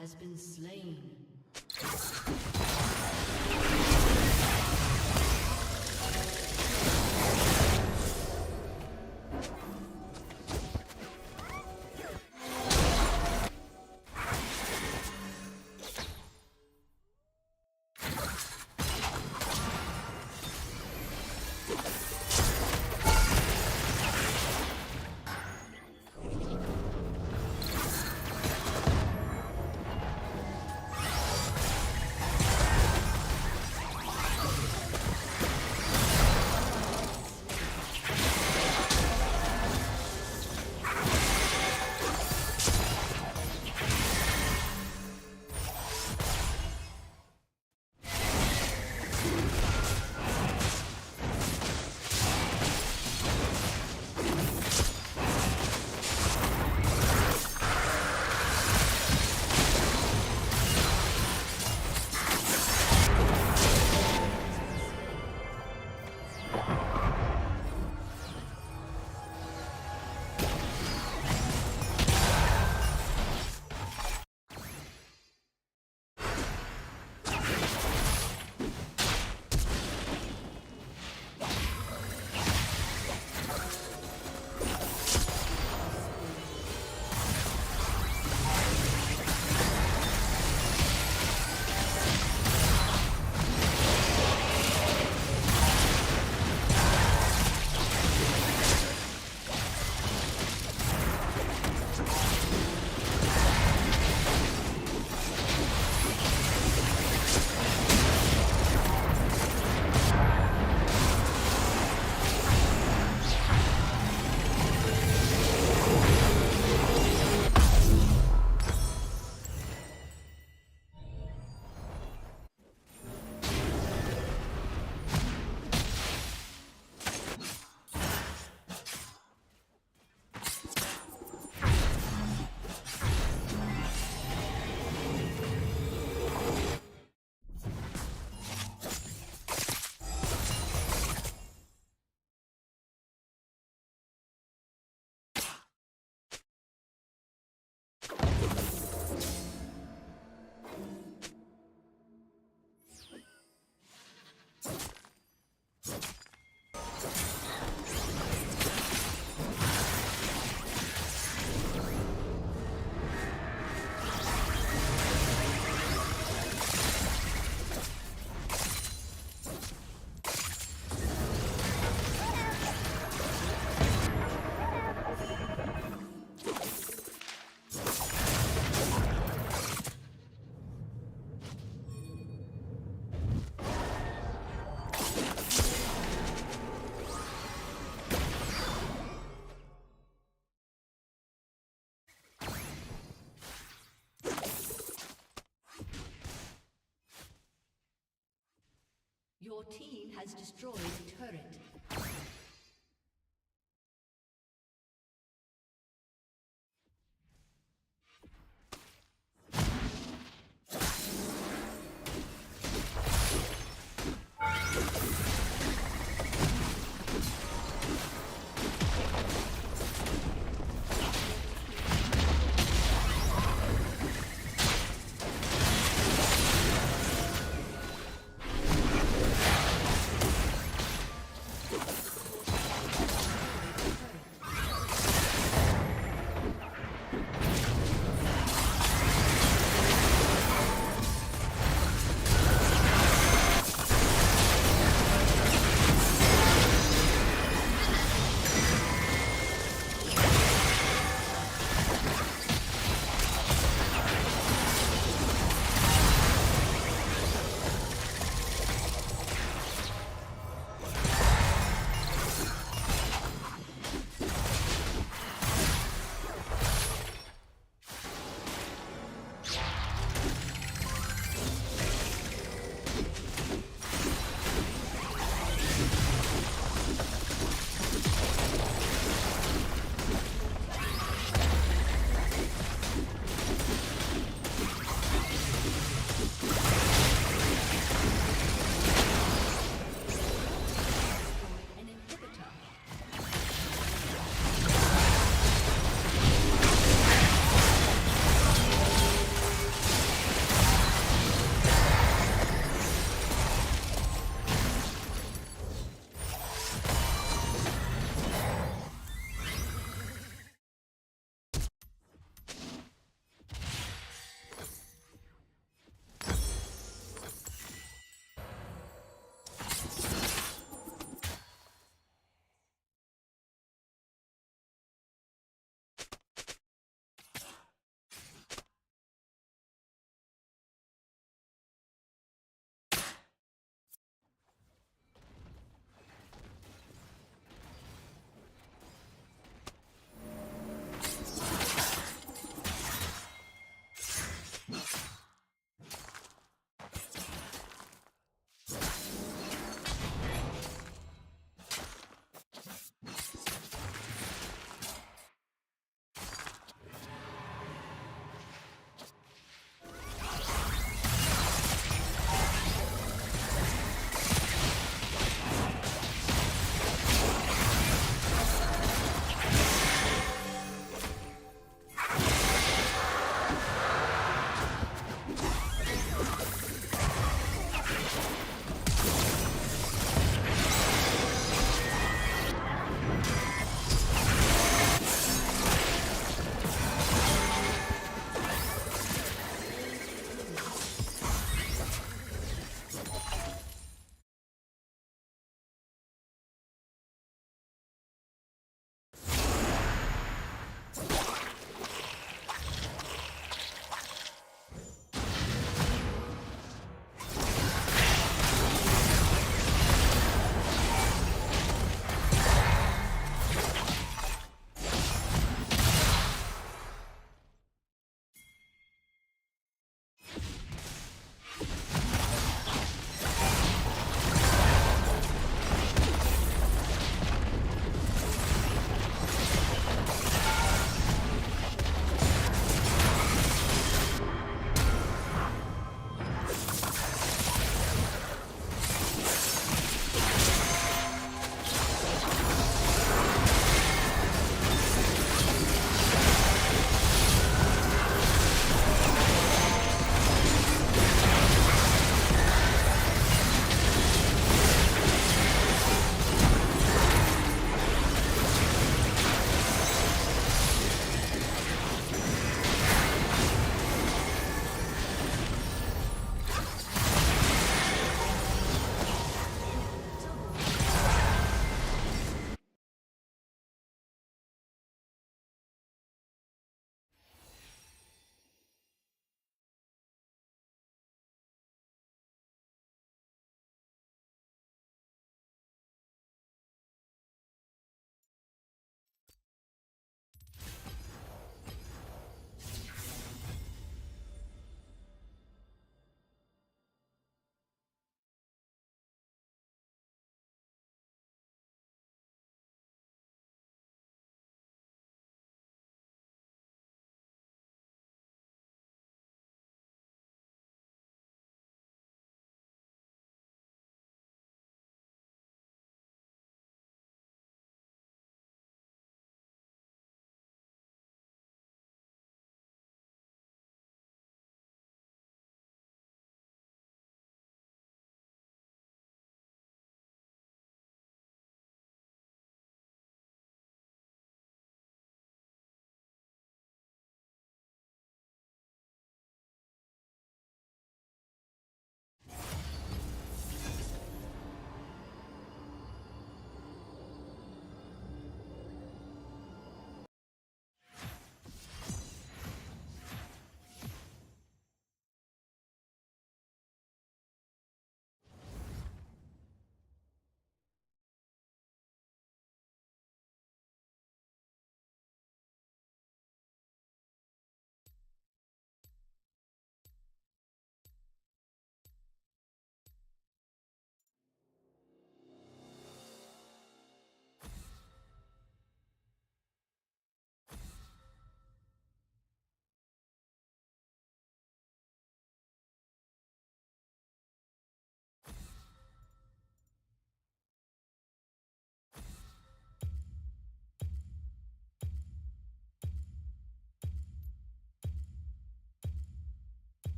S1: Has been slain. Your team has destroyed a turret.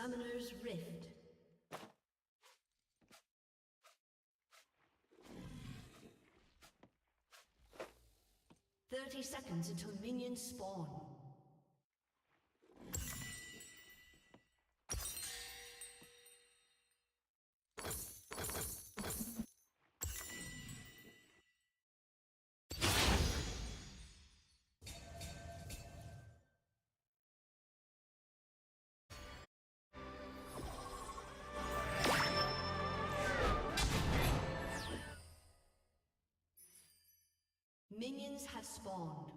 S1: Summoner's Rift. Seconds until minions spawn. Minions have spawned.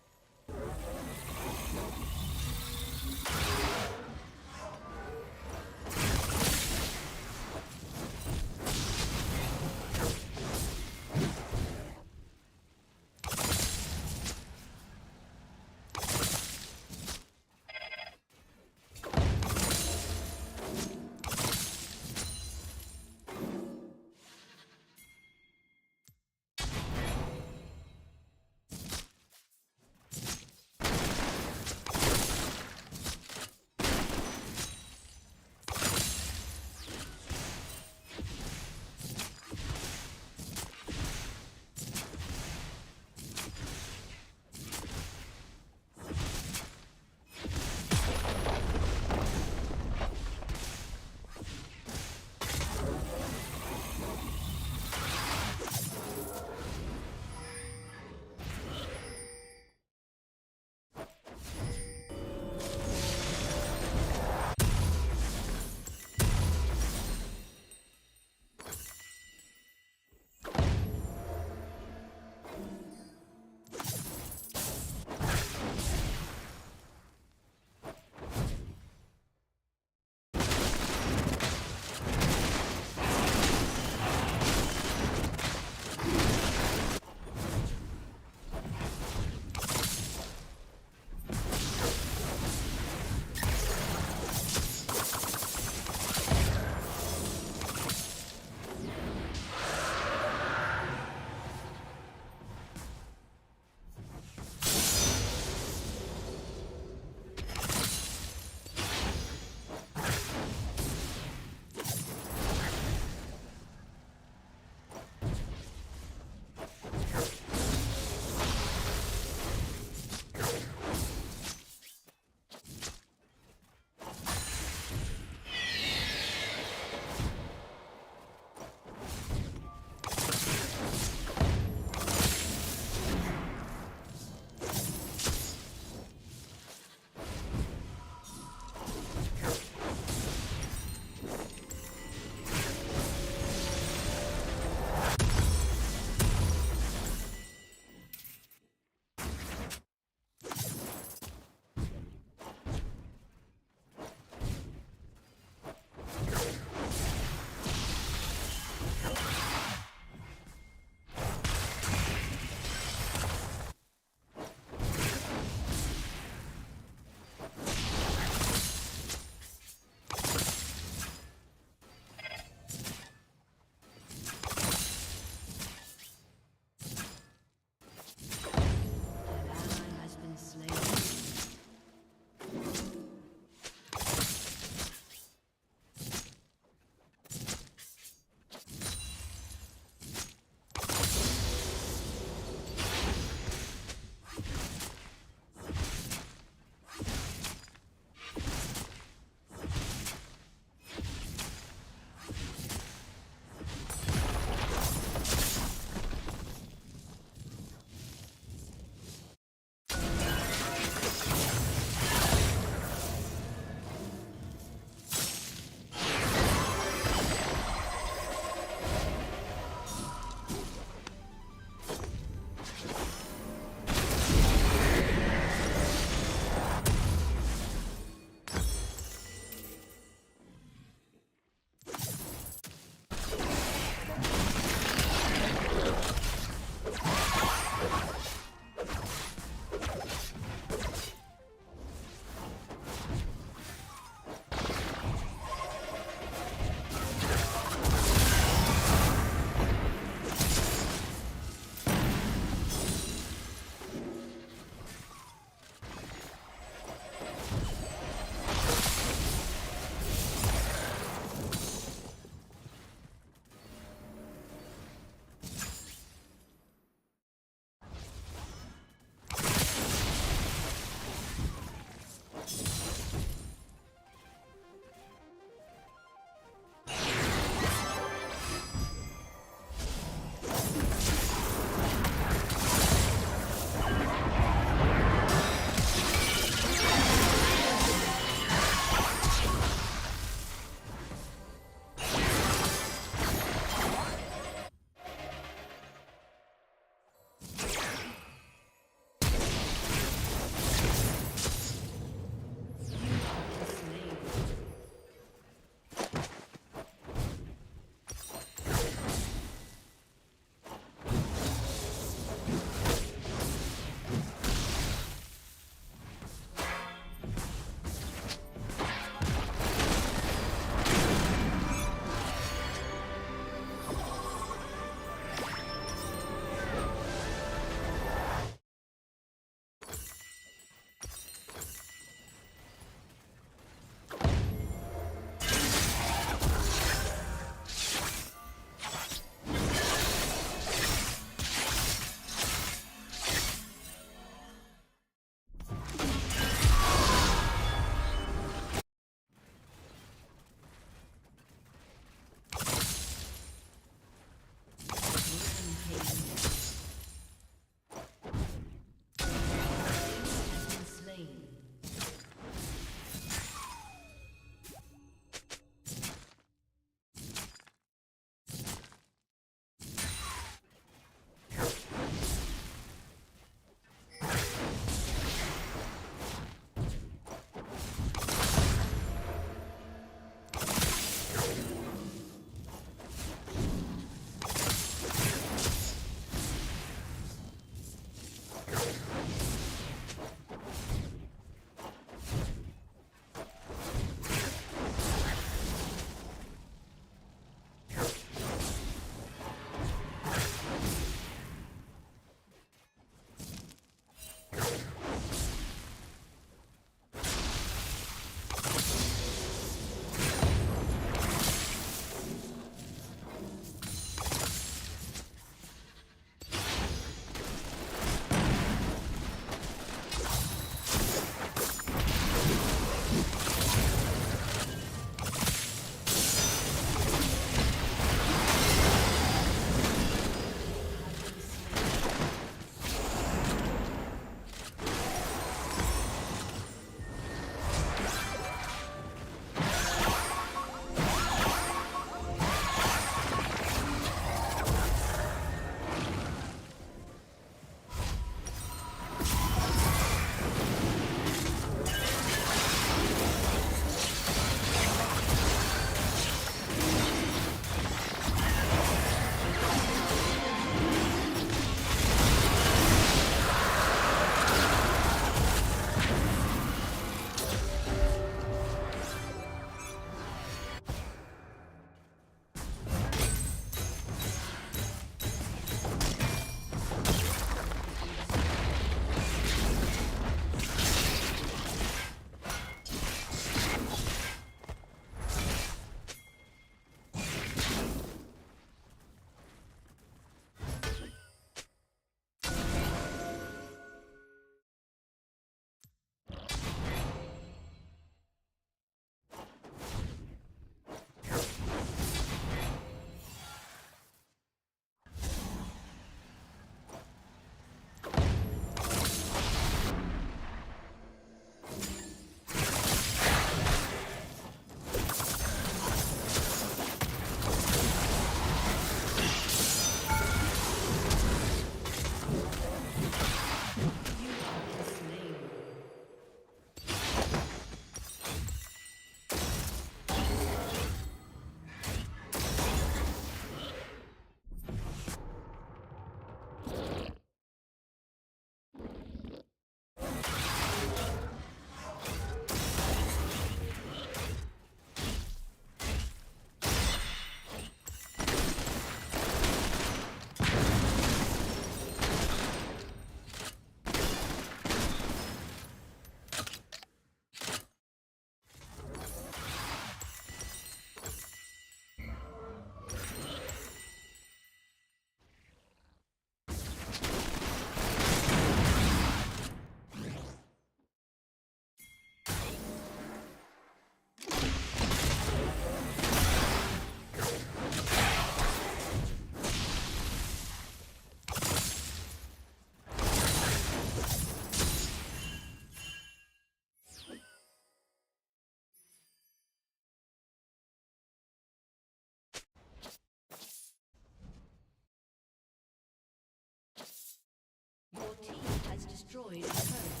S1: destroyed a turret.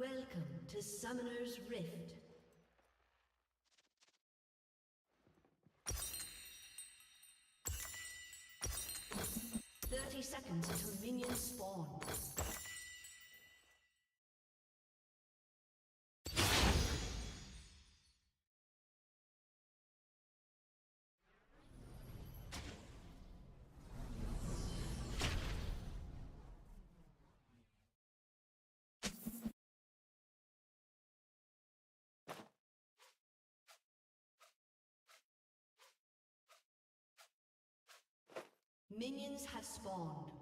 S1: Welcome to Summoner's Rift. Seconds until minions spawn. Minions have spawned.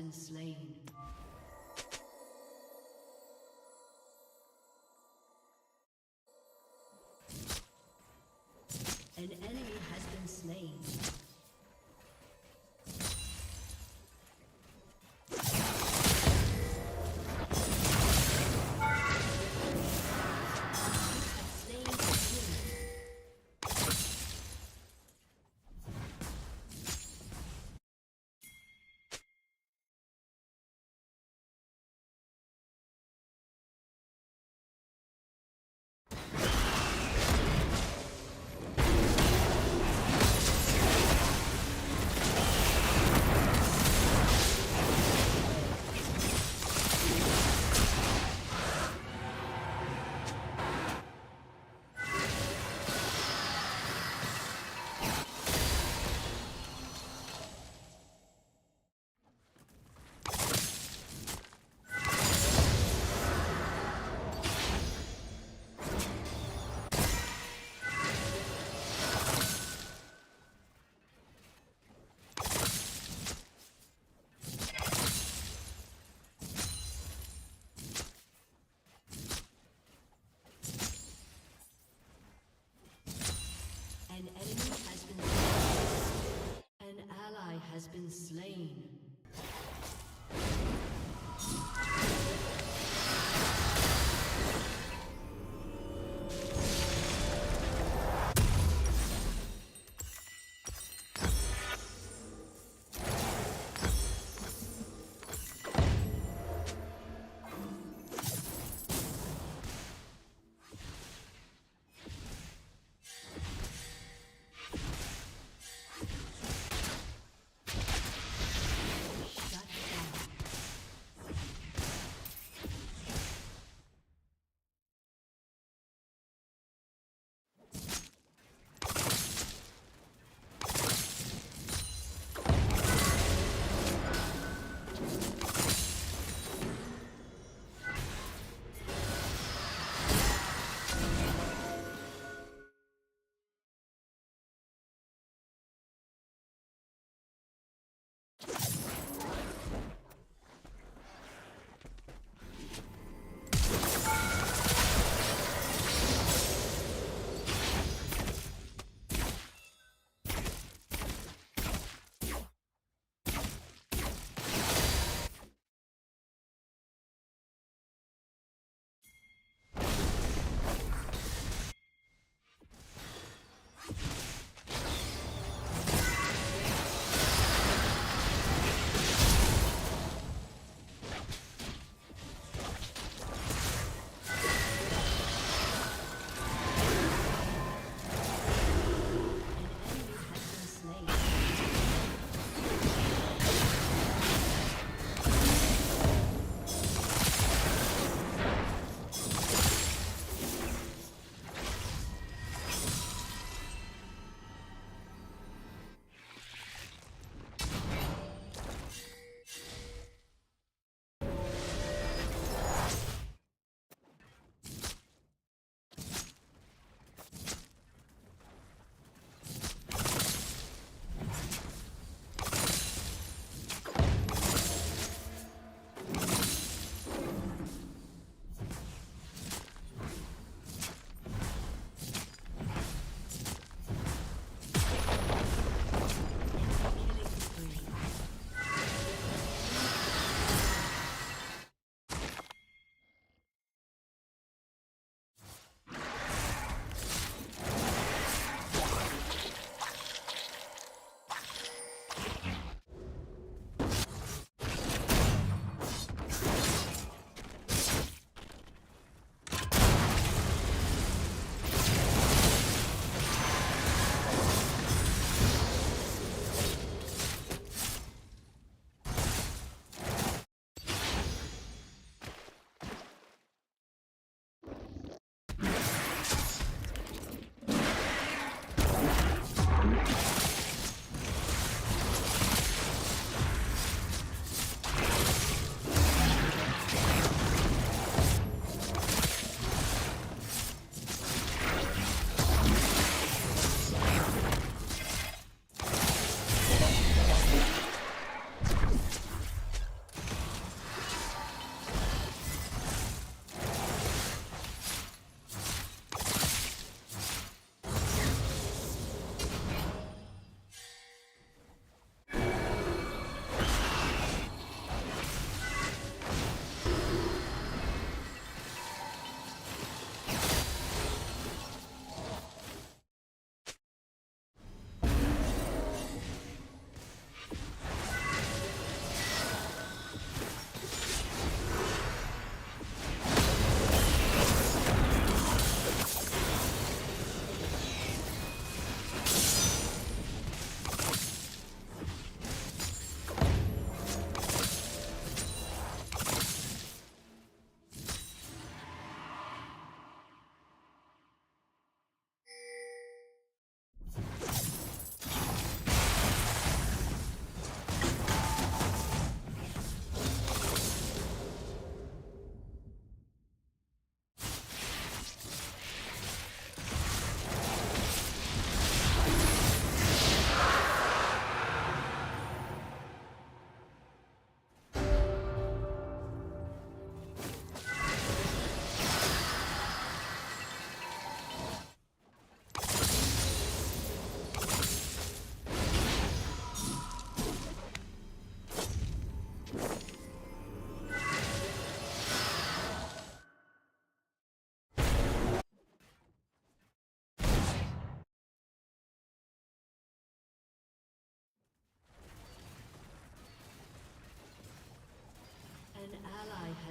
S1: been slain. An enemy has been slain.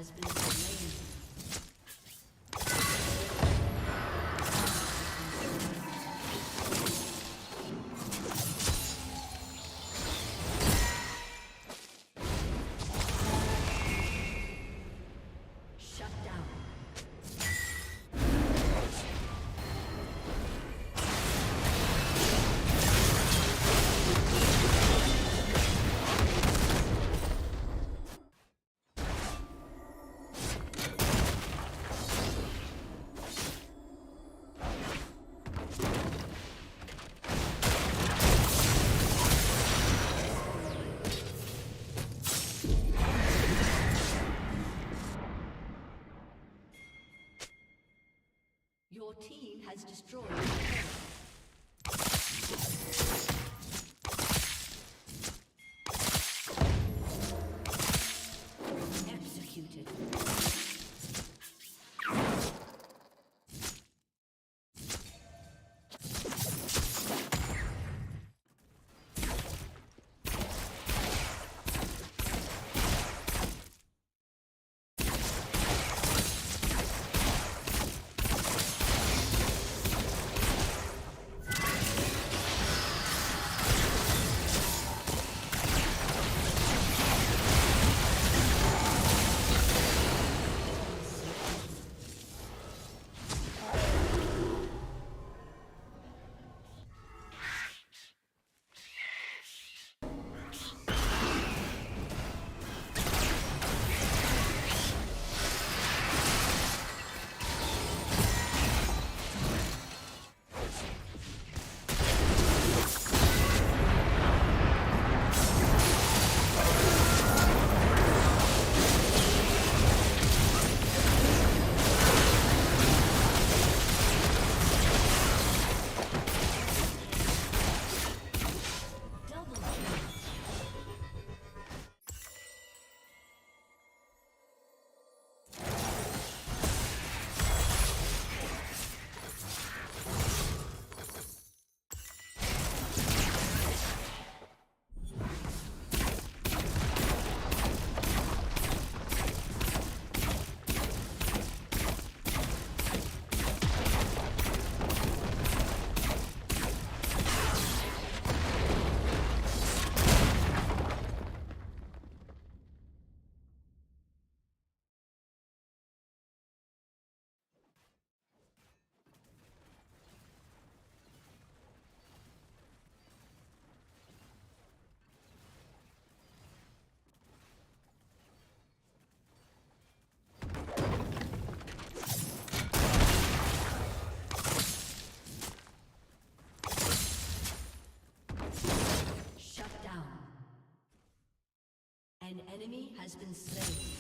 S1: has been slain. Shut down. Your team has destroyed the turret. Executed. An enemy has been slain.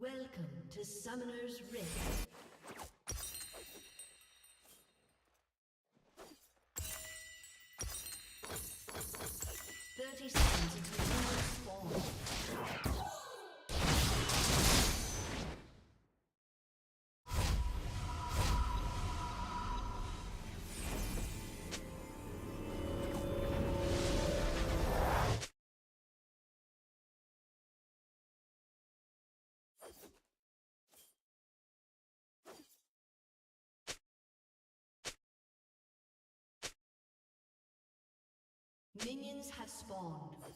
S1: Welcome to Summoner's Rift. Seconds until minions spawn. Minions have spawned.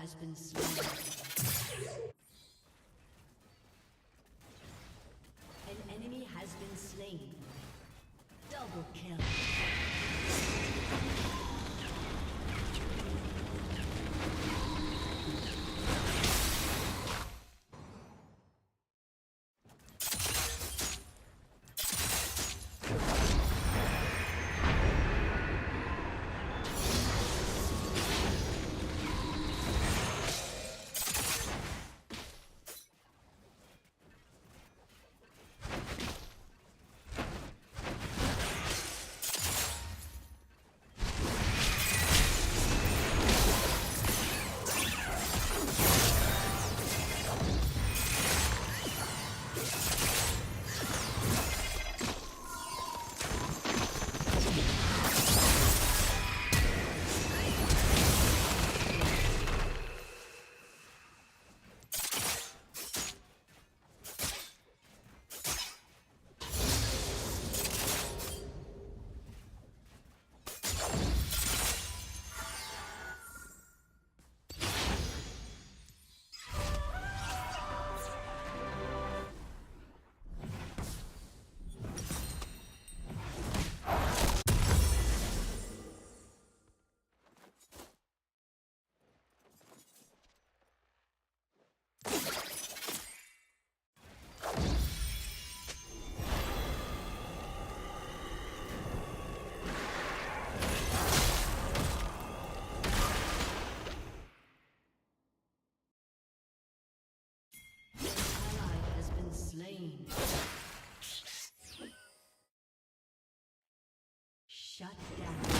S1: has been slain. An enemy has been slain. Double kill. Slain. Shut down.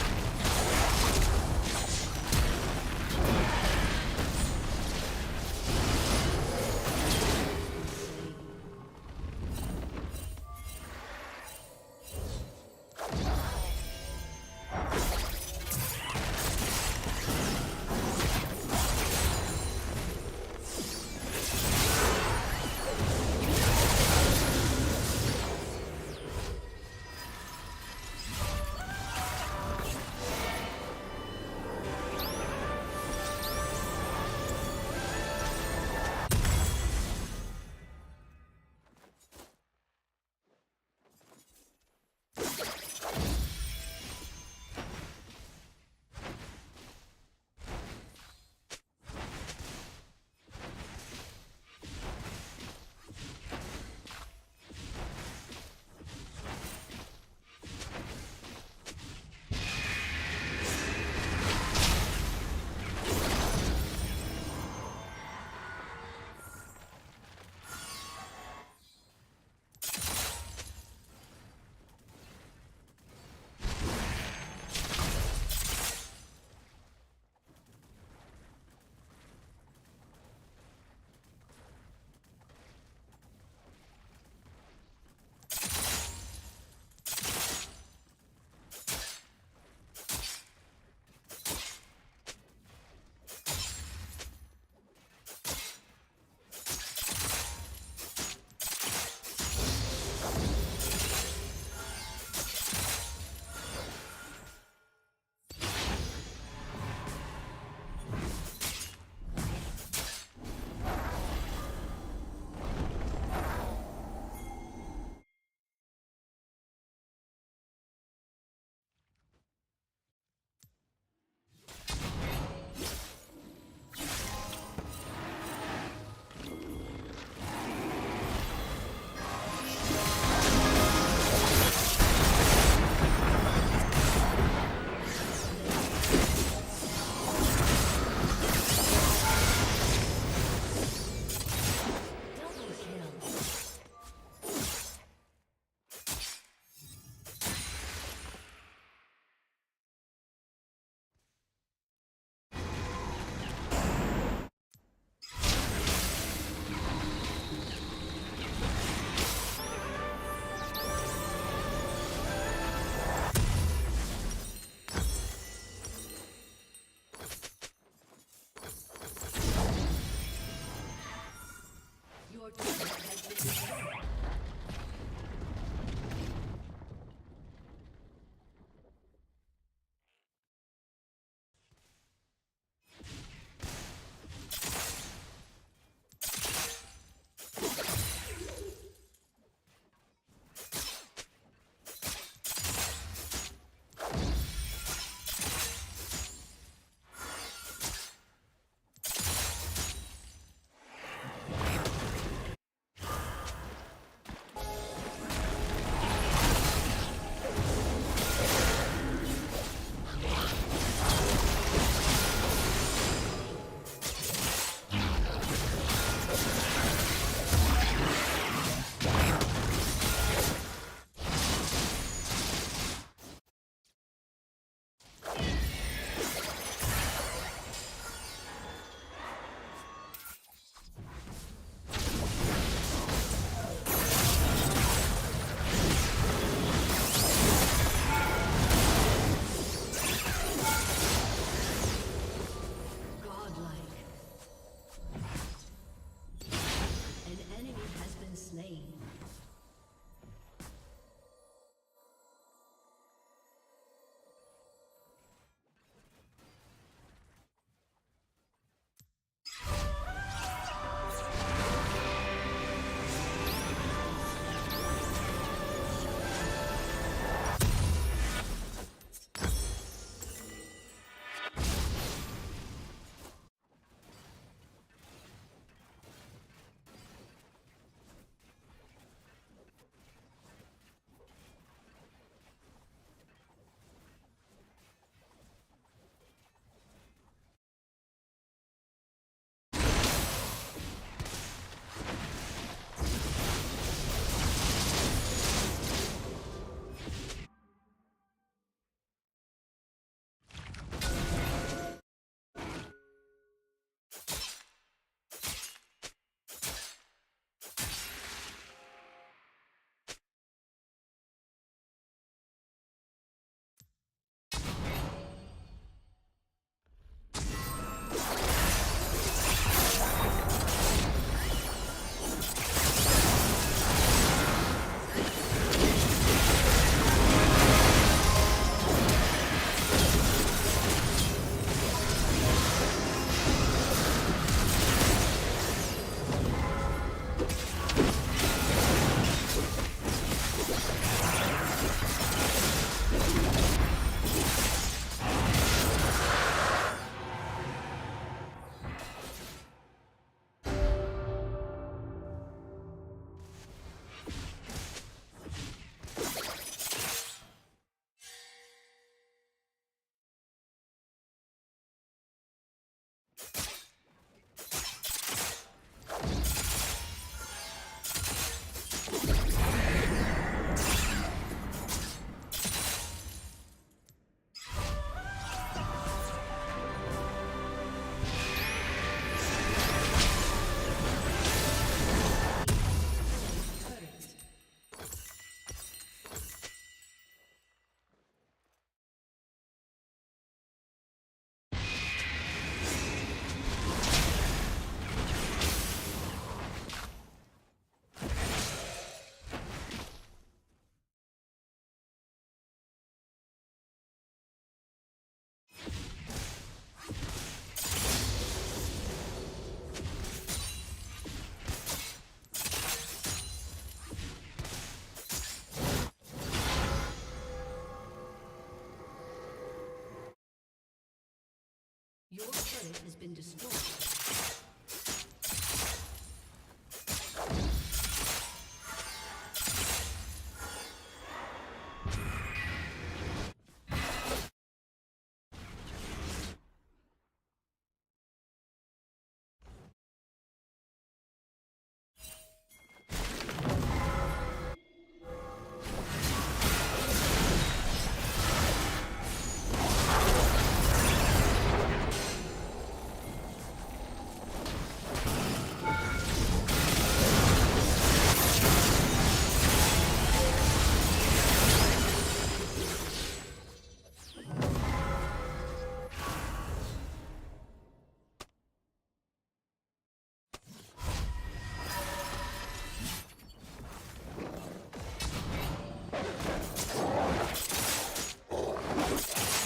S1: Your turret has been destroyed.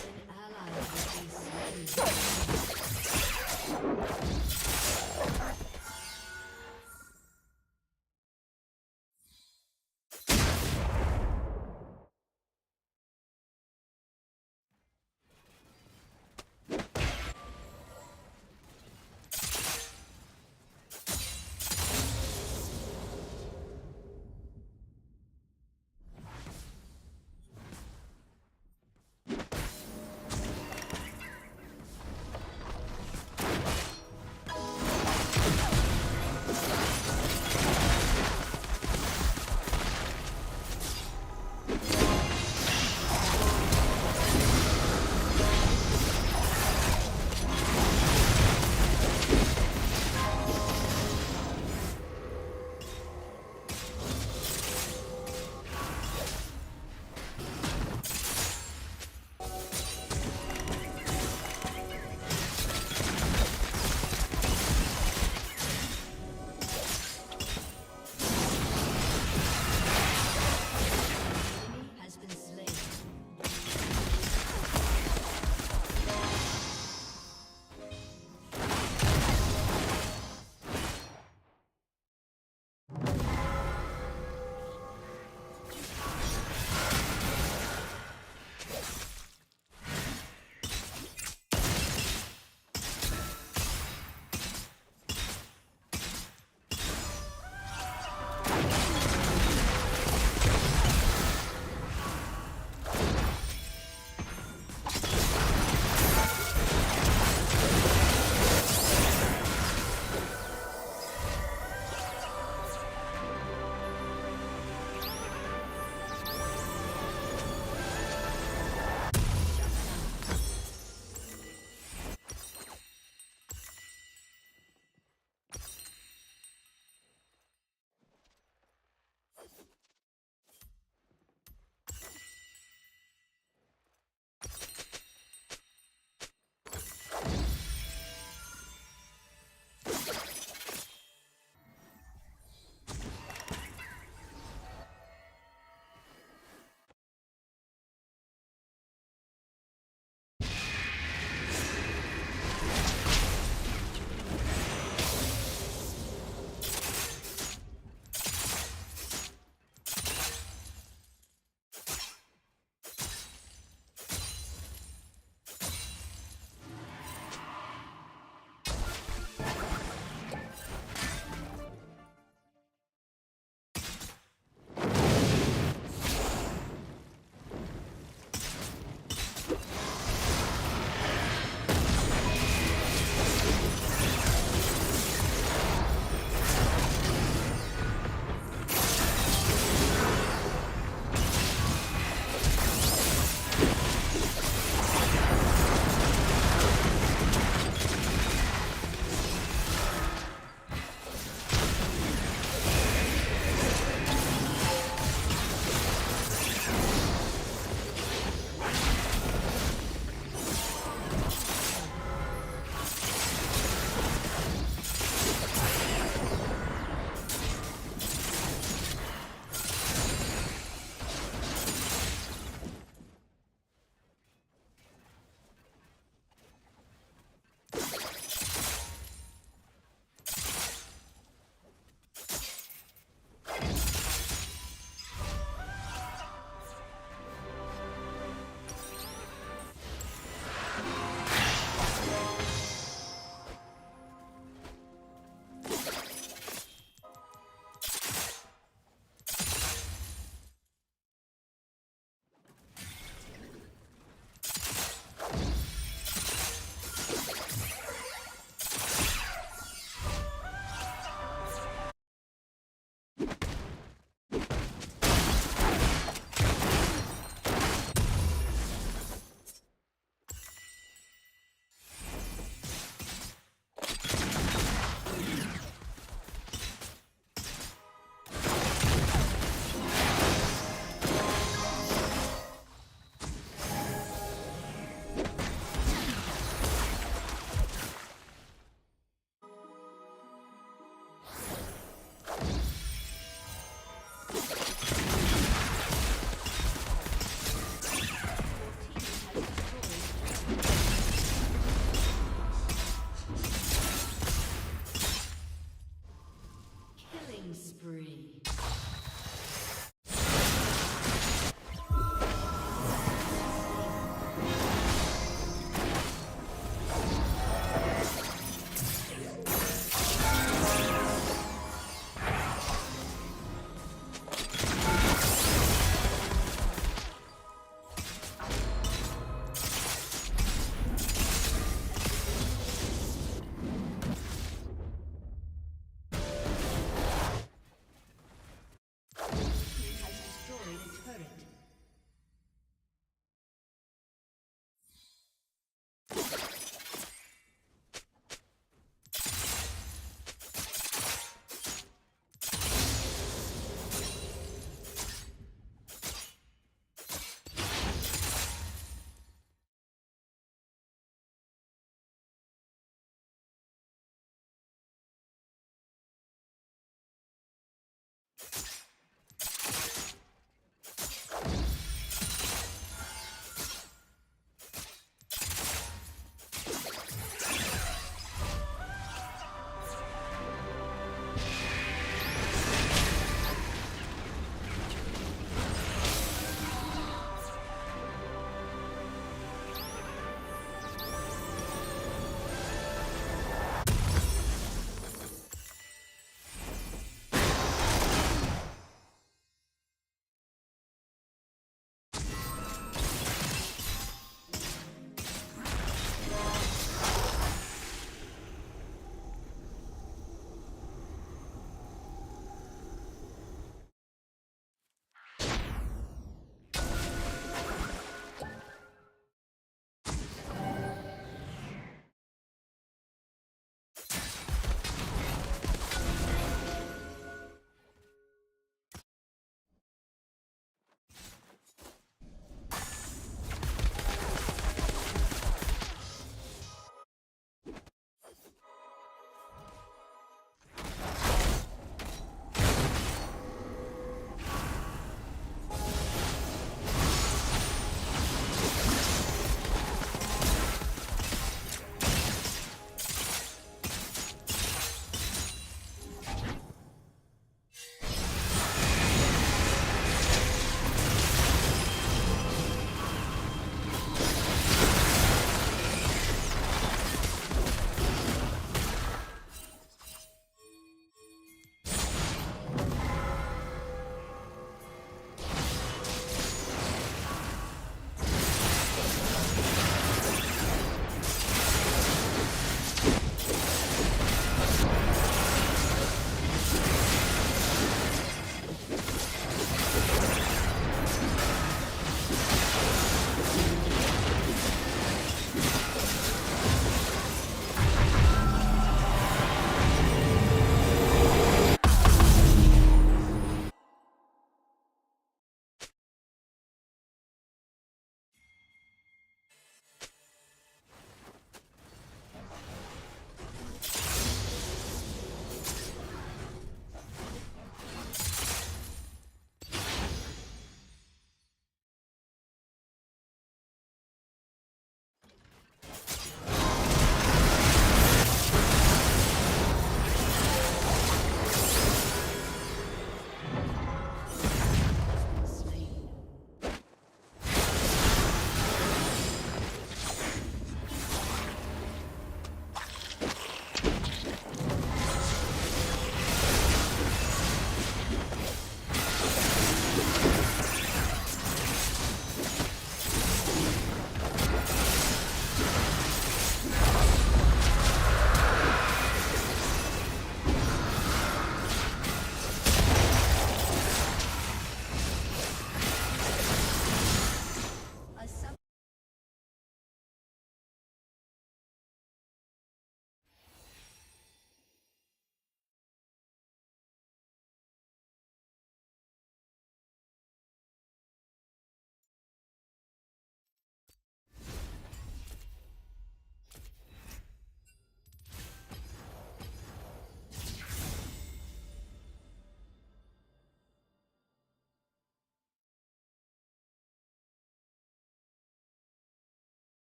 S1: An ally has been slain.